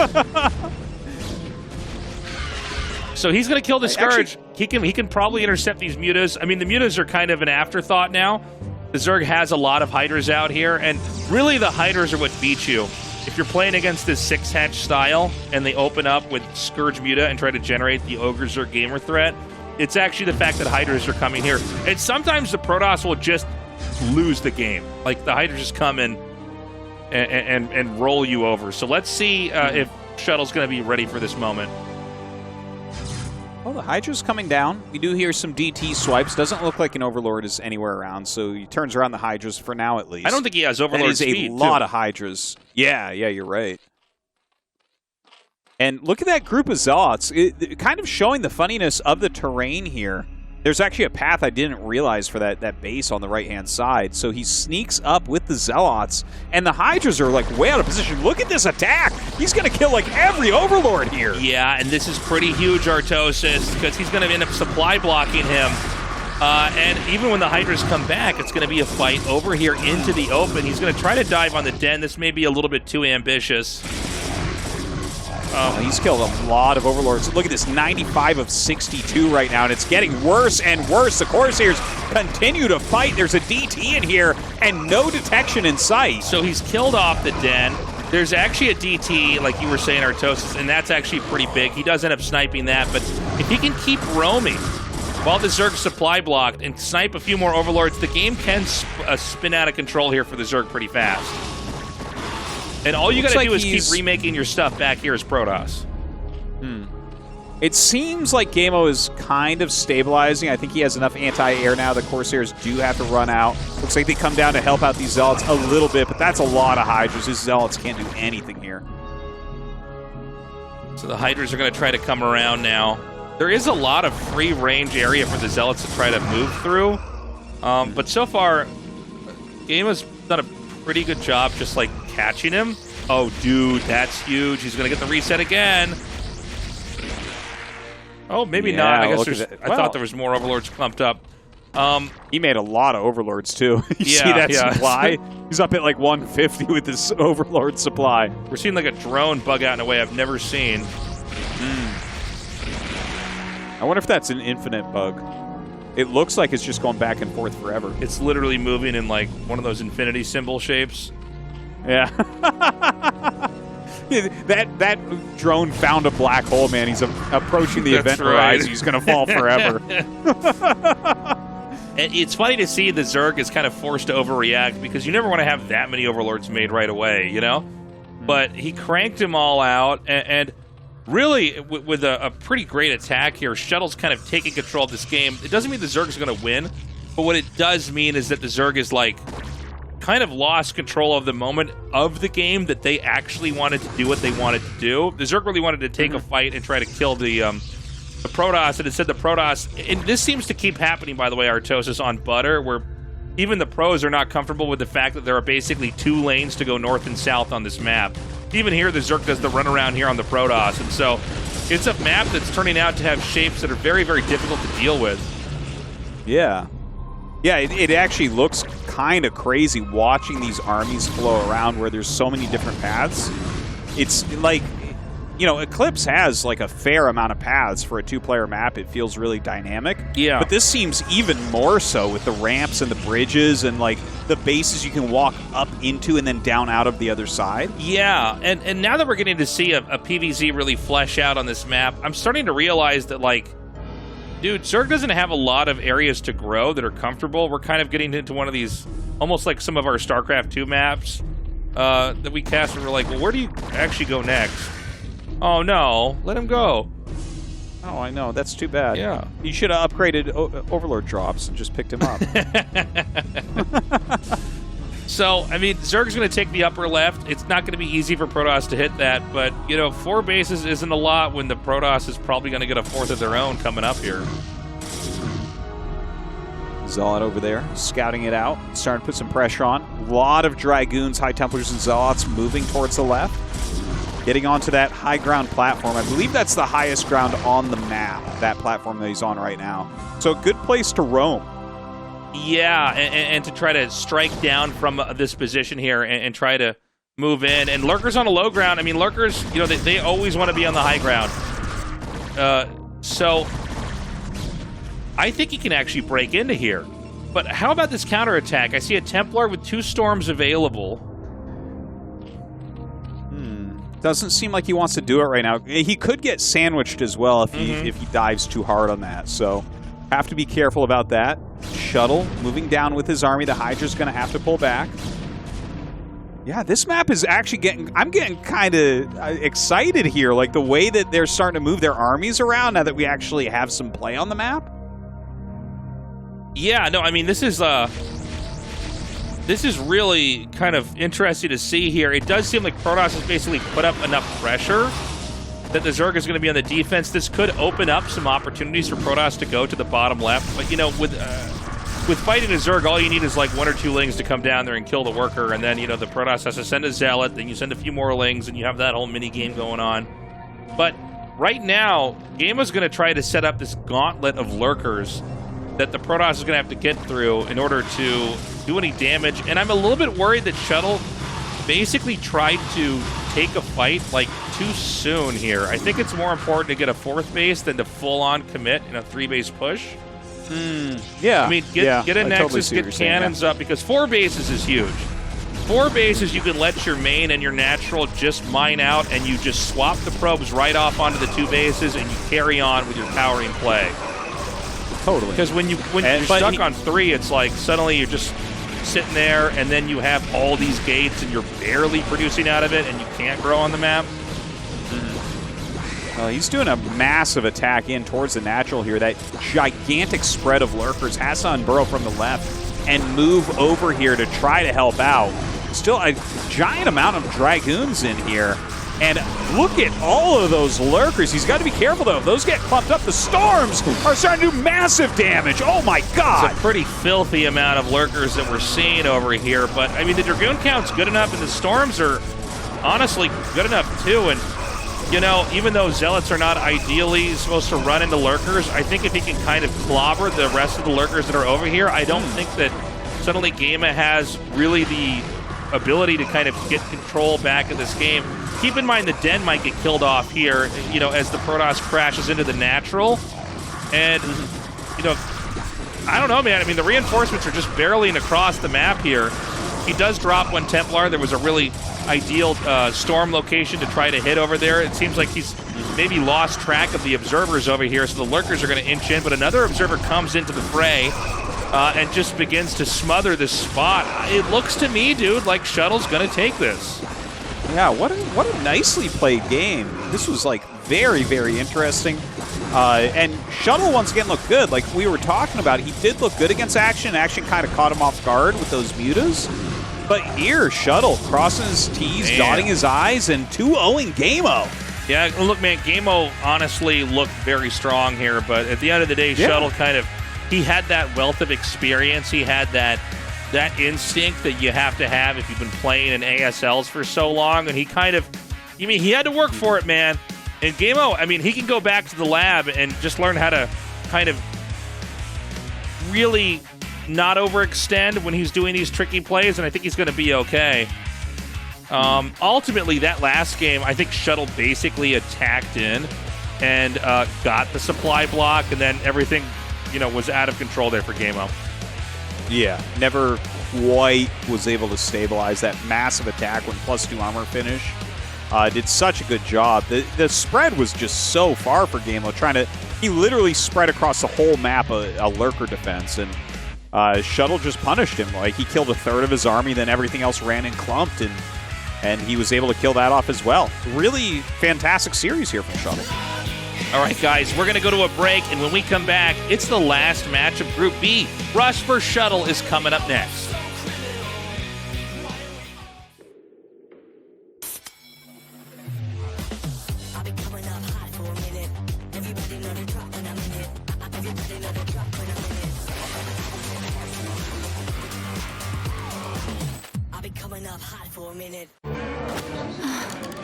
So he's going to kill the Scourge. Actually, he can probably intercept these mutas. I mean, the mutas are kind of an afterthought now. The Zerg has a lot of Hydras out here, and really the Hydras are what beat you. if you're playing against this 6-hatch style and they open up with Scourge Muta and try to generate the Ogre Zerg gamer threat, it's actually the fact that Hydras are coming here. And sometimes the Protoss will just lose the game. Like, the Hydras just come in and roll you over. So let's see if Shuttle's going to be ready for this moment. Well, the Hydra's coming down. We do hear some DT swipes. Doesn't look like an Overlord is anywhere around, so he turns around the Hydras for now at least. I don't think he has Overlord speed, That is a lot of Hydras. Yeah, you're right. And look at that group of Zealots. Kind of showing the funniness of the terrain here. There's actually a path I didn't realize for that base on the right-hand side. So he sneaks up with the Zealots, and the Hydras are like way out of position. Look at this attack. He's going to kill like every Overlord here. Yeah, and this is pretty huge, Artosis, because he's going to end up supply blocking him. And even when the Hydras come back, it's going to be a fight over here into the open. He's going to try to dive on the den. This may be a little bit too ambitious. He's killed a lot of Overlords. Look at this, 95 of 62 right now, and it's getting worse and worse. The Corsairs continue to fight. There's a DT in here, and no detection in sight. So he's killed off the den. There's actually a DT, like you were saying, Artosis, and that's actually pretty big. He does end up sniping that, but if he can keep roaming while the Zerg supply blocked and snipe a few more Overlords, the game can spin out of control here for the Zerg pretty fast. And all you got to do is keep remaking your stuff back here as Protoss. It seems like ggaemo is kind of stabilizing. I think he has enough anti-air now. The Corsairs do have to run out. Looks like they come down to help out these Zealots a little bit, but that's a lot of Hydras. These Zealots can't do anything here. So the Hydras are going to try to come around now. There is a lot of free range area for the Zealots to try to move through. But so far, ggaemo's done a pretty good job just like catching him. Oh, dude, that's huge. He's going to get the reset again. Oh, maybe not. I guess there's. I thought there was more Overlords clumped up. He made a lot of Overlords, too. You see that supply? He's up at like 150 with this Overlord supply. We're seeing like a drone bug out in a way I've never seen. I wonder if that's an infinite bug. It looks like it's just going back and forth forever. It's literally moving in like one of those infinity symbol shapes. Yeah. that drone found a black hole, man. He's approaching the event horizon. He's going to fall forever. It's funny to see the Zerg is kind of forced to overreact because you never want to have that many Overlords made right away, you know? But he cranked them all out, and really, with a pretty great attack here, Shuttle's kind of taking control of this game. It doesn't mean the Zerg's going to win, but what it does mean is that the Zerg is like kind of lost control of the moment of the game, that they actually wanted to do what they wanted to do. The Zerg really wanted to take a fight and try to kill the Protoss, and instead the Protoss, and this seems to keep happening, by the way, Artosis, on Butter, where even the pros are not comfortable with the fact that there are basically 2 lanes to go north and south on this map. Even here, the Zerg does the runaround here on the Protoss, and so it's a map that's turning out to have shapes that are very, very difficult to deal with. Yeah. Yeah, it actually looks kind of crazy watching these armies flow around where there's so many different paths. It's like, you know, Eclipse has like a fair amount of paths for a 2-player map. It feels really dynamic. Yeah. But this seems even more so with the ramps and the bridges and like the bases you can walk up into and then down out of the other side. Yeah, and now that we're getting to see a PvZ really flesh out on this map, I'm starting to realize that, like, dude, Zerg doesn't have a lot of areas to grow that are comfortable. We're kind of getting into one of these, almost like some of our StarCraft 2 maps that we cast, and we're like, well, where do you actually go next? Oh, no. Let him go. Oh, I know. That's too bad. Yeah. You should have upgraded Overlord drops and just picked him up. So, I mean, Zerg's going to take the upper left. It's not going to be easy for Protoss to hit that, but, you know, 4 bases isn't a lot when the Protoss is probably going to get a 4th of their own coming up here. Zealot over there, scouting it out, starting to put some pressure on. A lot of Dragoons, High Templars, and Zealots moving towards the left. Getting onto that high ground platform. I believe that's the highest ground on the map, that platform that he's on right now. So a good place to roam. Yeah, and to try to strike down from this position here and try to move in. And Lurker's on a low ground. I mean, Lurkers, you know, they always want to be on the high ground. So I think he can actually break into here. But how about this counterattack? I see a Templar with 2 storms available. Doesn't seem like he wants to do it right now. He could get sandwiched as well if he dives too hard on that. So have to be careful about that. Shuttle moving down with his army. The Hydra's going to have to pull back. Yeah, this map is actually getting... I'm getting kind of excited here. Like the way that they're starting to move their armies around now that we actually have some play on the map. Yeah, no, I mean, this is really kind of interesting to see here. It does seem like Protoss has basically put up enough pressure that the Zerg is going to be on the defense. This could open up some opportunities for Protoss to go to the bottom left. But, you know, with fighting a Zerg, all you need is like 1 or 2 Lings to come down there and kill the worker. And then, you know, the Protoss has to send a Zealot. Then you send a few more Lings, and you have that whole mini-game going on. But right now, ggaemo's going to try to set up this gauntlet of lurkers that the Protoss is going to have to get through in order to do any damage. And I'm a little bit worried that Shuttle basically tried to take a fight like too soon here. I think it's more important to get a 4th base than to full-on commit in a 3-base push. Yeah. I mean, get a Nexus, get cannons up, because 4 bases is huge. 4 bases, you can let your main and your natural just mine out, and you just swap the probes right off onto the 2 bases, and you carry on with your powering play. Totally. Because when you're stuck on 3, it's like suddenly you're just sitting there, and then you have all these gates, and you're barely producing out of it, and you can't grow on the map. Well, he's doing a massive attack in towards the natural here. That gigantic spread of lurkers has to unburrow from the left and move over here to try to help out. Still a giant amount of Dragoons in here. And look at all of those lurkers. He's got to be careful, though. If those get clumped up, the storms are starting to do massive damage. Oh, my God. It's a pretty filthy amount of lurkers that we're seeing over here. But, I mean, the Dragoon count's good enough, and the storms are honestly good enough, too. And, you know, even though Zealots are not ideally supposed to run into lurkers, I think if he can kind of clobber the rest of the lurkers that are over here, I don't think that suddenly ggaemo has really the ability to kind of get control back of this game. Keep in mind the Den might get killed off here, you know, as the Protoss crashes into the natural. And, you know, I don't know, man. I mean, the reinforcements are just barreling across the map here. He does drop 1 Templar. There was a really ideal storm location to try to hit over there. It seems like he's maybe lost track of the observers over here, so the lurkers are going to inch in, but another observer comes into the fray and just begins to smother this spot. It looks to me, dude, like Shuttle's going to take this. Yeah, what a nicely played game. This was like very, very interesting. And Shuttle once again looked good. Like we were talking about, he did look good against Action. Action kind of caught him off guard with those mutas. But here, Shuttle crossing his T's, dotting his I's, and 2-0ing ggaemo. Yeah, look, man, ggaemo honestly looked very strong here, but at the end of the day, Shuttle kind of, he had that wealth of experience. He had that instinct that you have to have if you've been playing in ASLs for so long, and he kind of, I mean, he had to work for it, man. And ggaemo, I mean, he can go back to the lab and just learn how to kind of really not overextend when he's doing these tricky plays, and I think he's going to be okay. Ultimately, that last game, I think Shuttle basically attacked in and got the supply block, and then everything, you know, was out of control there for ggaemo. Yeah, never quite was able to stabilize that massive attack when +2 armor finish. Did such a good job. The spread was just so far for ggaemo. He literally spread across the whole map a lurker defense, and Shuttle just punished him. Like he killed 1/3 of his army, then everything else ran and clumped, and he was able to kill that off as well. Really fantastic series here from Shuttle. All right, guys, we're going to go to a break, and when we come back, it's the last match of Group B. Rush for Shuttle is coming up next.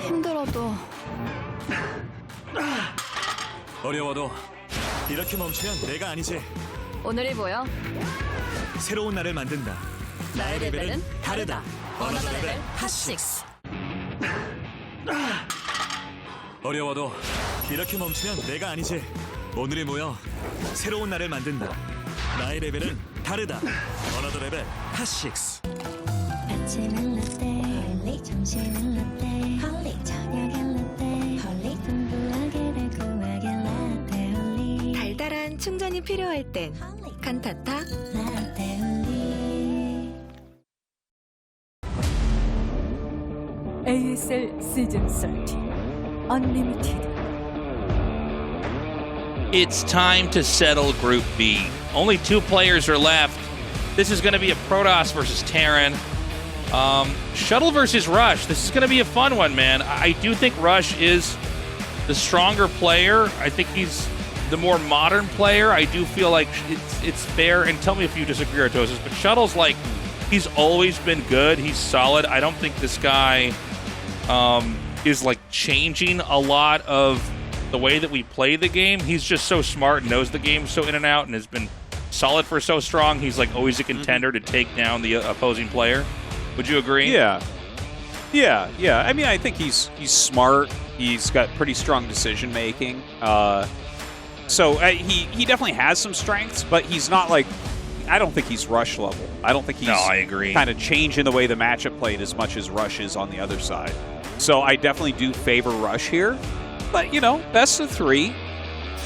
힘들어도 어려워도 이렇게 멈추면 내가 아니지. 오늘이 뭐야? 새로운 날을 만든다. 나의 레벨은 다르다. 어너더 레벨 핫6. 어려워도 이렇게 멈추면 내가 아니지. 오늘이 모여 새로운 날을 만든다. 나의 레벨은 다르다. 어너더 레벨 핫6. 아침은 라떼, 점심은 라떼, 저녁 충전이 필요할 땐 칸타타. ASL 시즌 13 Unlimited. It's time to settle Group B. Only 2 players are left. This is going to be a Protoss versus Terran. Shuttle versus Rush. This is going to be a fun one, man. I do think Rush is the stronger player. I think he's the more modern player. I do feel like it's fair, and tell me if you disagree, Tastosis, but Shuttle's like, he's always been good. He's solid. I don't think this guy is like changing a lot of the way that we play the game. He's just so smart and knows the game so in and out and has been solid for so strong. He's like always a contender to take down the opposing player. Would you agree? Yeah. I mean, I think he's smart. He's got pretty strong decision making. So he definitely has some strengths, but he's not like, I don't think he's Rush level. I don't think he's I agree. kind of changing the way the matchup played as much as Rush is on the other side. So I definitely do favor Rush here. But, you know, best of 3.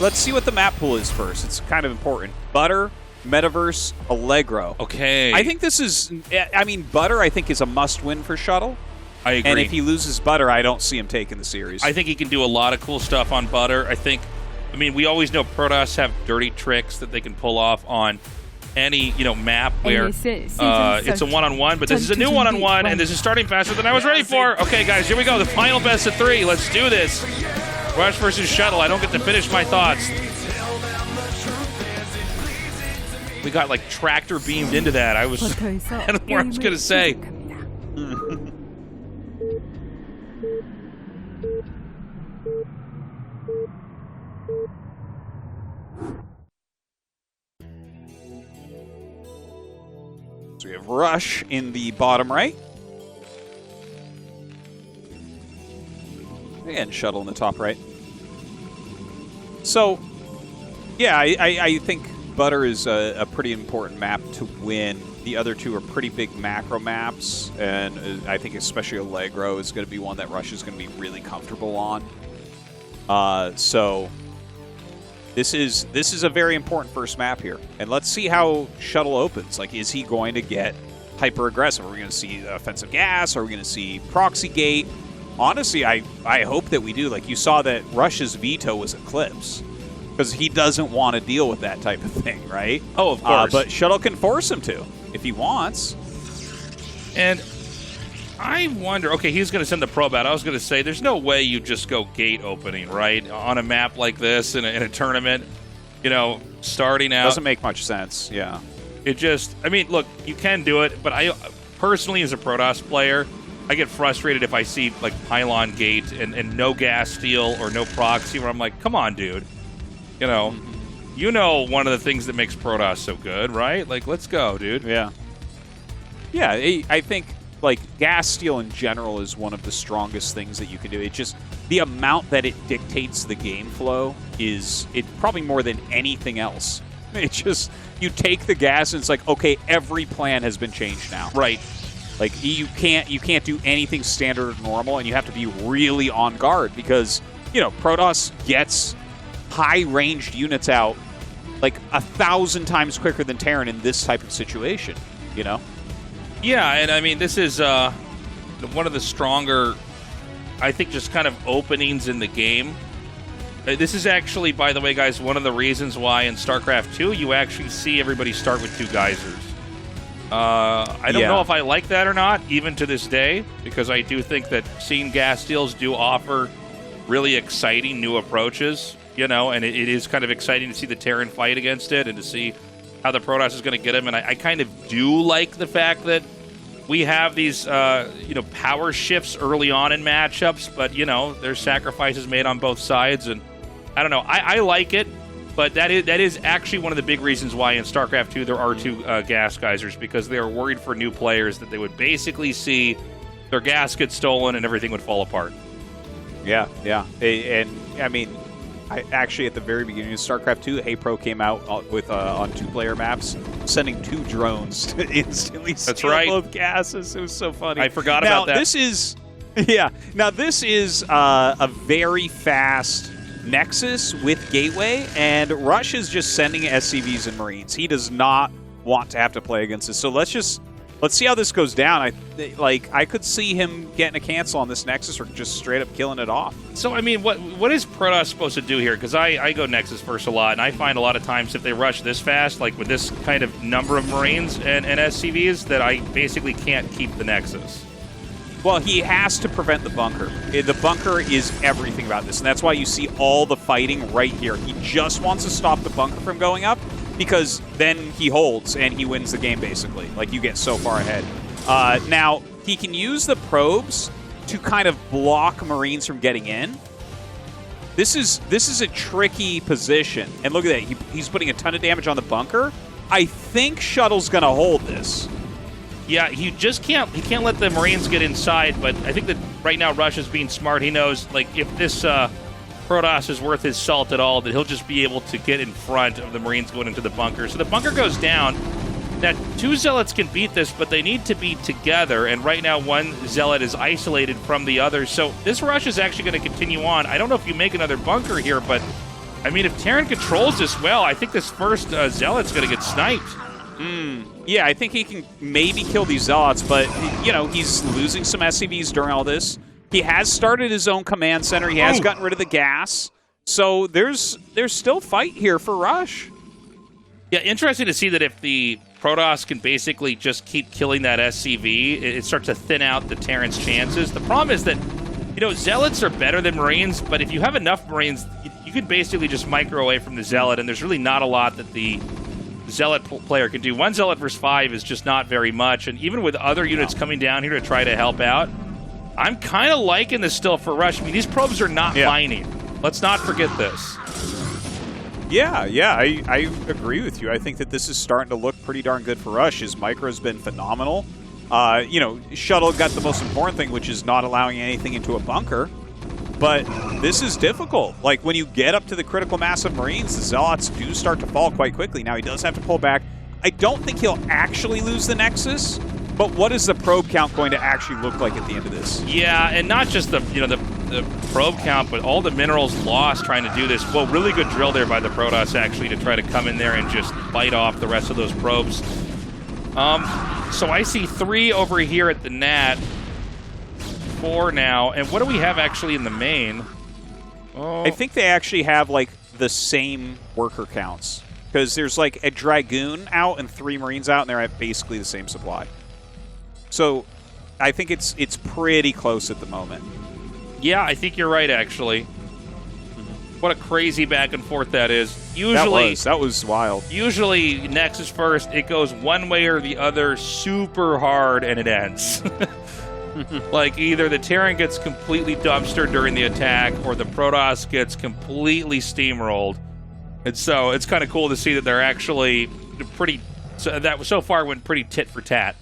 Let's see what the map pool is first. It's kind of important. Butter, Metaverse, Allegro. Okay. I think this is, I mean, Butter I think is a must-win for Shuttle. I agree. And if he loses Butter, I don't see him taking the series. I think he can do a lot of cool stuff on Butter. I mean, we always know Protoss have dirty tricks that they can pull off on any, map where it's a one-on-one, but this is a new one-on-one, and this is starting faster than I was ready for. Okay, guys, here we go. The final best of 3. Let's do this. Rush versus Shuttle. I don't get to finish my thoughts. We got like tractor beamed into that. I don't know what I was going to say. So we have Rush in the bottom right. And Shuttle in the top right. So, yeah, I think Butter is a pretty important map to win. The other 2 are pretty big macro maps, and I think especially Allegro is going to be one that Rush is going to be really comfortable on. So this is a very important first map here, and let's see how Shuttle opens. Like, is he going to get hyper aggressive? Are we going to see offensive gas? Are we going to see proxy gate? Honestly, I hope that we do. Like, you saw that Rush's veto was Eclipse, because he doesn't want to deal with that type of thing, right? Oh, of course. But Shuttle can force him to, if he wants. And I wonder, okay, he's going to send the probe out. I was going to say, there's no way you just go gate opening, right? On a map like this, in a tournament, starting out. Doesn't make much sense, yeah. It just, I mean, look, you can do it, but I personally, as a Protoss player, I get frustrated if I see like pylon gate and no gas steal or no proxy, where I'm like, come on, dude. One of the things that makes Protoss so good, right? Like, let's go, dude. Yeah. Yeah, I think like gas steal in general is one of the strongest things that you can do. It just, the amount that it dictates the game flow is probably more than anything else. It just, you take the gas and it's like, okay, every plan has been changed now. Right. Like, you can't do anything standard or normal, and you have to be really on guard because, Protoss gets high-ranged units out like 1,000 times quicker than Terran in this type of situation, Yeah, and I mean, this is one of the stronger, I think, just kind of openings in the game. This is actually, by the way, guys, one of the reasons why in StarCraft 2 you actually see everybody start with 2 geysers. I don't know if I like that or not, even to this day, because I do think that seeing gas steals do offer really exciting new approaches, and it is kind of exciting to see the Terran fight against it and to see how the Protoss is going to get him. And I kind of do like the fact that we have these, power shifts early on in matchups, but, there's sacrifices made on both sides, and I don't know. I like it. But that is actually one of the big reasons why in StarCraft 2 there are 2 gas geysers, because they are worried for new players that they would basically see their gas get stolen and everything would fall apart. Yeah. And, I mean, actually at the very beginning of StarCraft 2, HeyPro came out with on 2-player maps, sending 2 drones to instantly steal both gases. It was so funny. I forgot about that. This is a very fast Nexus with Gateway, and Rush is just sending SCVs and Marines. He does not want to have to play against this. So let's see how this goes down. I could see him getting a cancel on this Nexus or just straight up killing it off. So, I mean, what is Protoss supposed to do here? Because I go Nexus first a lot, and I find a lot of times if they rush this fast, like with this kind of number of Marines and SCVs, that I basically can't keep the Nexus. Well, he has to prevent the bunker. The bunker is everything about this, and that's why you see all the fighting right here. He just wants to stop the bunker from going up, because then he holds and he wins the game, basically. Like, you get so far ahead. Now, he can use the probes to kind of block Marines from getting in. This is a tricky position. And look at that. He's putting a ton of damage on the bunker. I think Shuttle's going to hold this. Yeah, he can't let the Marines get inside, but I think that right now Rush is being smart. He knows, like, if this Protoss is worth his salt at all, that he'll just be able to get in front of the Marines going into the bunker. So the bunker goes down. Now, 2 Zealots can beat this, but they need to be together, and right now 1 Zealot is isolated from the other. So this Rush is actually going to continue on. I don't know if you make another bunker here, but, I mean, if Terran controls this well, I think this first Zealot's going to get sniped. Yeah, I think he can maybe kill these Zealots, but, you know, he's losing some SCVs during all this. He has started his own command center. He has gotten rid of the gas. So there's still fight here for Rush. Yeah, interesting to see that if the Protoss can basically just keep killing that SCV, it starts to thin out the Terran's chances. The problem is that, you know, Zealots are better than Marines, but if you have enough Marines, you can basically just micro away from the Zealot, and there's really not a lot that the Zealot player can do. 1 Zealot versus 5 is just not very much, and even with other units coming down here to try to help out, I'm kind of liking this still for Rush. I mean, these probes are not mining. Let's not forget this. Yeah, I agree with you. I think that this is starting to look pretty darn good for Rush. His micro's been phenomenal. You know, Shuttle got the most important thing, which is not allowing anything into a bunker. But this is difficult. Like, when you get up to the critical mass of Marines, the Zealots do start to fall quite quickly. Now, he does have to pull back. I don't think he'll actually lose the Nexus, but what is the probe count going to actually look like at the end of this? Yeah, and not just the probe count, but all the minerals lost trying to do this. Well, really good drill there by the Protoss, actually, to try to come in there and just bite off the rest of those probes. So I see 3 over here at the Nat. 4 now, and what do we have actually in the main? I think they actually have, like, the same worker counts, because there's, like, a Dragoon out and 3 Marines out, and they're at basically the same supply. So I think it's pretty close at the moment. Yeah, I think you're right, actually. What a crazy back and forth that is. Usually, that was wild. Usually, Nexus first, it goes one way or the other super hard, and it ends. Like, either the Terran gets completely dumpstered during the attack, or the Protoss gets completely steamrolled. And so it's kind of cool to see that they're actually pretty. So far went pretty tit for tat.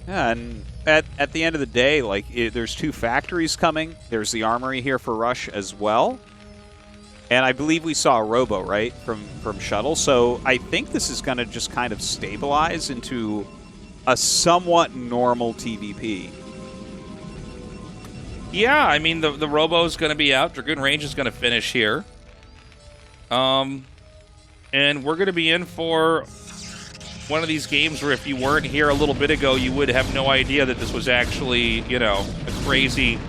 Yeah, and at the end of the day, like, there's 2 factories coming. There's the armory here for Rush as well. And I believe we saw a robo, right, from Shuttle. So I think this is going to just kind of stabilize into a somewhat normal TVP. Yeah, I mean, the robo's going to be out. Dragoon Range is going to finish here. And we're going to be in for one of these games where if you weren't here a little bit ago, you would have no idea that this was actually, you know, a crazy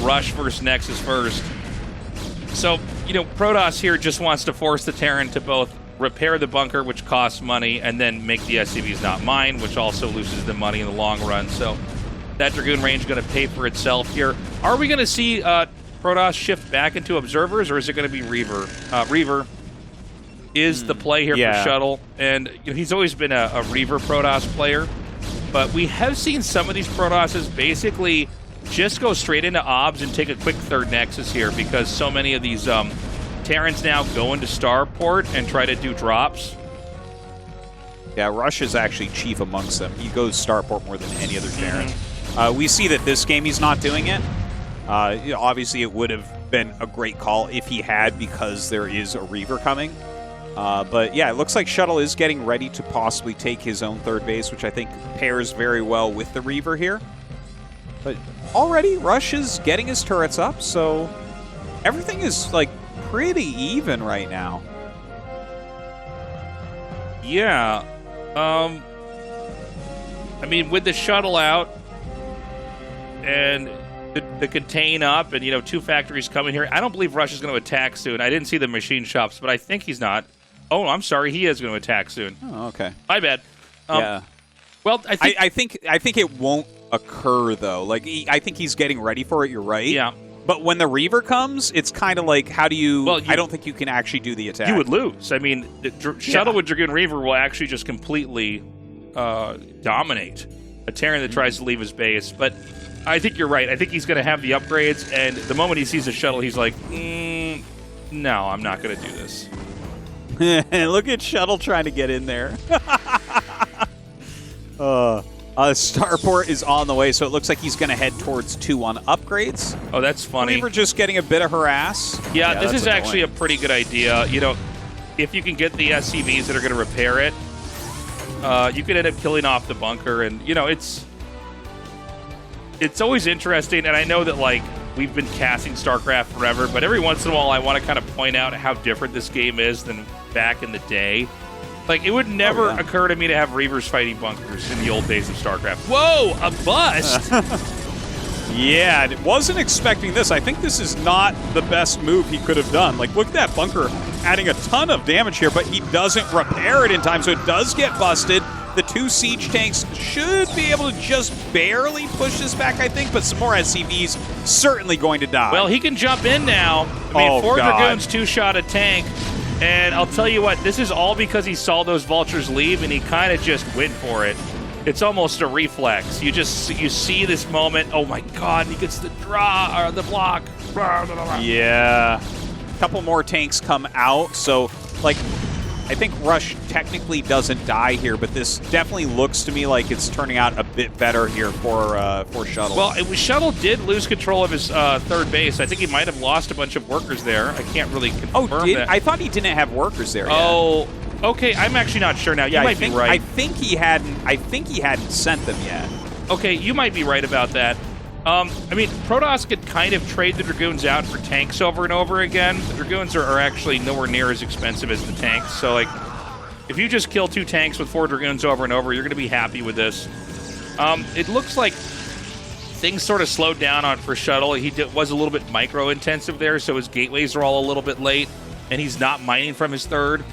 Rush versus Nexus first. So, you know, Protoss here just wants to force the Terran to both repair the bunker, which costs money, and then make the SCVs not mine, which also loses them money in the long run. So that Dragoon Range is going to pay for itself here. Are we going to see Protoss shift back into Observers, or is it going to be Reaver? Reaver is the play here for Shuttle, and you know, he's always been a Reaver Protoss player, but we have seen some of these Protosses basically just go straight into OBS and take a quick third Nexus here, because so many of these Terrans now go into Starport and try to do drops. Yeah, Rush is actually chief amongst them. He goes Starport more than any other Terran. We see that this game he's not doing it. You know, obviously, it would have been a great call if he had, because there is a Reaver coming. But yeah, it looks like Shuttle is getting ready to possibly take his own third base, which I think pairs very well with the Reaver here. But already, Rush is getting his turrets up, so everything is like pretty even right now. Yeah. I mean, with the shuttle out and the contain up and, 2 factories coming here, I don't believe Rush is going to attack soon. I didn't see the machine shops, but I think he's not. Oh, I'm sorry. He is going to attack soon. Oh, okay. My bad. Yeah. Well, I think it won't occur, though. Like, I think he's getting ready for it. You're right. Yeah. But when the Reaver comes, it's kind of like, how do you... Well, I don't think you can actually do the attack. You would lose. I mean, Shuttle with Dragoon Reaver will actually just completely dominate a Terran that tries to leave his base. But I think you're right. I think he's going to have the upgrades, and the moment he sees a Shuttle, he's like, no, I'm not going to do this. Look at Shuttle trying to get in there. Starport is on the way, so it looks like he's going to head towards 2-1 upgrades. Oh, that's funny. Reaver just getting a bit of harass. Yeah, this is actually a pretty good idea. If you can get the SCVs that are going to repair it, you could end up killing off the bunker, and it's always interesting. And I know that we've been casting StarCraft forever, but every once in a while I want to kind of point out how different this game is than back in the day. It would never occur to me to have Reavers fighting bunkers in the old days of StarCraft. Whoa, a bust! Yeah, wasn't expecting this. I think this is not the best move he could have done. Look at that bunker adding a ton of damage here, but he doesn't repair it in time, so it does get busted. The 2 siege tanks should be able to just barely push this back, I think, but some more SCVs certainly going to die. Well, he can jump in now. I mean, 4 Dragoons 2-shot a tank. And I'll tell you what, this is all because he saw those vultures leave and he kind of just went for it. It's almost a reflex. You see this moment. Oh my God, he gets the draw or the block. Yeah. A couple more tanks come out. So, I think Rush technically doesn't die here, but this definitely looks to me like it's turning out a bit better here for Shuttle. Well, Shuttle did lose control of his third base. I think he might have lost a bunch of workers there. I can't really confirm that. I thought he didn't have workers there. Oh, okay. I'm actually not sure now. You might be right. I think he hadn't sent them yet. Okay, you might be right about that. I mean, Protoss could kind of trade the Dragoons out for tanks over and over again. The Dragoons are actually nowhere near as expensive as the tanks. So, if you just kill 2 tanks with 4 Dragoons over and over, you're going to be happy with this. It looks like things sort of slowed down for Shuttle. He was a little bit micro-intensive there, so his gateways are all a little bit late, and he's not mining from his third.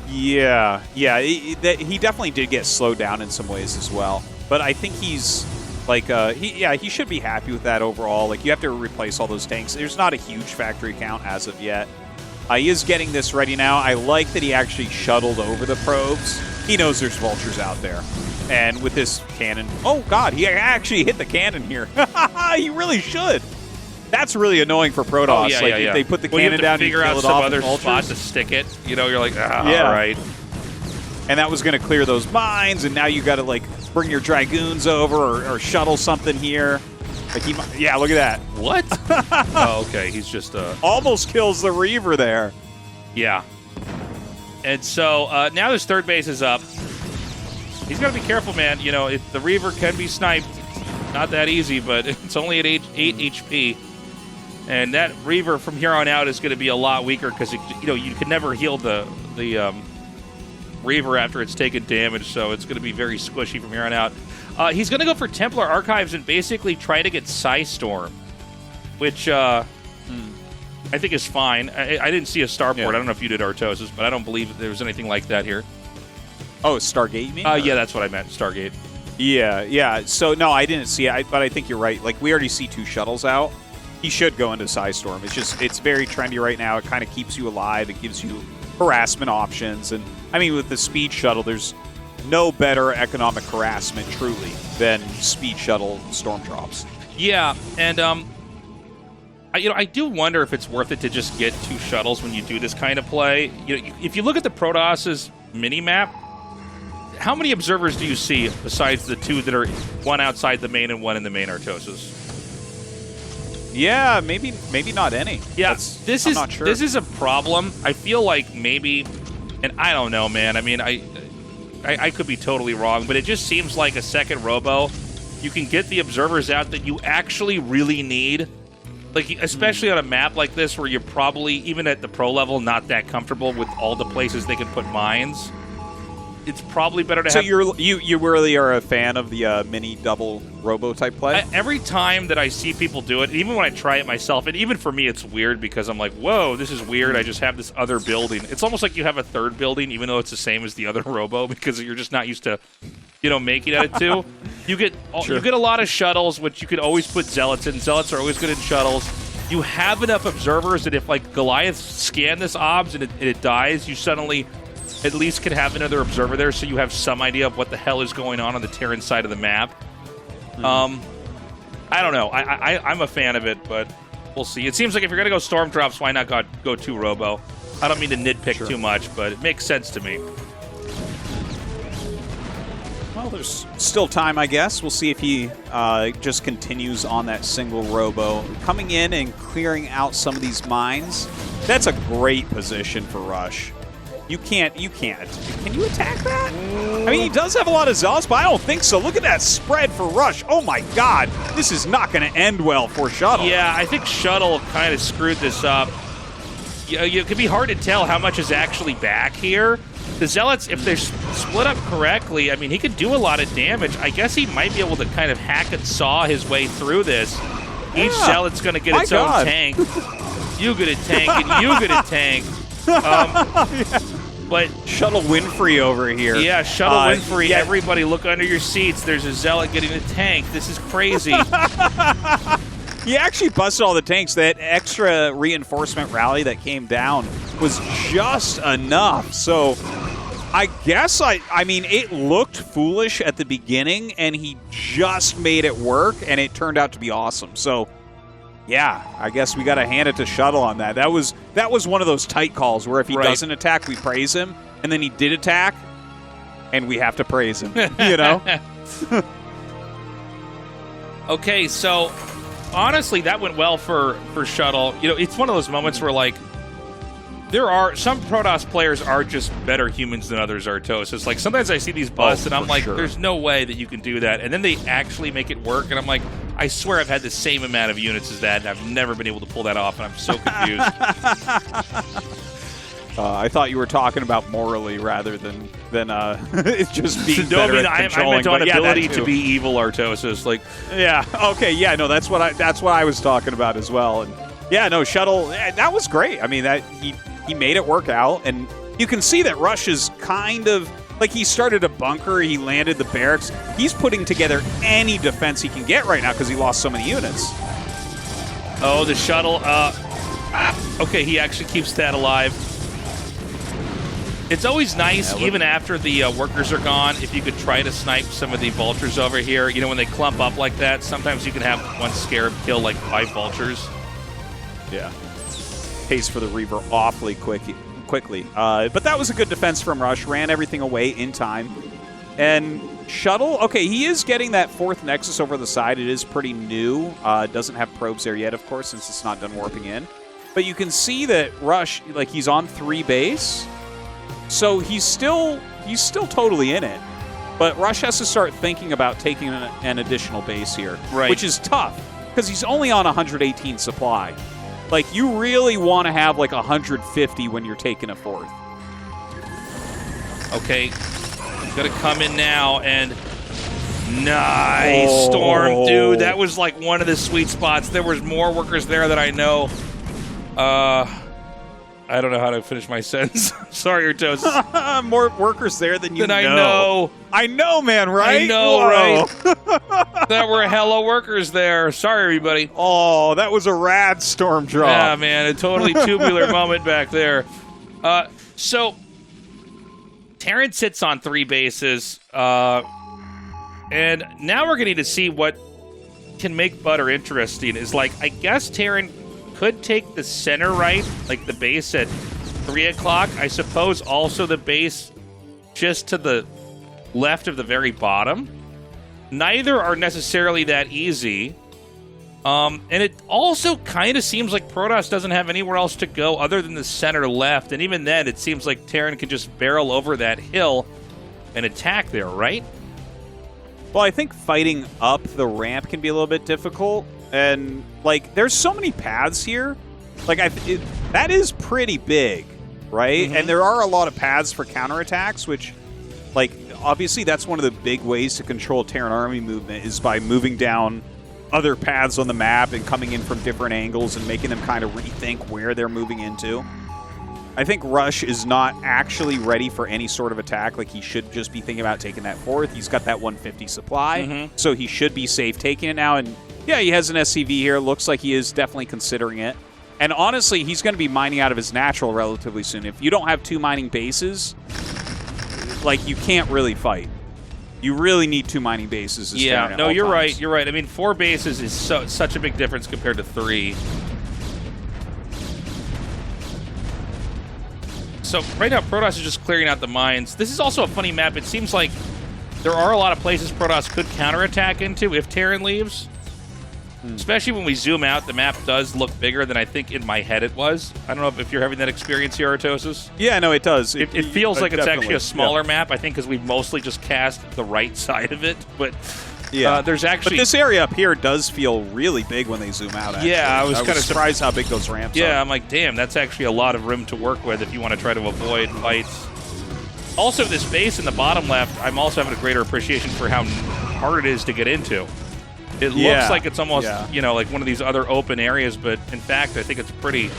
Yeah, he definitely did get slowed down in some ways as well. But I think he's he should be happy with that overall. You have to replace all those tanks. There's not a huge factory count as of yet. He is getting this ready now. I like that he actually shuttled over the probes. He knows there's vultures out there. And with this cannon, oh God, he actually hit the cannon here. He really should. That's really annoying for Protoss. If they put the cannon down, you figure out some other spot to stick it. You're like, all right. And that was going to clear those mines, and now you got to bring your Dragoons over or shuttle something here. Yeah, look at that. What? Oh, okay. He's just almost kills the Reaver there. Yeah. And so now his third base is up. He's got to be careful, man. The Reaver can be sniped. Not that easy, but it's only at 8 HP. And that Reaver from here on out is going to be a lot weaker because you can never heal the Reaver after it's taken damage, so it's going to be very squishy from here on out. He's going to go for Templar Archives and basically try to get Psystorm, which I think is fine. I didn't see a starport. Yeah. I don't know if you did, Artosis, but I don't believe that there was anything like that here. Oh, Stargate, you mean? Yeah, that's what I meant, Stargate. Yeah. So, no, I didn't see it, but I think you're right. We already see 2 shuttles out. He should go into Psystorm. It's very trendy right now. It kind of keeps you alive. It gives you harassment options. And, I mean, with the Speed Shuttle, there's no better economic harassment, truly, than Speed Shuttle Storm Drops. Yeah, and, I do wonder if it's worth it to just get 2 shuttles when you do this kind of play. If you look at the Protoss's mini-map, how many observers do you see besides the 2 that are one outside the main and one in the main, Artosis? Yeah, maybe not any. Yeah, I'm not sure. This is a problem. I feel like maybe, and I don't know, man. I mean, I could be totally wrong, but it just seems like a second Robo you can get the observers out that you actually really need. Like, especially on a map like this where you're probably, even at the pro level, not that comfortable with all the places they can put mines. It's probably better to have... So you really are a fan of the mini double robo type play? Every time that I see people do it, even when I try it myself, and even for me it's weird because I'm like, whoa, this is weird. I just have this other building. It's almost like you have a third building, even though it's the same as the other robo, because you're just not used to, making at it too. You get a lot of shuttles, which you could always put zealots in. Zealots are always good in shuttles. You have enough observers that if like Goliath scan this obs and it dies, you suddenly at least can have another observer there, so you have some idea of what the hell is going on the Terran side of the map. I don't know. I'm a fan of it, but we'll see. It seems like if you're going to go storm drops, why not go 2 robo? I don't mean to nitpick too much, but it makes sense to me. Well, there's still time, I guess. We'll see if he just continues on that single robo. Coming in and clearing out some of these mines. That's a great position for Rush. You can't. Can you attack that? I mean, he does have a lot of zealots, but I don't think so. Look at that spread for Rush. Oh my God. This is not going to end well for Shuttle. Yeah, I think Shuttle kind of screwed this up. It could be hard to tell how much is actually back here. The zealots, if they're split up correctly, I mean, he could do a lot of damage. I guess he might be able to kind of hack and saw his way through this. Each zealot's going to get its own tank. You get a tank, and you get a tank. But Shuttle Winfrey over here. Yeah, Shuttle Winfrey. Yeah. Everybody look under your seats. There's a zealot getting a tank. This is crazy. He actually busted all the tanks. That extra reinforcement rally that came down was just enough. So I guess, I mean, it looked foolish at the beginning, and he just made it work, and it turned out to be awesome. So yeah, I guess we got to hand it to Shuttle on that. That was one of those tight calls where if he doesn't attack, we praise him, and then he did attack, and we have to praise him, Okay, so honestly, that went well for Shuttle. It's one of those moments where, like, there are some Protoss players are just better humans than others are Tastosis. Like, sometimes I see these busts and I'm like, there's no way that you can do that. And then they actually make it work, and I'm like, I swear I've had the same amount of units as that, and I've never been able to pull that off, and I'm so confused. I thought you were talking about morally rather than it's just being better at controlling. I meant on ability to be evil Artosis. Like, yeah, okay, yeah, no, that's what I was talking about as well. And yeah, no, Shuttle, that was great. I mean, that he made it work out, and you can see that Rush is kind of like, he started a bunker, he landed the barracks. He's putting together any defense he can get right now because he lost so many units. Oh, the Shuttle. Okay, he actually keeps that alive. It's always nice, even after the workers are gone, if you could try to snipe some of the vultures over here. When they clump up like that, sometimes you can have one scarab kill like 5 vultures. Yeah. Pays for the Reaver awfully quickly. But that was a good defense from Rush. Ran everything away in time. And Shuttle, okay, he is getting that 4th Nexus over the side. It is pretty new. Doesn't have probes there yet, of course, since it's not done warping in. But you can see that Rush, like, he's on 3 base. So he's still totally in it. But Rush has to start thinking about taking an additional base here. Right. Which is tough, because he's only on 118 supply. Like, you really want to have, like, 150 when you're taking a 4th. Okay. Gonna come in now, and nice storm, dude. That was, like, one of the sweet spots. There was more workers there that I know. I don't know how to finish my sentence. Sorry, Artosis. More workers there than you know. I know. I know, man, right? I know, right? There were hella workers there. Sorry, everybody. Oh, that was a rad storm drop. Yeah, man, a totally tubular moment back there. So, Terran sits on 3 bases, and now we're getting to see what can make Butter interesting. Is like, I guess Terran could take the center right, like the base at 3 o'clock. I suppose also the base just to the left of the very bottom. Neither are necessarily that easy. And it also kind of seems like Protoss doesn't have anywhere else to go other than the center left. And even then, it seems like Terran can just barrel over that hill and attack there, right? Well, I think fighting up the ramp can be a little bit difficult. And, like, there's so many paths here. Like, that is pretty big, right? And there are a lot of paths for counterattacks, which, like, obviously that's one of the big ways to control Terran army movement is by moving down other paths on the map and coming in from different angles and making them kind of rethink where they're moving into. I think Rush is not actually ready for any sort of attack. Like, he should just be thinking about taking that fourth. He's got that 150 supply, so he should be safe taking it now. And yeah, he has an SCV here. Looks like he is definitely considering it. And honestly, he's going to be mining out of his natural relatively soon. If you don't have 2 mining bases, like, you can't really fight. You really need 2 mining bases. Yeah, no, you're right. You're right. I mean, 4 bases is such a big difference compared to 3. So right now, Protoss is just clearing out the mines. This is also a funny map. It seems like there are a lot of places Protoss could counterattack into if Terran leaves. Especially when we zoom out, the map does look bigger than I think in my head it was. I don't know if you're having that experience here, Tastosis. Yeah, no, it does. It feels like it's actually a smaller map, I think, because we've mostly just cast the right side of it. But there's actually... But this area up here does feel really big when they zoom out, actually. Yeah, I was kind of surprised how big those ramps are. Yeah, I'm like, damn, that's actually a lot of room to work with if you want to try to avoid fights. Also, this base in the bottom left, I'm also having a greater appreciation for how hard it is to get into. It looks like it's almost, you know, like one of these other open areas, but in fact, I think it's pretty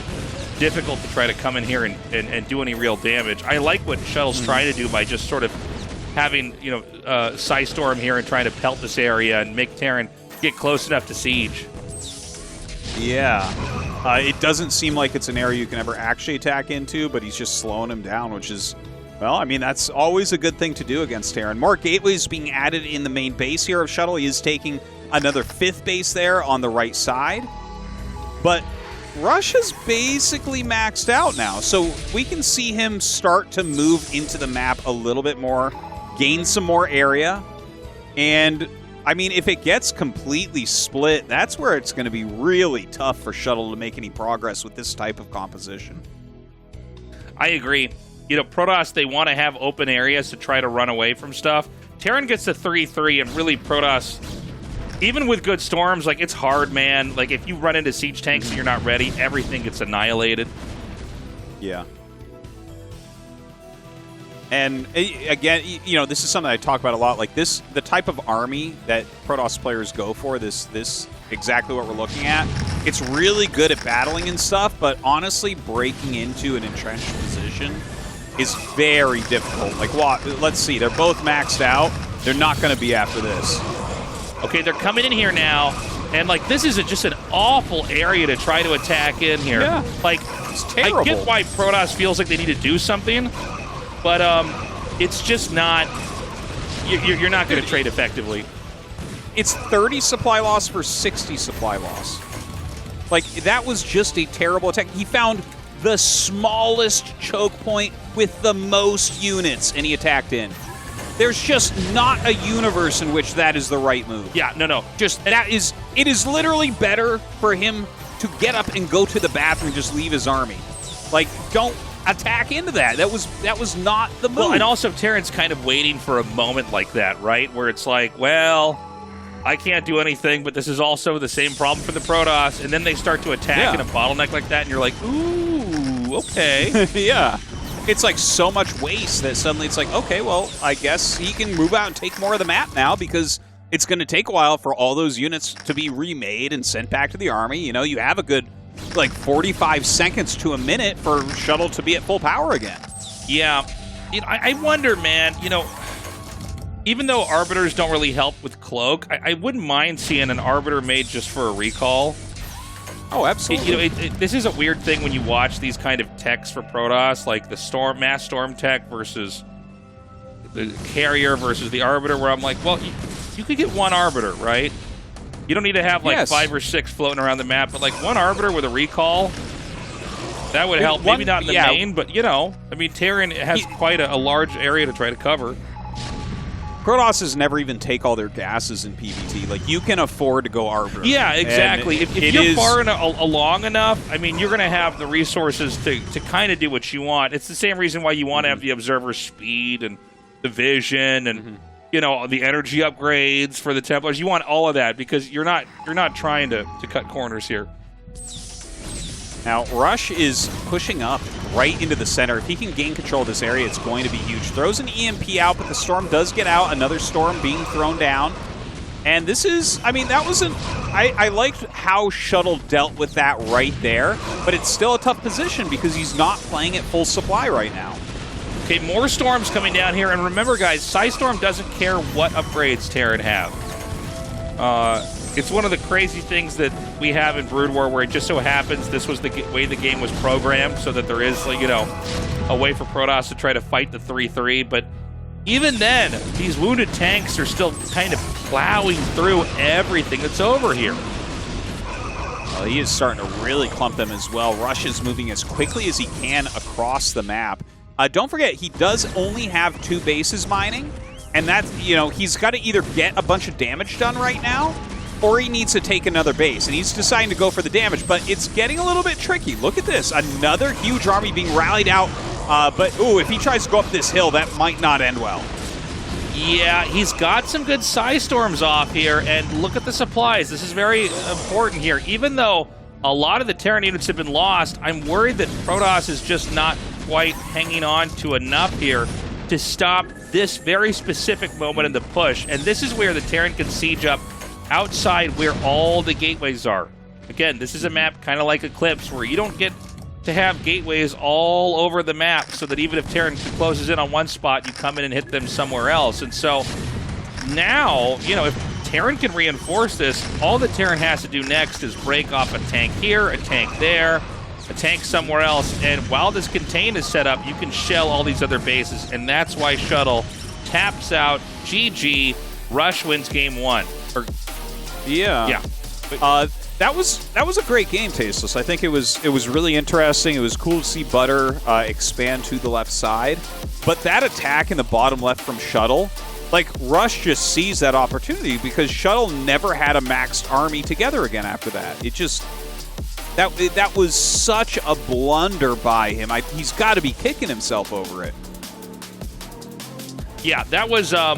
difficult to try to come in here and do any real damage. I like what Shuttle's trying to do by just sort of having, you know, Psystorm here and trying to pelt this area and make Terran get close enough to siege. Yeah. It doesn't seem like it's an area you can ever actually attack into, but he's just slowing him down, which is, well, I mean, that's always a good thing to do against Terran. More gateways being added in the main base here of Shuttle. He is taking another 5th base there on the right side. But Rush is basically maxed out now, so we can see him start to move into the map a little bit more, gain some more area, and I mean, if it gets completely split, that's where it's going to be really tough for Shuttle to make any progress with this type of composition. I agree. You know, Protoss, they want to have open areas to try to run away from stuff. Terran gets to 3-3, and really Protoss, even with good storms, like, it's hard, man. Like, if you run into siege tanks and you're not ready, everything gets annihilated. Yeah. And again, you know, this is something I talk about a lot. Like, this, the type of army that Protoss players go for, this exactly what we're looking at. It's really good at battling and stuff, but honestly, breaking into an entrenched position is very difficult. Like, what? Let's see. They're both maxed out. They're not going to be after this. Okay, they're coming in here now, and, like, this is just an awful area to try to attack in here. Yeah, like, it's terrible. I get why Protoss feels like they need to do something, but it's just not... You're not going to trade effectively. It's 30 supply loss for 60 supply loss. Like, that was just a terrible attack. He found the smallest choke point with the most units, and he attacked in. There's just not a universe in which that is the right move. Yeah, no. Just, that is, it is literally better for him to get up and go to the bathroom and just leave his army. Like, don't attack into that. That was not the move. Well, and also Terran's kind of waiting for a moment like that, right? Where it's like, well, I can't do anything, but this is also the same problem for the Protoss. And then they start to attack in a bottleneck like that, and you're like, ooh, okay. Yeah. It's like so much waste that suddenly it's like, okay, well, I guess he can move out and take more of the map now because it's going to take a while for all those units to be remade and sent back to the army. You know, you have a good, like, 45 seconds to a minute for Shuttle to be at full power again. Yeah. You know, I wonder, man, you know, even though Arbiters don't really help with Cloak, I wouldn't mind seeing an Arbiter made just for a recall. Oh, absolutely. You know, this is a weird thing when you watch these kind of techs for Protoss, like the mass storm tech versus the carrier versus the Arbiter, where I'm like, well, you could get one Arbiter, right? You don't need to have like 5 or 6 floating around the map, but like one Arbiter with a recall, that would help. Maybe not in the main, but, you know, I mean, Terran has quite a large area to try to cover. Protosses never even take all their gases in PvT. Like, you can afford to go Arbiter. Yeah, exactly. If you're far along enough, I mean, you're going to have the resources to kind of do what you want. It's the same reason why you want to have the Observer speed and the vision and, you know, the energy upgrades for the Templars. You want all of that because you're not trying to cut corners here. Now, Rush is pushing up right into the center. If he can gain control of this area, it's going to be huge. Throws an EMP out, but the Storm does get out. Another Storm being thrown down. And this is, I mean, that wasn't, I liked how Shuttle dealt with that right there, but it's still a tough position because he's not playing at full supply right now. Okay, more Storms coming down here. And remember, guys, Psystorm doesn't care what upgrades Terran have. It's one of the crazy things that we have in Brood War where it just so happens this was the way the game was programmed so that there is, like, you know, a way for Protoss to try to fight the 3-3. But even then, these wounded tanks are still kind of plowing through everything that's over here. Well, he is starting to really clump them as well. Rush is moving as quickly as he can across the map. Don't forget, he does only have 2 bases mining, and that's, you know, he's got to either get a bunch of damage done right now, or he needs to take another base, and he's deciding to go for the damage, but it's getting a little bit tricky. Look at this, another huge army being rallied out, but, ooh, if he tries to go up this hill, that might not end well. Yeah, he's got some good Psystorms off here, and look at the supplies. This is very important here. Even though a lot of the Terran units have been lost, I'm worried that Protoss is just not quite hanging on to enough here to stop this very specific moment in the push, and this is where the Terran can siege up outside where all the gateways are. Again, this is a map kind of like Eclipse where you don't get to have gateways all over the map so that even if Terran closes in on one spot, you come in and hit them somewhere else. And so now, you know, if Terran can reinforce this, all that Terran has to do next is break off a tank here, a tank there, a tank somewhere else, and while this contain is set up, you can shell all these other bases, and that's why Shuttle taps out. GG. Rush wins game 1. Yeah. That was a great game, Tastosis. I think it was really interesting. It was cool to see Butter expand to the left side. But that attack in the bottom left from Shuttle, like, Rush just seized that opportunity because Shuttle never had a maxed army together again after that. It just, that was such a blunder by him. He's got to be kicking himself over it. Yeah, that was a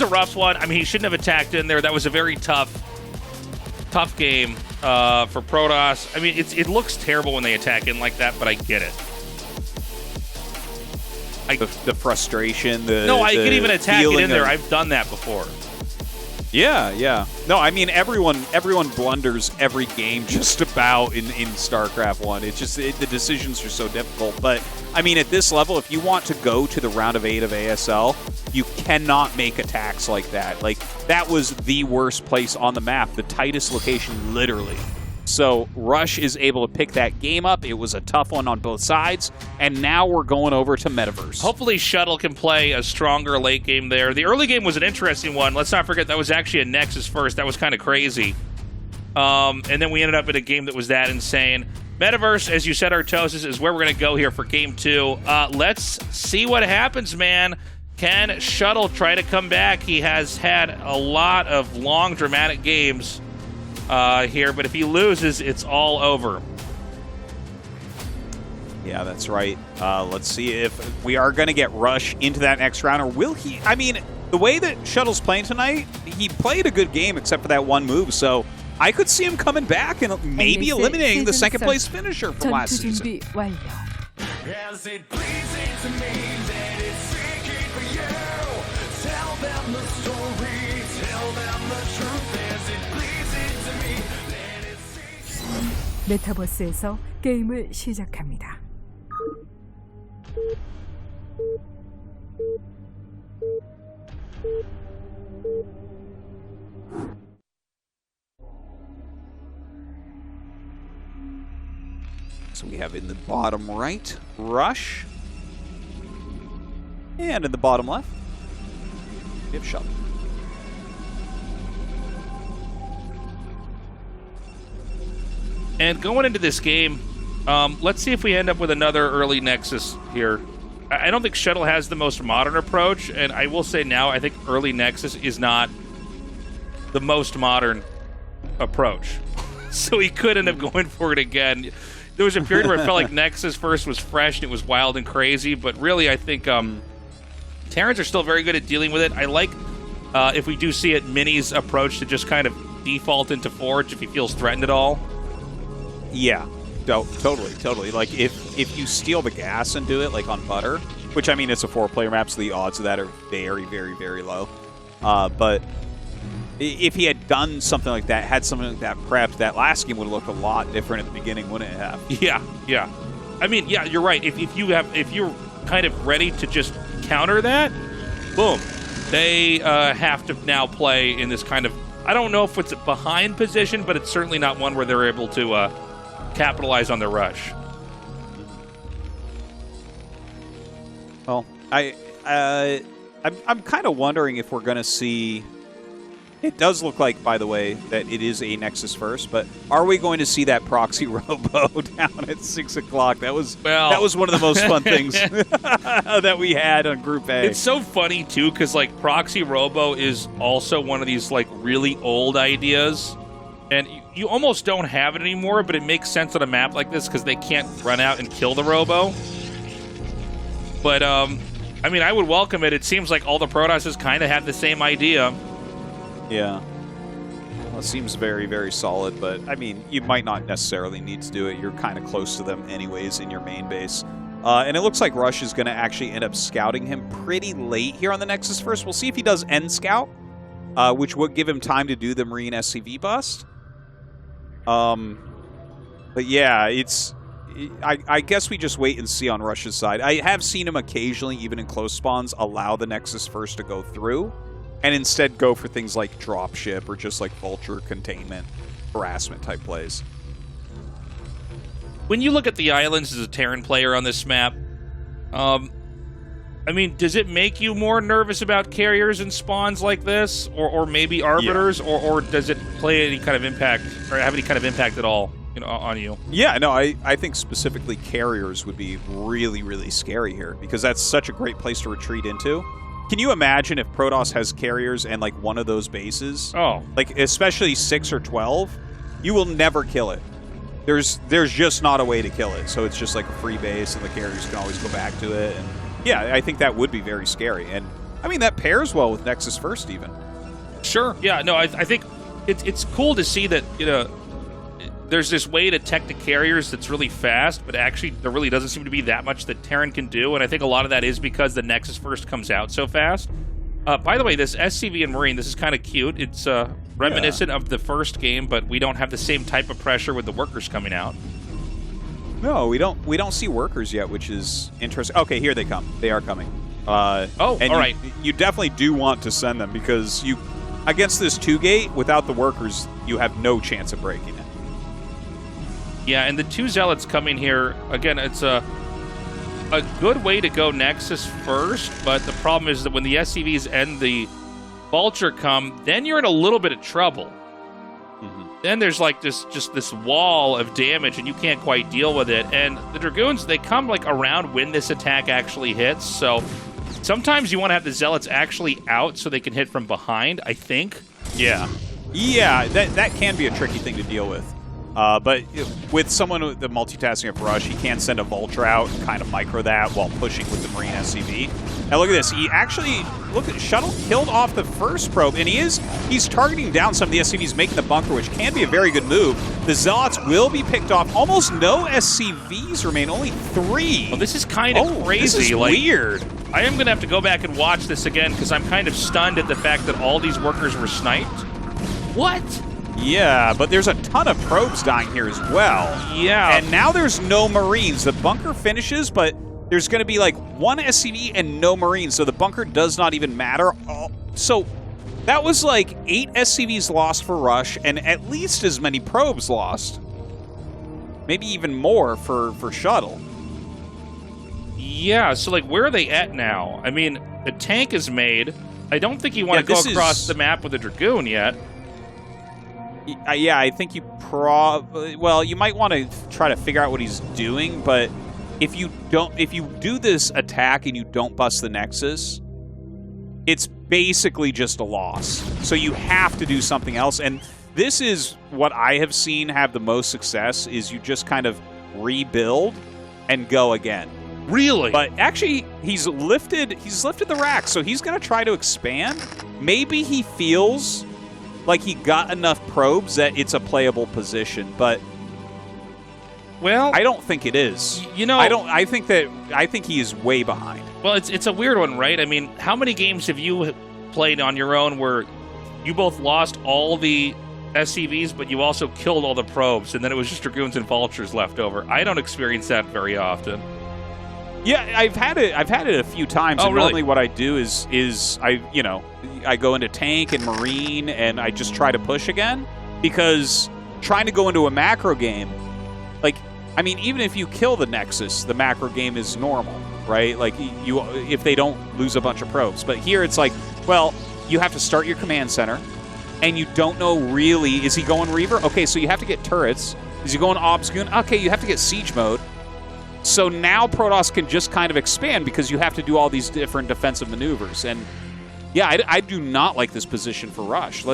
rough one. I mean, he shouldn't have attacked in there. That was a very tough game for Protoss. I mean, it looks terrible when they attack in like that, but I get it. The frustration, No, I could even attack it in there. Of, I've done that before. Yeah. No, I mean, everyone blunders every game just about in StarCraft 1. It's just, the decisions are so difficult. But, I mean, at this level, if you want to go to the round of 8 of ASL, you cannot make attacks like that. Like, that was the worst place on the map, the tightest location, literally. So Rush is able to pick that game up. It was a tough one on both sides, and now we're going over to Metaverse. Hopefully Shuttle can play a stronger late game there. The early game was an interesting one. Let's not forget that was actually a Nexus first. That was kind of crazy. And then we ended up in a game that was that insane. Metaverse, as you said, Tastosis, is where we're going to go here for game 2. Let's see what happens, man. Can Shuttle try to come back? He has had a lot of long, dramatic games here, but if he loses, it's all over. Yeah, that's right. Let's see if we are going to get Rush into that next round, or will he? I mean, the way that Shuttle's playing tonight, he played a good game except for that one move, so I could see him coming back and maybe eliminating the second-place finisher from last season. As it pleasing to me that it's seeking for you. Tell them the story, tell them the truth. As it pleasing to me that it's seeking. 메타버스에서 게임을 시작합니다. So we have in the bottom right, Rush. And in the bottom left, we have Shuttle. And going into this game, let's see if we end up with another early Nexus here. I don't think Shuttle has the most modern approach, and I will say now, I think early Nexus is not the most modern approach. So he could end up going for it again. There was a period where it felt like Nexus first was fresh and it was wild and crazy, but really I think Terrans are still very good at dealing with it. I like if we do see it, Mini's approach to just kind of default into Forge if he feels threatened at all. Yeah, totally. Like, if you steal the gas and do it, like on Butter, which, I mean, it's a 4-player map, so the odds of that are very, very, very low. But if he had done something like that, had something like that prepped, that last game would have looked a lot different at the beginning, wouldn't it have? Yeah. I mean, yeah, you're right. If you're kind of ready to just counter that, boom. They have to now play in this kind of, I don't know if it's a behind position, but it's certainly not one where they're able to capitalize on their rush. Well, I'm kind of wondering if we're going to see. It does look like, by the way, that it is a Nexus first, but are we going to see that proxy robo down at 6 o'clock? That was one of the most fun things that we had on Group A. It's so funny too, because like proxy robo is also one of these like really old ideas, and you almost don't have it anymore. But it makes sense on a map like this because they can't run out and kill the robo. But I mean, I would welcome it. It seems like all the Protosses kind of have the same idea. Yeah. Well, it seems very, very solid, but, I mean, you might not necessarily need to do it. You're kind of close to them anyways in your main base. And it looks like Rush is going to actually end up scouting him pretty late here on the Nexus first. We'll see if he does end scout, which would give him time to do the Marine SCV bust. But, yeah, it's... I guess we just wait and see on Rush's side. I have seen him occasionally, even in close spawns, allow the Nexus first to go through, and instead go for things like dropship or just like vulture containment, harassment type plays. When you look at the islands as a Terran player on this map, I mean, does it make you more nervous about carriers and spawns like this, or maybe arbiters, yeah. or does it play any kind of impact or have any kind of impact at all, you know, on you? Yeah, no, I think specifically carriers would be really, really scary here because that's such a great place to retreat into. Can you imagine if Protoss has carriers and, like, one of those bases? Oh. Like, especially 6 or 12, you will never kill it. There's just not a way to kill it. So it's just like a free base, and the carriers can always go back to it. And yeah, I think that would be very scary. And, I mean, that pairs well with Nexus First, even. Sure. Yeah, no, I think it's cool to see that, you know, there's this way to tech the carriers that's really fast, but actually there really doesn't seem to be that much that Terran can do, and I think a lot of that is because the Nexus First comes out so fast. By the way, this SCV and Marine, this is kind of cute. It's reminiscent of the first game, but we don't have the same type of pressure with the workers coming out. No, we don't see workers yet, which is interesting. Okay, here they come. They are coming. And all right. You definitely do want to send them because you, against this 2-gate, without the workers, you have no chance of breaking it. Yeah, and the 2 Zealots coming here, again, it's a good way to go Nexus first, but the problem is that when the SCVs and the Vulture come, then you're in a little bit of trouble. Then there's like just this wall of damage, and you can't quite deal with it. And the Dragoons, they come like around when this attack actually hits, so sometimes you want to have the Zealots actually out so they can hit from behind, I think. Yeah. Yeah, that can be a tricky thing to deal with. But with someone with the multitasking of Rush, he can send a Vulture out and kind of micro that while pushing with the Marine SCV. Now look at this. He actually, look at Shuttle killed off the first probe, and he's targeting down some of the SCVs, making the bunker, which can be a very good move. The Zealots will be picked off. Almost no SCVs remain, only 3. Well, this is kind of crazy. This is weird. I am going to have to go back and watch this again because I'm kind of stunned at the fact that all these workers were sniped. What? Yeah, but there's a ton of probes dying here as well. Yeah. And now there's no Marines. The bunker finishes, but there's going to be like 1 SCV and no Marines, so the bunker does not even matter. So that was like 8 SCVs lost for Rush and at least as many probes lost. Maybe even more for Shuttle. Yeah, so like where are they at now? I mean, the tank is made. I don't think you want to go across the map with a Dragoon yet. Yeah, I think you well, you might want to try to figure out what he's doing, but if you do this attack and you don't bust the Nexus, it's basically just a loss. So you have to do something else, and this is what I have seen have the most success, is you just kind of rebuild and go again. Really? But actually, he's lifted the rack, so he's going to try to expand. Maybe he feels like he got enough probes that it's a playable position, but well, I don't think it is. You know, I think he is way behind. Well, it's a weird one, right? I mean, how many games have you played on your own where you both lost all the SCVs, but you also killed all the probes, and then it was just Dragoons and Vultures left over? I don't experience that very often. Yeah, I've had it a few times. Oh, and really? Normally what I do is I go into tank and marine and I just try to push again, because trying to go into a macro game, like, I mean, even if you kill the Nexus, the macro game is normal, right? Like, if they don't lose a bunch of probes. But here it's like, well, you have to start your command center, and you don't know really, is he going Reaver? Okay, so you have to get turrets. Is he going Obscune? Okay, you have to get Siege Mode. So now Protoss can just kind of expand because you have to do all these different defensive maneuvers. And yeah, I do not like this position for Rush.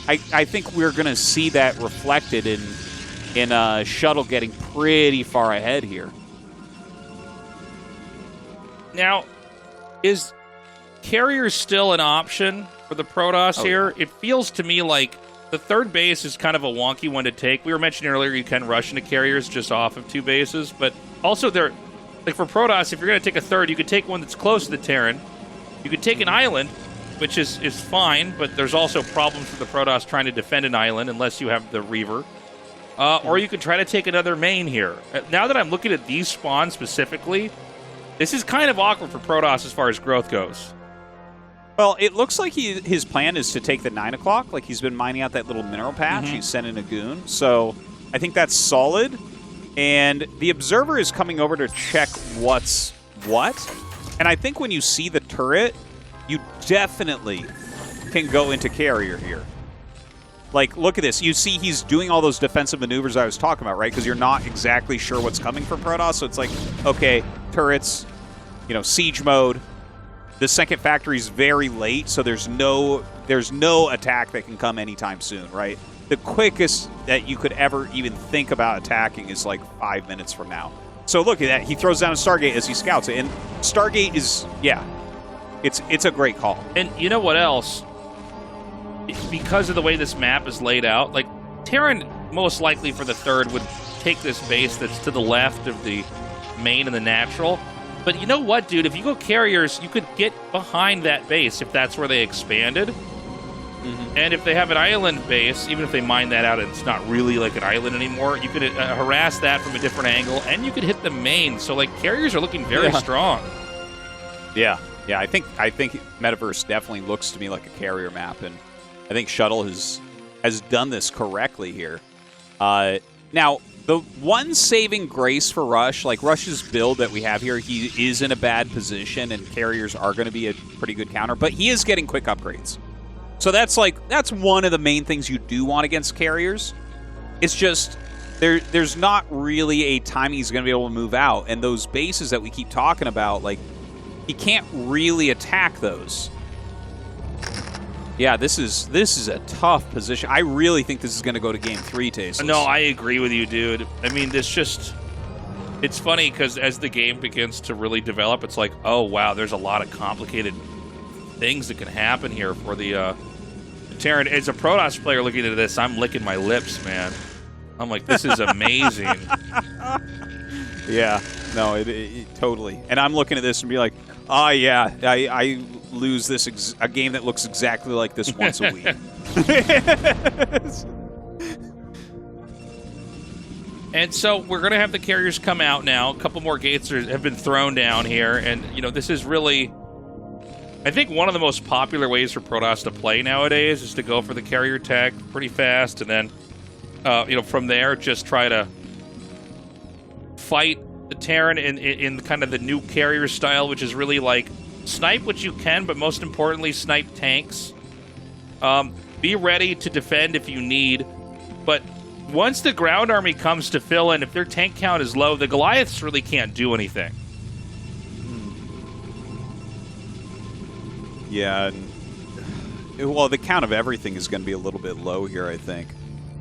I think we're going to see that reflected in Shuttle getting pretty far ahead here. Now, is Carrier still an option for the Protoss here? Yeah. It feels to me like the third base is kind of a wonky one to take. We were mentioning earlier you can rush into Carriers just off of 2 bases, but also they're, like for Protoss, if you're going to take a third, you could take one that's close to the Terran. You could take an island, which is fine, but there's also problems for the Protoss trying to defend an island unless you have the Reaver. Or you could try to take another main here. Now that I'm looking at these spawns specifically, this is kind of awkward for Protoss as far as growth goes. Well, it looks like his plan is to take the 9 o'clock. Like, he's been mining out that little mineral patch. He's sending a goon. So I think that's solid. And the Observer is coming over to check what's what. And I think when you see the turret, you definitely can go into Carrier here. Like, look at this. You see he's doing all those defensive maneuvers I was talking about, right? Because you're not exactly sure what's coming from Protoss. So it's like, okay, turrets, siege mode. The second factory is very late, so there's no attack that can come anytime soon, right? The quickest that you could ever even think about attacking is like 5 minutes from now. So look at that. He throws down a Stargate as he scouts it. And Stargate is, yeah, it's a great call. And you know what else? Because of the way this map is laid out, like, Terran most likely for the third would take this base that's to the left of the main and the natural. But you know what, dude? If you go Carriers, you could get behind that base if that's where they expanded. And if they have an island base, even if they mine that out and it's not really like an island anymore, you could harass that from a different angle, and you could hit the main. So, like, Carriers are looking very strong. Yeah. I think Metaverse definitely looks to me like a Carrier map, and I think Shuttle has done this correctly here. Now, the one saving grace for Rush, like Rush's build that we have here, he is in a bad position, and Carriers are going to be a pretty good counter, but he is getting quick upgrades. So that's one of the main things you do want against Carriers. It's just there's not really a time he's going to be able to move out, and those bases that we keep talking about, like, he can't really attack those. Yeah, this is a tough position. I really think this is going to go to Game 3, Tastosis. No, I agree with you, dude. I mean, it's funny because as the game begins to really develop, it's like, oh, wow, there's a lot of complicated things that can happen here for the Terran. As a Protoss player looking at this, I'm licking my lips, man. I'm like, this is amazing. Yeah, no, it totally. And I'm looking at this and be like, oh, yeah, I lose a game that looks exactly like this once a week. And so we're going to have the Carriers come out now. A couple more gates have been thrown down here. And, this is really, I think, one of the most popular ways for Protoss to play nowadays is to go for the Carrier tech pretty fast. And then, from there, just try to fight the Terran in kind of the new Carrier style, which is really like snipe what you can, but most importantly, snipe tanks. Be ready to defend if you need, but once the ground army comes to fill in, if their tank count is low, the Goliaths really can't do anything. Yeah. Well, the count of everything is going to be a little bit low here, I think.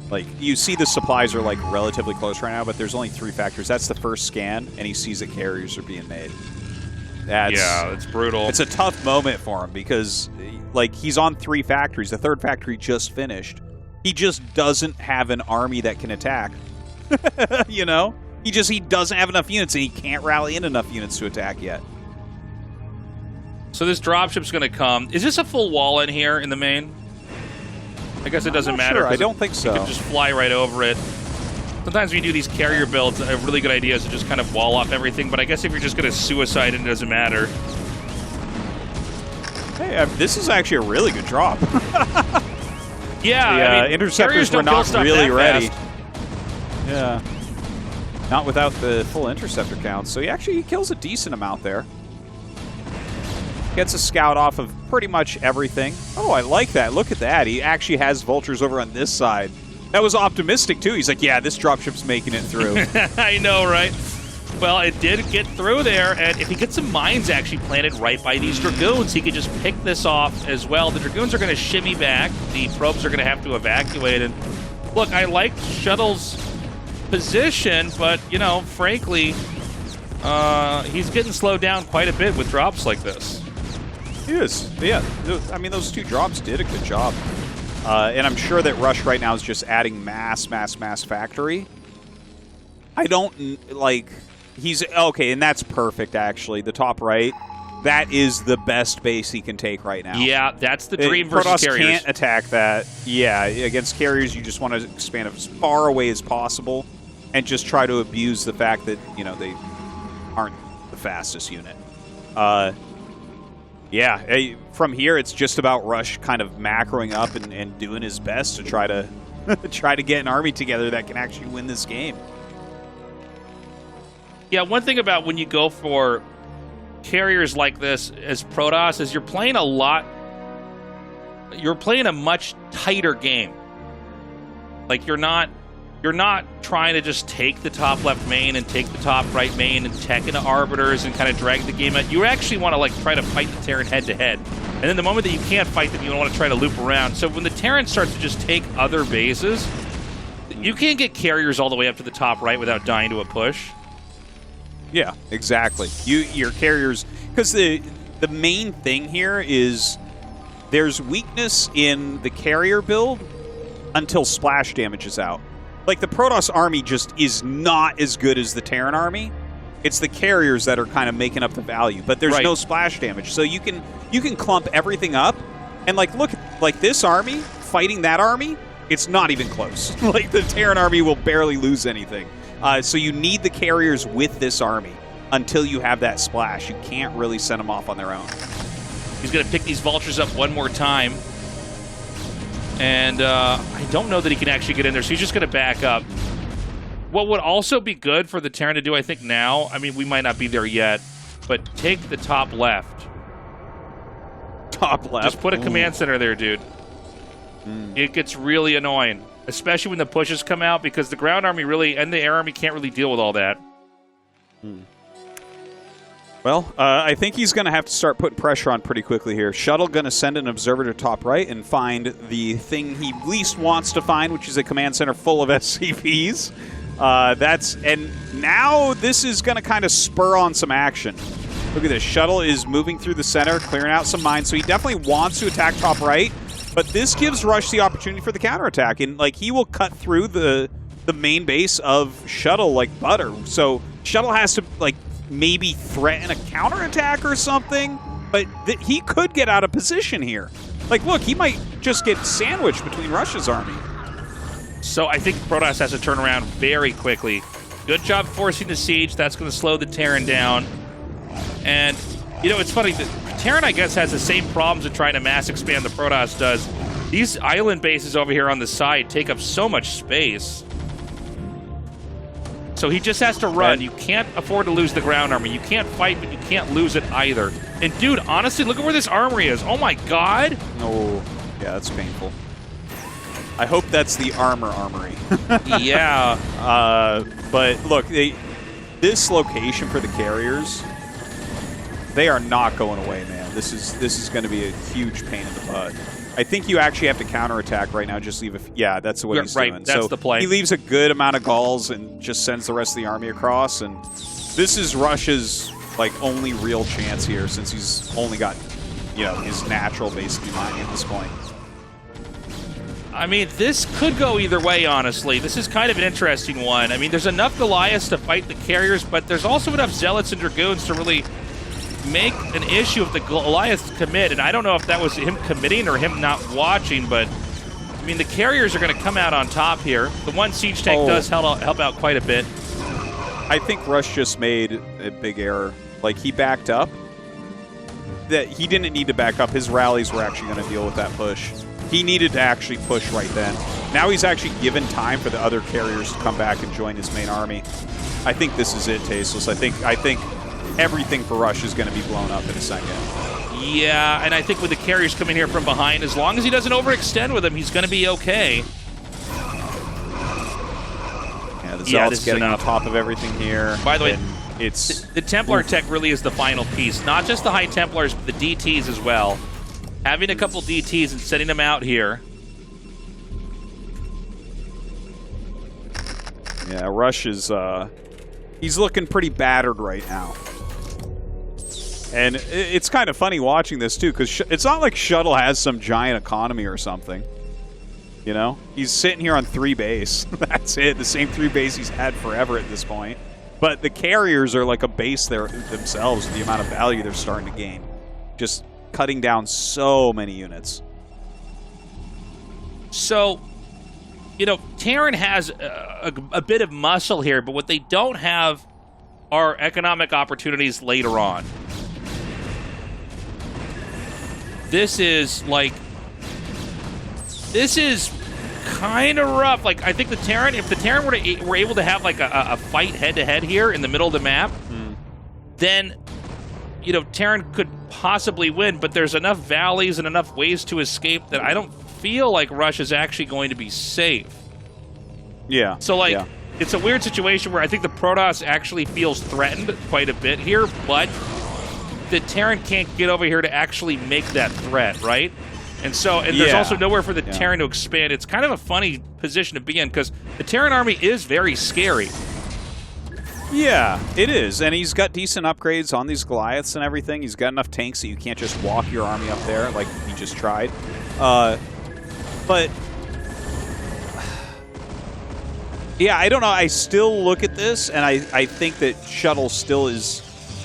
Like, you see the supplies are, like, relatively close right now, but there's only 3 factories. That's the first scan, and he sees that carriers are being made. Yeah, it's brutal. It's a tough moment for him because, like, he's on 3 factories. The 3rd factory just finished. He just doesn't have an army that can attack. You know? He doesn't have enough units, and he can't rally in enough units to attack yet. So this dropship's going to come. Is this a full wall in here in the main? I guess it doesn't matter. Sure. I don't think so. You can just fly right over it. Sometimes when you do these carrier builds, a really good idea is to just kind of wall off everything, but I guess if you're just going to suicide it, it doesn't matter. Hey, this is actually a really good drop. Yeah, the I mean, interceptors were not really ready. Yeah. Not without the full interceptor count. So he kills a decent amount there. Gets a scout off of pretty much everything. Oh, I like that. Look at that. He actually has vultures over on this side. That was optimistic, too. He's like, yeah, this dropship's making it through. I know, right? Well, it did get through there, and if he gets some mines actually planted right by these Dragoons, he could just pick this off as well. The Dragoons are going to shimmy back. The probes are going to have to evacuate. And look, I like Shuttle's position, but, you know, frankly, he's getting slowed down quite a bit with drops like this. He is. Yeah, I mean, those 2 drops did a good job. And I'm sure that Rush right now is just adding mass factory. I don't, like, he's, okay, and that's perfect, actually. The top right, that is the best base he can take right now. Yeah, that's the dream versus Protoss carriers. Can't attack that. Yeah, against carriers, you just want to expand as far away as possible and just try to abuse the fact that, you know, they aren't the fastest unit. Yeah, from here, it's just about Rush kind of macroing up and doing his best to try to get an army together that can actually win this game. Yeah, one thing about when you go for carriers like this as Protoss is you're playing a much tighter game. Like, you're not trying to just take the top left main and take the top right main and tech into arbiters and kind of drag the game out. You actually want to, like, try to fight the Terran head to head. And then the moment that you can't fight them, you want to try to loop around. So when the Terran starts to just take other bases, you can't get carriers all the way up to the top right without dying to a push. Yeah, exactly. Your carriers, because the main thing here is there's weakness in the carrier build until splash damage is out. Like, the Protoss army just is not as good as the Terran army. It's the carriers that are kind of making up the value, but there's no splash damage. So you can clump everything up, and, like, look, like, this army fighting that army, it's not even close. Like, the Terran army will barely lose anything. So you need the carriers with this army until you have that splash. You can't really send them off on their own. He's going to pick these vultures up one more time. And I don't know that he can actually get in there, so he's just going to back up. What would also be good for the Terran to do, I think, now, I mean, we might not be there yet, but take the top left. Top left? Just put a command center there, dude. It gets really annoying, especially when the pushes come out, because the ground army really, and the air army can't really deal with all that. Well, I think he's going to have to start putting pressure on pretty quickly here. Shuttle going to send an observer to top right and find the thing he least wants to find, which is a command center full of SCVs. And now this is going to kind of spur on some action. Look at this. Shuttle is moving through the center, clearing out some mines, so he definitely wants to attack top right. But this gives Rush the opportunity for the counterattack, and, like, he will cut through the main base of Shuttle like butter. So Shuttle has to, like, maybe threaten a counterattack or something, but he could get out of position here. Like, look, he might just get sandwiched between Rush's army. So I think Protoss has to turn around very quickly. Good job forcing the siege. That's going to slow the Terran down. And, you know, it's funny. The Terran, I guess, has the same problems in trying to mass expand the Protoss does. These island bases over here on the side take up so much space. So he just has to run. You can't afford to lose the ground army. You can't fight, but you can't lose it either. And, dude, honestly, look at where this armory is. Oh, my God. Oh, yeah, that's painful. I hope that's the armory. Yeah. But, look, this location for the carriers, they are not going away, man. This is going to be a huge pain in the butt. I think you actually have to counterattack right now. Just leave yeah, that's what he's right, doing. that's so the play. He leaves a good amount of galls and just sends the rest of the army across. And this is Rush's like only real chance here, since he's only got, you know, his natural basically mining at this point. I mean, this could go either way, honestly. This is kind of an interesting one. I mean, there's enough Goliaths to fight the carriers, but there's also enough Zealots and Dragoons to really make an issue if the Goliaths commit. And I don't know if that was him committing or him not watching, but I mean, the carriers are going to come out on top here. The one siege tank does help out quite a bit. I think Rush just made a big error. Like, he backed up. That he didn't need to back up. His rallies were actually going to deal with that push. He needed to actually push right then. Now he's actually given time for the other carriers to come back and join his main army. I think this is it, Tastosis. I think everything for Rush is going to be blown up in a second. Yeah, and I think with the carriers coming here from behind, as long as he doesn't overextend with them, he's going to be okay. Yeah, the Zealot's getting on top of everything here. By the way, it's the Templar tech really is the final piece. Not just the High Templars, but the DTs as well. Having a couple DTs and setting them out here. Yeah, Rush is, he's looking pretty battered right now. And it's kind of funny watching this, too, because it's not like Shuttle has some giant economy or something. You know? He's sitting here on 3 base. That's it. The same 3 base he's had forever at this point. But the carriers are like a base there themselves, the amount of value they're starting to gain. Just cutting down so many units. So, you know, Terran has a bit of muscle here, but what they don't have are economic opportunities later on. This is kind of rough. Like, I think the Terran, if the Terran were able to have like a fight head-to-head here in the middle of the map, then, you know, Terran could possibly win, but there's enough valleys and enough ways to escape that I don't feel like Rush is actually going to be safe. Yeah. So, like, it's a weird situation where I think the Protoss actually feels threatened quite a bit here, but the Terran can't get over here to actually make that threat, right? And so, and there's also nowhere for the Terran to expand. It's kind of a funny position to be in, because the Terran army is very scary. Yeah, it is. And he's got decent upgrades on these Goliaths and everything. He's got enough tanks that you can't just walk your army up there like he just tried. But yeah, I don't know. I still look at this, and I think that Shuttle still is,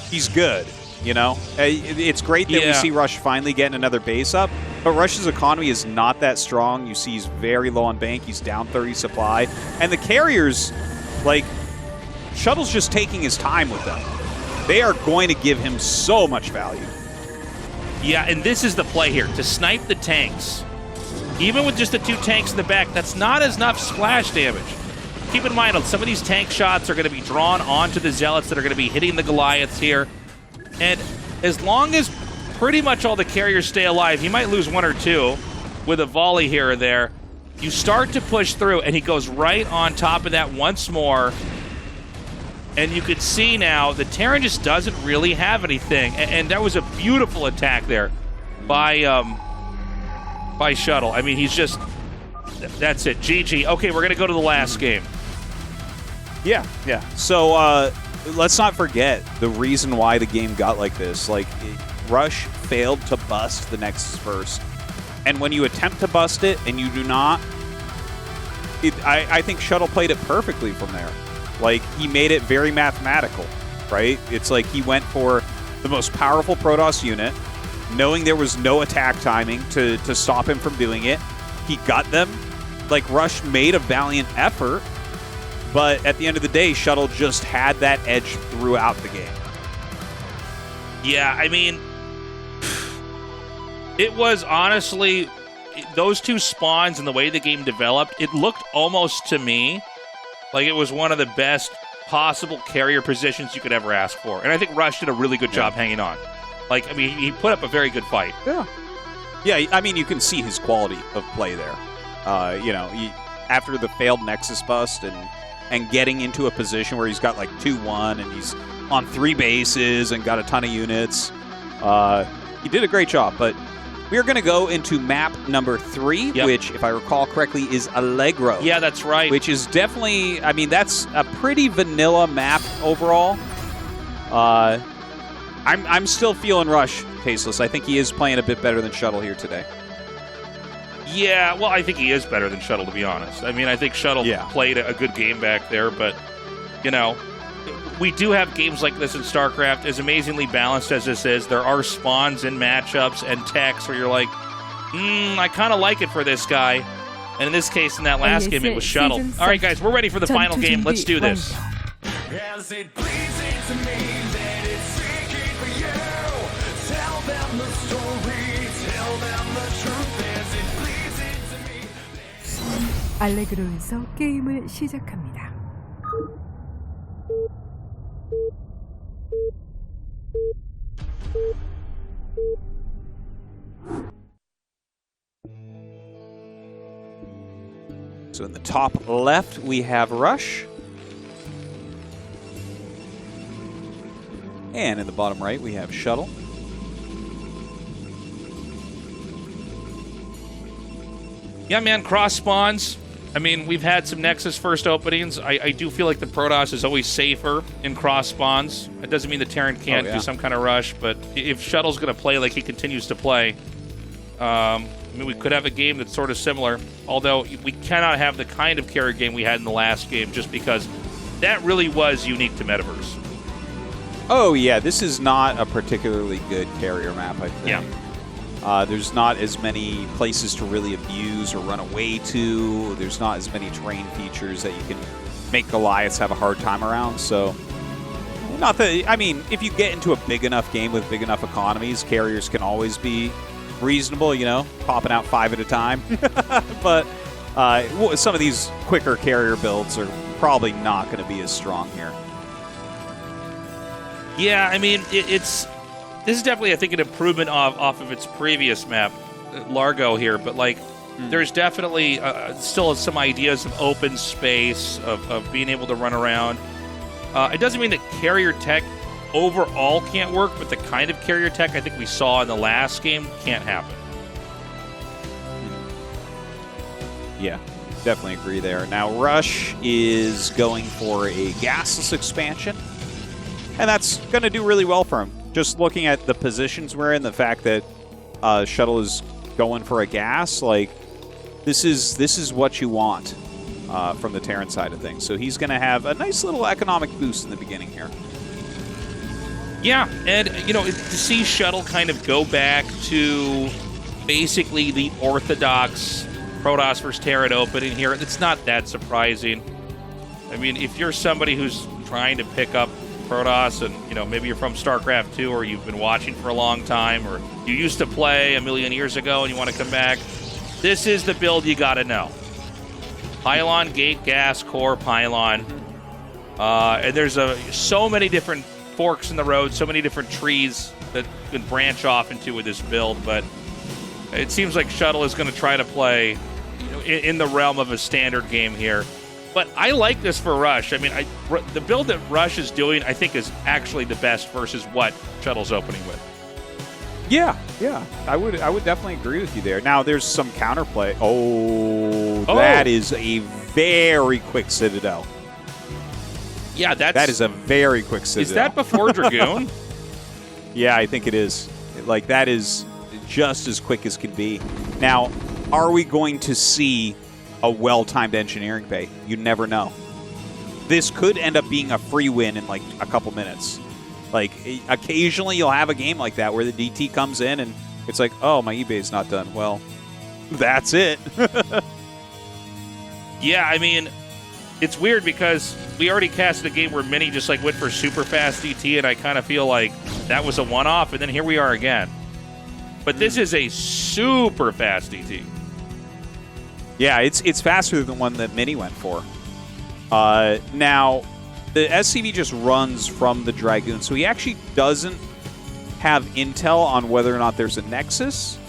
he's good, you know? It's great that we see Rush finally getting another base up, but Rush's economy is not that strong. You see he's very low on bank. He's down 30 supply. And the carriers, like, Shuttle's just taking his time with them. They are going to give him so much value. Yeah, and this is the play here, to snipe the tanks. Even with just the 2 tanks in the back, that's not enough splash damage. Keep in mind, some of these tank shots are going to be drawn onto the Zealots that are going to be hitting the Goliaths here. And as long as pretty much all the carriers stay alive, he might lose 1 or 2 with a volley here or there. You start to push through, and he goes right on top of that once more. And you could see now the Terran just doesn't really have anything. And that was a beautiful attack there by Shuttle. I mean, he's just, that's it. GG. Okay, we're going to go to the last game. Yeah, yeah. So let's not forget the reason why the game got like this. Like, Rush failed to bust the Nexus first. And when you attempt to bust it and you do not, I think Shuttle played it perfectly from there. Like, he made it very mathematical, right? It's like he went for the most powerful Protoss unit, knowing there was no attack timing to stop him from doing it. He got them. Like, Rush made a valiant effort, but at the end of the day, Shuttle just had that edge throughout the game. Yeah, I mean, it was honestly, those 2 spawns and the way the game developed, it looked almost to me like it was one of the best possible carrier positions you could ever ask for. And I think Rush did a really good job hanging on. Like, I mean, he put up a very good fight. Yeah. Yeah, I mean, you can see his quality of play there. You know, after the failed Nexus bust and getting into a position where he's got like 2-1 and he's on 3 bases and got a ton of units, he did a great job. But we're going to go into map number 3, which, if I recall correctly, is Allegro. Yeah, that's right. Which is definitely, I mean, that's a pretty vanilla map overall. I'm still feeling Rush, Tasteless. I think he is playing a bit better than Shuttle here today. Yeah, well, I think he is better than Shuttle, to be honest. I mean, I think Shuttle played a good game back there, but, you know, we do have games like this in StarCraft. As amazingly balanced as this is, there are spawns and matchups and techs where you're like, I kind of like it for this guy. And in this case, in that last game, it was Shuttle. All right, guys, we're ready for the final game. Let's do this. As it bleeds into me that it's freaking for you. Tell them the story, tell them the truth as it bleeds into me. 알레그로에서 게임을 시작합니다. So in the top left, we have Rush. And in the bottom right, we have Shuttle. Yeah, man, cross spawns. I mean, we've had some Nexus first openings. I do feel like the Protoss is always safer in cross spawns. It doesn't mean the Terran can't do some kind of rush, but if Shuttle's going to play like he continues to play, I mean, we could have a game that's sort of similar, although we cannot have the kind of carrier game we had in the last game just because that really was unique to Metaverse. Oh, yeah, this is not a particularly good carrier map, I think. Yeah. There's not as many places to really abuse or run away to. There's not as many terrain features that you can make Goliaths have a hard time around. So, not that, I mean, if you get into a big enough game with big enough economies, carriers can always be reasonable, you know, popping out 5 at a time. But some of these quicker carrier builds are probably not going to be as strong here. Yeah, I mean, this is definitely, I think, an improvement off of its previous map, Largo here, but like, there's definitely still some ideas of open space, of being able to run around. It doesn't mean that carrier tech overall can't work, but the kind of carrier tech I think we saw in the last game can't happen. Yeah, definitely agree there. Now, Rush is going for a gasless expansion, and that's going to do really well for him. Just looking at the positions we're in, the fact that Shuttle is going for a gas, like, this is what you want from the Terran side of things. So he's going to have a nice little economic boost in the beginning here. Yeah, and, you know, to see Shuttle kind of go back to basically the orthodox Protoss versus Terran opening here, it's not that surprising. I mean, if you're somebody who's trying to pick up Protoss and, you know, maybe you're from StarCraft 2 or you've been watching for a long time or you used to play a million years ago and you want to come back, this is the build you got to know. Pylon, gate, gas, core, pylon. And there's so many different forks in the road, so many different trees that you can branch off into with this build, but it seems like Shuttle is going to try to play, you know, in the realm of a standard game here. But I like this for Rush. I mean, the build that Rush is doing, I think, is actually the best versus what Shuttle's opening with. Yeah, I would definitely agree with you there. Now, there's some counterplay. Oh, that is a very quick Citadel. Yeah, that is a very quick Citadel. Is that before Dragoon? Yeah, I think it is. Like, that is just as quick as can be. Now, are we going to see a well-timed engineering bay? You never know. This could end up being a free win in like a couple minutes. Like, occasionally you'll have a game like that where the DT comes in and it's like, oh, my eBay is not done. Well, that's it. Yeah, I mean, it's weird because we already casted a game where Mini just like went for super fast DT, and I kind of feel like that was a one-off, and then here we are again. But this is a super fast DT. Yeah, it's faster than the one that Mini went for. Now, the SCV just runs from the Dragoon, so he actually doesn't have intel on whether or not there's a Nexus.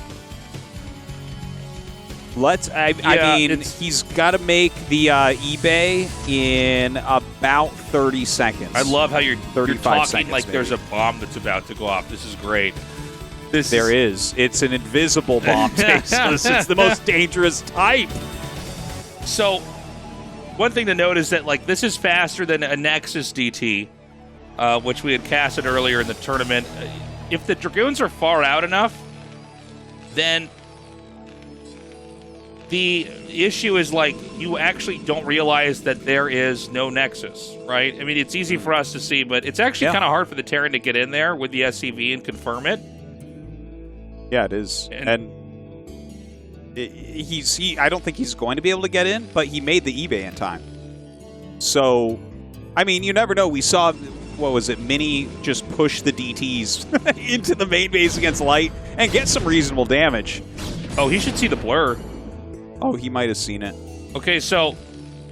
I mean, he's got to make the eBay in about 30 seconds. I love how you're talking seconds, like maybe. there's a bomb that's about to go off. This is great. There is. It's an invisible bomb, Tastosis. It's the most dangerous type. So, one thing to note is that like this is faster than a Nexus DT, which we had casted earlier in the tournament. If the Dragoons are far out enough, then the issue is like you actually don't realize that there is no Nexus, right? I mean, it's easy for us to see, but it's actually kind of hard for the Terran to get in there with the SCV and confirm it. Yeah, it is. And I don't think he's going to be able to get in, but he made the eBay in time. So, I mean, you never know. We saw, what was it, Mini just push the DTs into the main base against Light and get some reasonable damage. Oh, he should see the blur. Oh, he might have seen it. Okay, so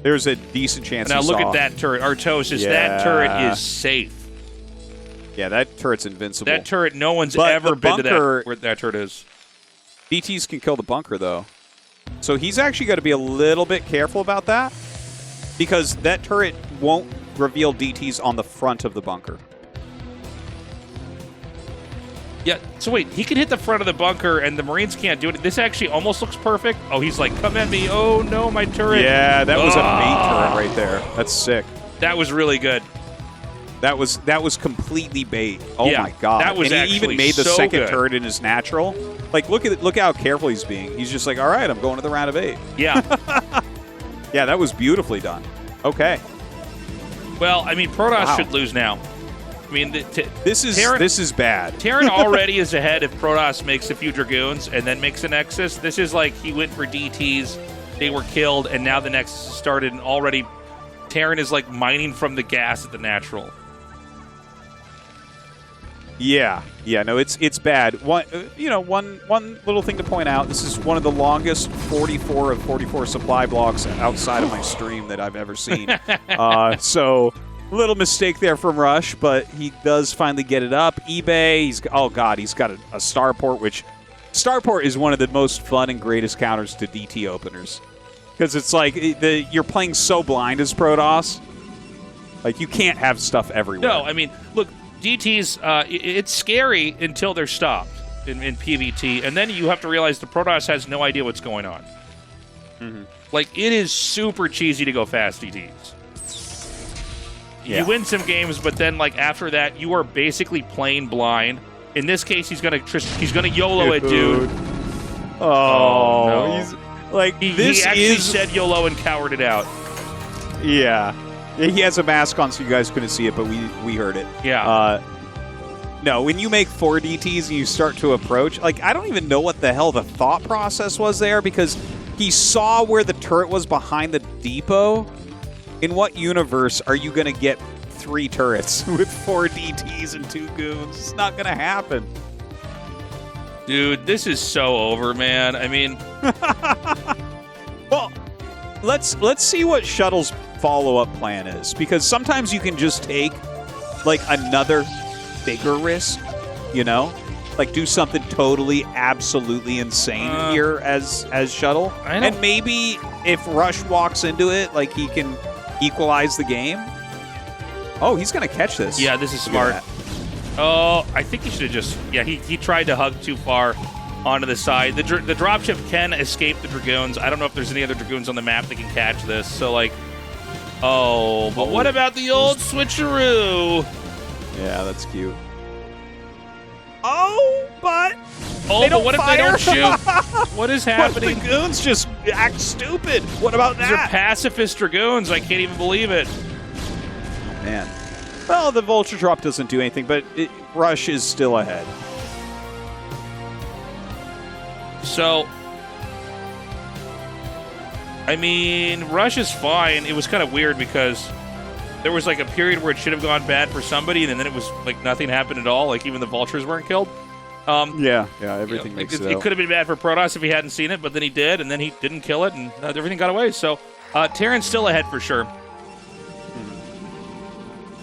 there's a decent chance now he look saw. at that turret. Artosis, that turret is safe. Yeah, that turret's invincible. That turret, no one's ever been to that, where that turret is. DTs can kill the bunker, though. So he's actually got to be a little bit careful about that, because that turret won't reveal DTs on the front of the bunker. Yeah, so wait, he can hit the front of the bunker and the Marines can't do it. This actually almost looks perfect. Oh, he's like, come at me. Oh, no, my turret. Yeah, that was a bait turret right there. That's sick. That was really good. That was completely bait. Oh, yeah, my God. That was and he even made the so second good. turret in his natural. Like, look how careful he's being. He's just like, all right, I'm going to the round of 8. Yeah. Yeah, that was beautifully done. Okay. Well, I mean, Protoss should lose now. I mean, this is bad. Terran already is ahead if Protoss makes a few Dragoons and then makes a Nexus. This is like he went for DTs, they were killed, and now the Nexus started, and already Terran is like mining from the gas at the natural. Yeah, no, it's bad. One little thing to point out: this is one of the longest 44 of 44 supply blocks outside of my stream that I've ever seen. So. Little mistake there from Rush, but he does finally get it up. eBay, he's got a starport, which starport is one of the most fun and greatest counters to DT openers. Because it's like you're playing so blind as Protoss. Like, you can't have stuff everywhere. No, I mean, look, DTs, it's scary until they're stopped in PvT, and then you have to realize the Protoss has no idea what's going on. Mm-hmm. Like, it is super cheesy to go fast DTs. Yeah. You win some games, but then like after that, you are basically playing blind. In this case, he's gonna YOLO it, dude. Oh no. He's like he actually said YOLO and cowered it out. Yeah, he has a mask on, so you guys couldn't see it, but we heard it. Yeah. No, when you make 4 DTs and you start to approach, like, I don't even know what the hell the thought process was there, because he saw where the turret was behind the depot. In what universe are you going to get 3 turrets with 4 DTs and 2 goons? It's not going to happen. Dude, this is so over, man. I mean... Well, let's see what Shuttle's follow-up plan is, because sometimes you can just take, like, another bigger risk, you know? Like, do something totally, absolutely insane here as Shuttle. And maybe if Rush walks into it, like, he can... equalize the game. Oh, he's going to catch this. Yeah, this is smart. Oh, I think he should have just... Yeah, he tried to hug too far onto the side. The dropship can escape the Dragoons. I don't know if there's any other Dragoons on the map that can catch this. So, like... Oh, but what about the old switcheroo? Yeah, that's cute. Oh, but... Oh, but what if they don't shoot? What is happening? What if the goons just act stupid? What about that? These are pacifist Dragoons. I can't even believe it. Oh, man. Well, the Vulture drop doesn't do anything, but Rush is still ahead. So, I mean, Rush is fine. It was kind of weird because there was like a period where it should have gone bad for somebody, and then it was like nothing happened at all. Like even the Vultures weren't killed. Yeah, everything makes it out. It could have been bad for Protoss if he hadn't seen it, but then he did, and then he didn't kill it, and everything got away. So, Terran's still ahead for sure. All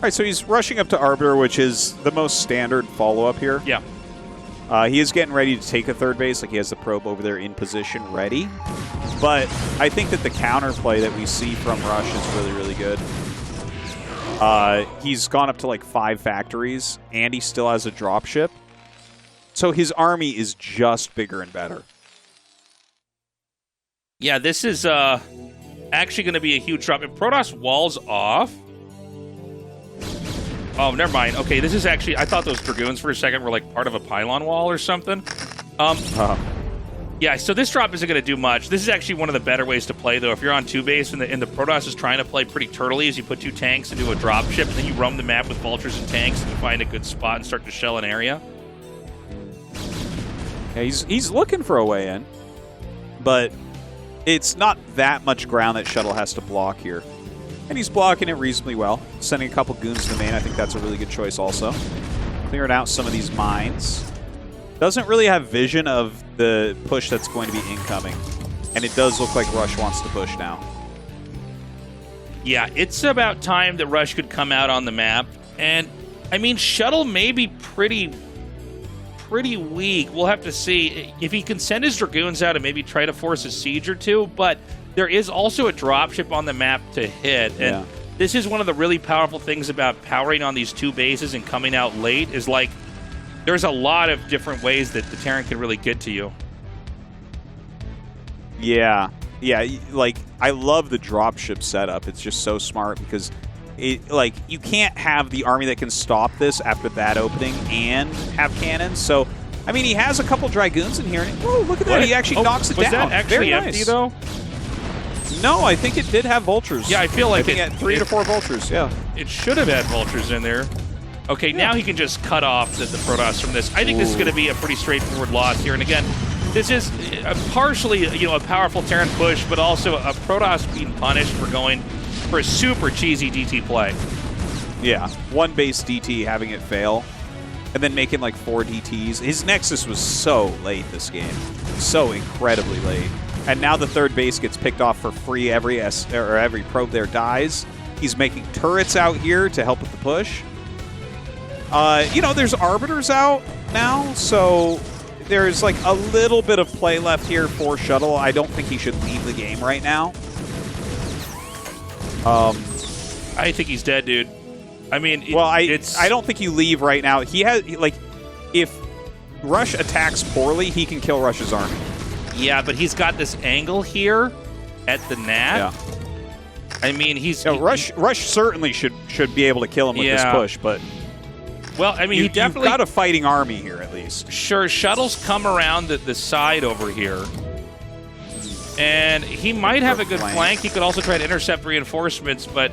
right, so he's rushing up to Arbiter, which is the most standard follow-up here. Yeah. He is getting ready to take a third base. Like, he has the probe over there in position ready. But I think that the counterplay that we see from Rush is really, really good. He's gone up to like 5 factories, and he still has a dropship. So his army is just bigger and better. Yeah, this is actually going to be a huge drop. If Protoss walls off... Oh, never mind. Okay, this is actually... I thought those Dragoons for a second were like part of a pylon wall or something. Yeah, so this drop isn't going to do much. This is actually one of the better ways to play, though. If you're on 2 base and the Protoss is trying to play pretty turtley, as you put 2 tanks into a drop ship, and then you roam the map with vultures and tanks, and you find a good spot and start to shell an area. Yeah, he's looking for a way in, but it's not that much ground that Shuttle has to block here. And he's blocking it reasonably well. Sending a couple goons to the main, I think that's a really good choice also. Clearing out some of these mines. Doesn't really have vision of the push that's going to be incoming. And it does look like Rush wants to push now. Yeah, it's about time that Rush could come out on the map. And, I mean, Shuttle may be pretty weak. We'll have to see if he can send his Dragoons out and maybe try to force a siege or two. But there is also a dropship on the map to hit. And this is one of the really powerful things about powering on these 2 bases and coming out late is, like, there's a lot of different ways that the Terran can really get to you. Yeah, like, I love the dropship setup. It's just so smart because, you can't have the army that can stop this after that opening and have cannons. So, I mean, he has a couple Dragoons in here. And, whoa, look at that. He actually knocks it down. Was that actually empty, though? No, I think it did have vultures. Yeah, I feel like it had 3 to 4 vultures, yeah. It should have had vultures in there. Okay, now he can just cut off the Protoss from this. I think this is going to be a pretty straightforward loss here. And again, this is partially, a powerful Terran push, but also a Protoss being punished for going for a super cheesy DT play. Yeah, 1 base DT, having it fail, and then making like 4 DTs. His Nexus was so late this game. So incredibly late. And now the 3rd base gets picked off for free. Every probe there dies. He's making turrets out here to help with the push. There's Arbiters out now, so there's like a little bit of play left here for Shuttle. I don't think he should leave the game right now. I think he's dead, dude. I mean, I don't think you leave right now. He has, if Rush attacks poorly, he can kill Rush's army. Yeah, but he's got this angle here at the nat. Yeah. I mean, Rush certainly should be able to kill him with this push, but well, I mean, he definitely got a fighting army here at least. Sure, Shuttle's come around the side over here, and he might have a good flank. He could also try to intercept reinforcements, but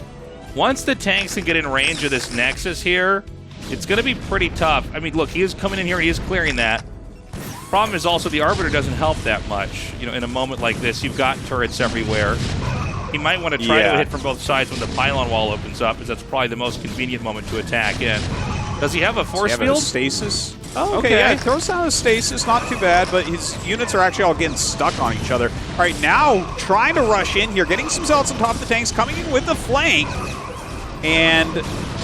once the tanks can get in range of this Nexus here, it's going to be pretty tough. I mean, look, he is coming in here, he is clearing that. Problem is also the Arbiter doesn't help that much. In a moment like this, you've got turrets everywhere. He might want to try to hit from both sides when the pylon wall opens up, because that's probably the most convenient moment to attack in. Does he have a force field? Stasis? Oh, okay. Yeah, he throws down a stasis. Not too bad, but his units are actually all getting stuck on each other. All right, now trying to rush in here, getting some zealots on top of the tanks, coming in with the flank. And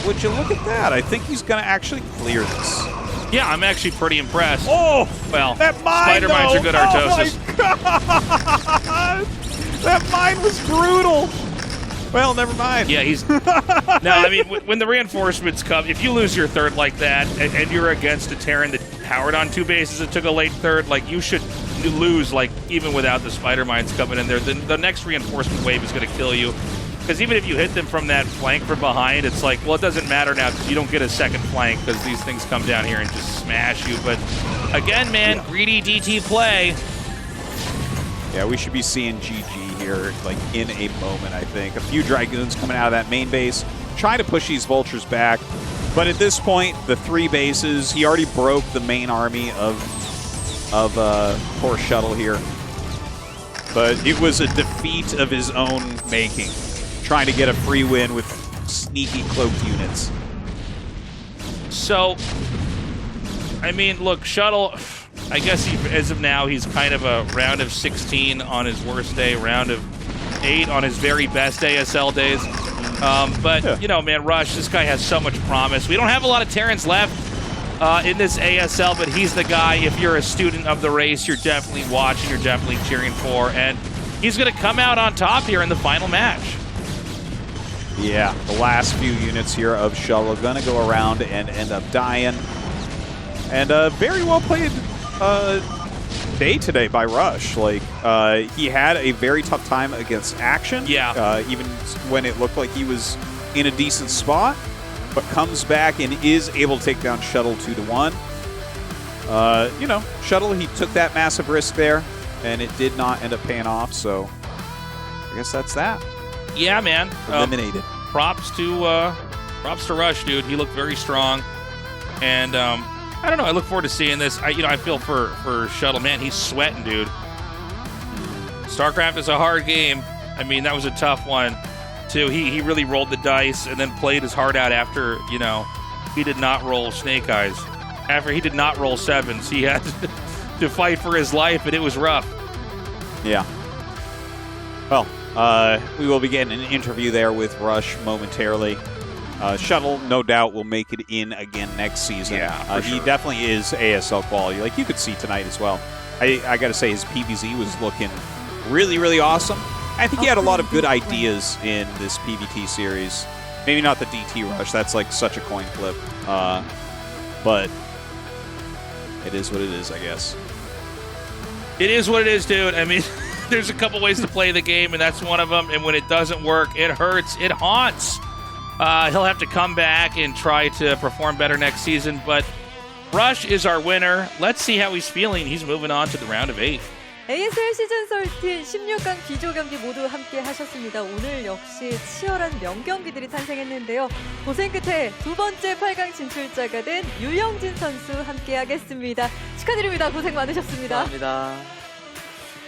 would you look at that? I think he's going to actually clear this. Yeah, I'm actually pretty impressed. Oh, well, that mine, spider mines are good, Artosis. Oh my God. That mine was brutal. Well, never mind. Yeah, he's... No, I mean, when the reinforcements come, if you lose your 3rd like that, and you're against a Terran that powered on 2 bases and took a late 3rd, like, you should lose, like, even without the spider mines coming in there. The next reinforcement wave is going to kill you. Because even if you hit them from that flank from behind, it's like, well, it doesn't matter now because you don't get a second flank because these things come down here and just smash you. But, again, man, greedy DT play. Yeah, we should be seeing GG here, like, in a moment, I think. A few Dragoons coming out of that main base, trying to push these Vultures back. But at this point, the 3 bases, he already broke the main army of poor Shuttle here. But it was a defeat of his own making, trying to get a free win with sneaky cloaked units. So, I mean, look, Shuttle... I guess as of now, he's kind of a round of 16 on his worst day, round of 8 on his very best ASL days. But, man, Rush, this guy has so much promise. We don't have a lot of Terrans left in this ASL, but he's the guy, if you're a student of the race, you're definitely watching, you're definitely cheering for. And he's going to come out on top here in the final match. Yeah, the last few units here of Shuttle are going to go around and end up dying. And very well played day today by Rush. Like, he had a very tough time against Action. Yeah. Even when it looked like he was in a decent spot, but comes back and is able to take down Shuttle 2-1. You know, Shuttle, he took that massive risk there, and it did not end up paying off, so I guess that's that. Yeah, man. Eliminated. Props to Rush, dude. He looked very strong, and I don't know. I look forward to seeing this. I feel for Shuttle, man. He's sweating, dude. StarCraft is a hard game. I mean, that was a tough one, too. He really rolled the dice and then played his heart out after, he did not roll Snake Eyes. After he did not roll sevens, he had to fight for his life, and it was rough. Yeah. Well, we will begin an interview there with Rush momentarily. Shuttle, no doubt, will make it in again next season. Yeah, He definitely is ASL quality, like you could see tonight as well. I got to say, his PVZ was looking really, really awesome. I think he had a lot of good ideas in this PVT series. Maybe not the DT Rush. That's like such a coin flip. But it is what it is, I guess. It is what it is, dude. I mean, there's a couple ways to play the game, and that's one of them. And when it doesn't work, it hurts. It haunts. He'll have to come back and try to perform better next season. But Rush is our winner. Let's see how he's feeling. He's moving on to the round of 8. ASL 시즌 13 16강 비조 경기 모두 함께 하셨습니다. 오늘 역시 치열한 명경기들이 탄생했는데요. 고생 끝에 두 번째 8강 진출자가 된 유영진 선수 함께 하겠습니다. 축하드립니다. 고생 많으셨습니다. 감사합니다.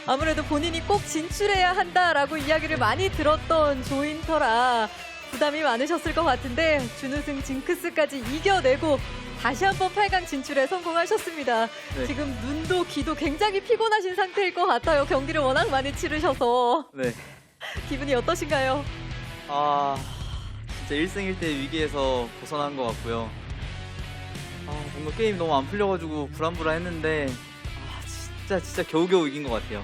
아무래도 본인이 꼭 진출해야 한다라고 이야기를 많이 들었던 조인터라 부담이 많으셨을 것 같은데 준우승 징크스까지 이겨내고 다시 한번 8강 진출에 성공하셨습니다. 네. 지금 눈도 귀도 굉장히 피곤하신 상태일 것 같아요. 경기를 워낙 많이 치르셔서. 네. 기분이 어떠신가요? 진짜 1승 1대 위기에서 벗어난 것 같고요. 뭔가 게임 너무 안 풀려가지고 불안불안했는데 진짜 겨우겨우 이긴 것 같아요.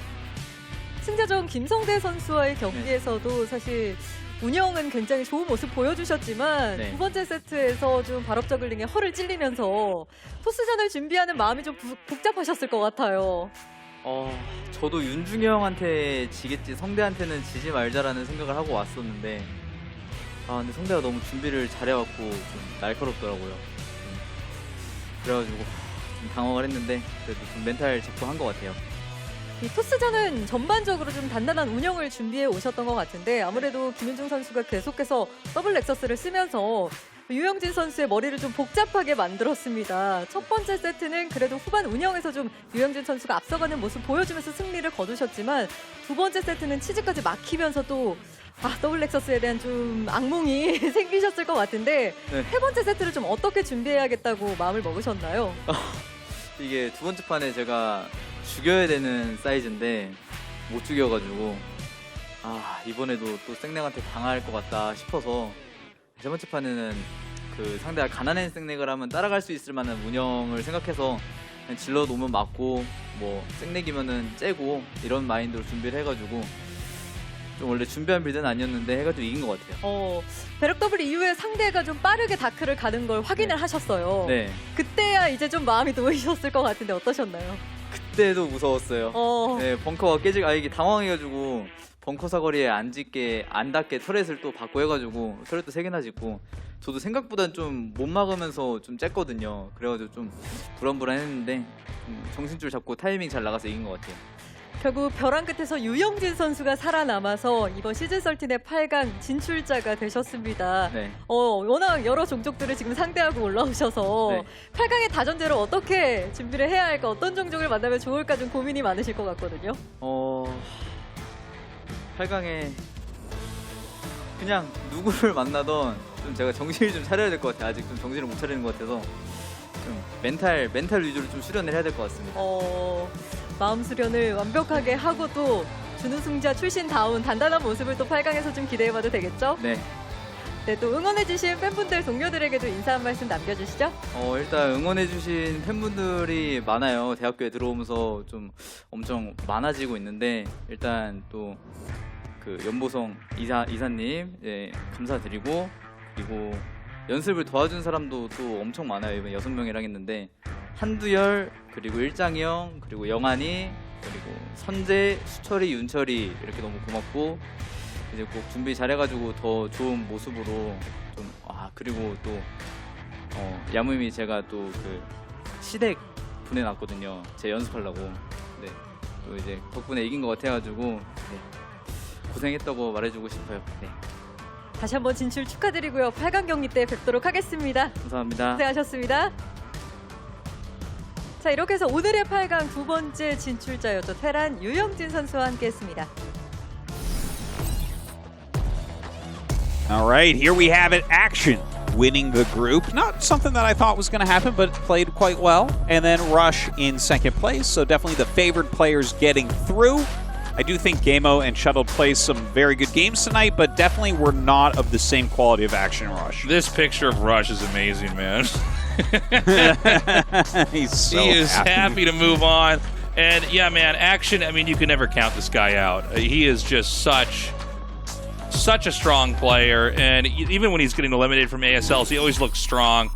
승자전 김성대 선수와의 경기에서도 사실 운영은 굉장히 좋은 모습 보여주셨지만 네. 두 번째 세트에서 좀 발업 저글링에 허를 찔리면서 토스전을 준비하는 마음이 좀 복잡하셨을 것 같아요. 저도 윤중이 형한테 지겠지, 성대한테는 지지 말자라는 생각을 하고 왔었는데 근데 성대가 너무 준비를 잘해갖고 좀 날카롭더라고요. 그래가지고 좀 당황을 했는데 그래도 좀 멘탈 잡고 한 것 같아요. 이 토스전은 전반적으로 좀 단단한 운영을 준비해 오셨던 것 같은데 아무래도 김윤중 선수가 계속해서 더블 넥서스를 쓰면서 유영진 선수의 머리를 좀 복잡하게 만들었습니다. 첫 번째 세트는 그래도 후반 운영에서 좀 유영진 선수가 앞서가는 모습 보여주면서 승리를 거두셨지만 두 번째 세트는 치즈까지 막히면서 또 더블 넥서스에 대한 좀 악몽이 생기셨을 것 같은데 네. 세 번째 세트를 좀 어떻게 준비해야겠다고 마음을 먹으셨나요? 이게 두 번째 판에 제가 죽여야 되는 사이즈인데 못 죽여가지고 이번에도 또 생넥한테 당할 것 같다 싶어서 세 번째 판에는 그 상대가 가난한 생넥을 하면 따라갈 수 있을 만한 운영을 생각해서 그냥 질러 놓으면 맞고 뭐 생넥이면은 째고 이런 마인드로 준비를 해가지고 좀 원래 준비한 빌드는 아니었는데 해가지고 이긴 것 같아요. 배럭 더블 이후에 상대가 좀 빠르게 다크를 가는 걸 확인을 하셨어요. 네. 그때야 이제 좀 마음이 놓이셨을 것 같은데 어떠셨나요? 그때도 무서웠어요. 네, 벙커가 이게 당황해가지고 벙커 사거리에 안 닿게 터렛을 또 받고 해가지고 터렛도 3개나 짓고 저도 생각보다 좀 못 막으면서 좀 쬐거든요. 그래가지고 좀 불안불안했는데 정신줄 잡고 타이밍 잘 나가서 이긴 것 같아요. 결국 벼랑 끝에서 유영진 선수가 살아남아서 이번 시즌 13의 8강 진출자가 되셨습니다. 네. 워낙 여러 종족들을 지금 상대하고 올라오셔서 네. 8강의 다전제를 어떻게 준비를 해야 할까, 어떤 종족을 만나면 좋을까 좀 고민이 많으실 것 같거든요. 8강에 그냥 누구를 만나던 좀 제가 정신을 좀 차려야 될 것 같아요. 아직 좀 정신을 못 차리는 것 같아서 좀 멘탈 위주로 좀 수련을 해야 될 것 같습니다. 마음 수련을 완벽하게 하고 또 준우승자 출신다운 단단한 모습을 또 8강에서 좀 기대해봐도 되겠죠? 네. 네, 또 응원해주신 팬분들, 동료들에게도 인사 한 말씀 남겨주시죠. 일단 응원해주신 팬분들이 많아요. 대학교에 들어오면서 좀 엄청 많아지고 있는데 일단 또 그 연보성 이사님 감사드리고 그리고 연습을 도와준 사람도 또 엄청 많아요. 이번 6명이랑 했는데 한두열, 그리고 일장형, 그리고 영환이, 그리고 선재, 수철이, 윤철이 이렇게 너무 고맙고 이제 꼭 준비 잘해가지고 더 좋은 모습으로 좀 그리고 또 야무임이 제가 또 그 시댁 보내놨거든요. 제 연습하려고. 네, 또 이제 덕분에 이긴 것 같아가지고 네, 고생했다고 말해주고 싶어요. 네, 다시 한번 진출 축하드리고요. 8강 경기 때 뵙도록 하겠습니다. 감사합니다. 고생하셨습니다. 자, 이렇게 해서 오늘의 8강 두 번째 진출자였죠. 테란 유영진 선수와 함께했습니다. All right, here we have it. Action winning the group. Not something that I thought was going to happen, but played quite well. And then Rush in second place. So definitely the favored players getting through. I do think ggaemo and Shuttle play some very good games tonight, but definitely were not of the same quality of action Rush. This picture of Rush is amazing, man. He's so he is happy to move on. And yeah, man, action, I mean, you can never count this guy out. He is just such a strong player. And even when he's getting eliminated from ASLs, he always looks strong.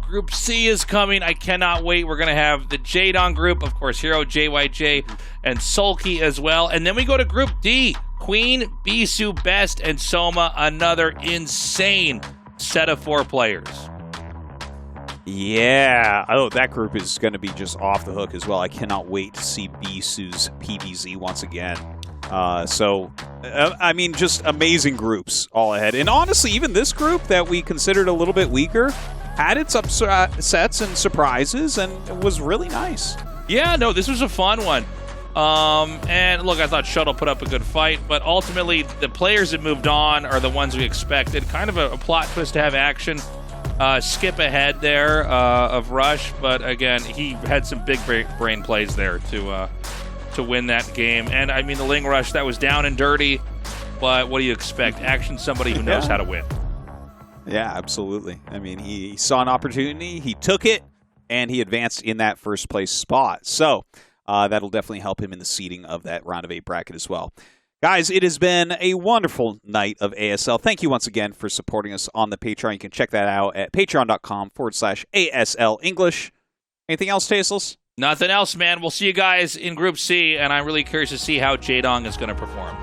Group C is coming. I cannot wait. We're going to have the Jadon group, of course, Hero, JYJ, and Sulky as well. And then we go to Group D. Queen, Bisu, Best, and Soma. Another insane set of 4 players. Yeah. Oh, that group is going to be just off the hook as well. I cannot wait to see Bisu's PBZ once again. I mean, just amazing groups all ahead. And honestly, even this group that we considered a little bit weaker had its upsets and surprises, and it was really nice. Yeah, no, this was a fun one. And look, I thought Shuttle put up a good fight, but ultimately the players that moved on are the ones we expected. Kind of a plot twist to have action. Skip ahead there of Rush, but again, he had some big brain plays there to win that game. And I mean, the Ling Rush, that was down and dirty, but what do you expect? Action, somebody who knows how to win. Yeah, absolutely. I mean, he saw an opportunity, he took it, and he advanced in that first place spot. So that'll definitely help him in the seeding of that round of 8 bracket as well. Guys, it has been a wonderful night of ASL. Thank you once again for supporting us on the Patreon. You can check that out at patreon.com/ASL English. Anything else, Tasteless? Nothing else, man. We'll see you guys in Group C, and I'm really curious to see how Jadong is going to perform.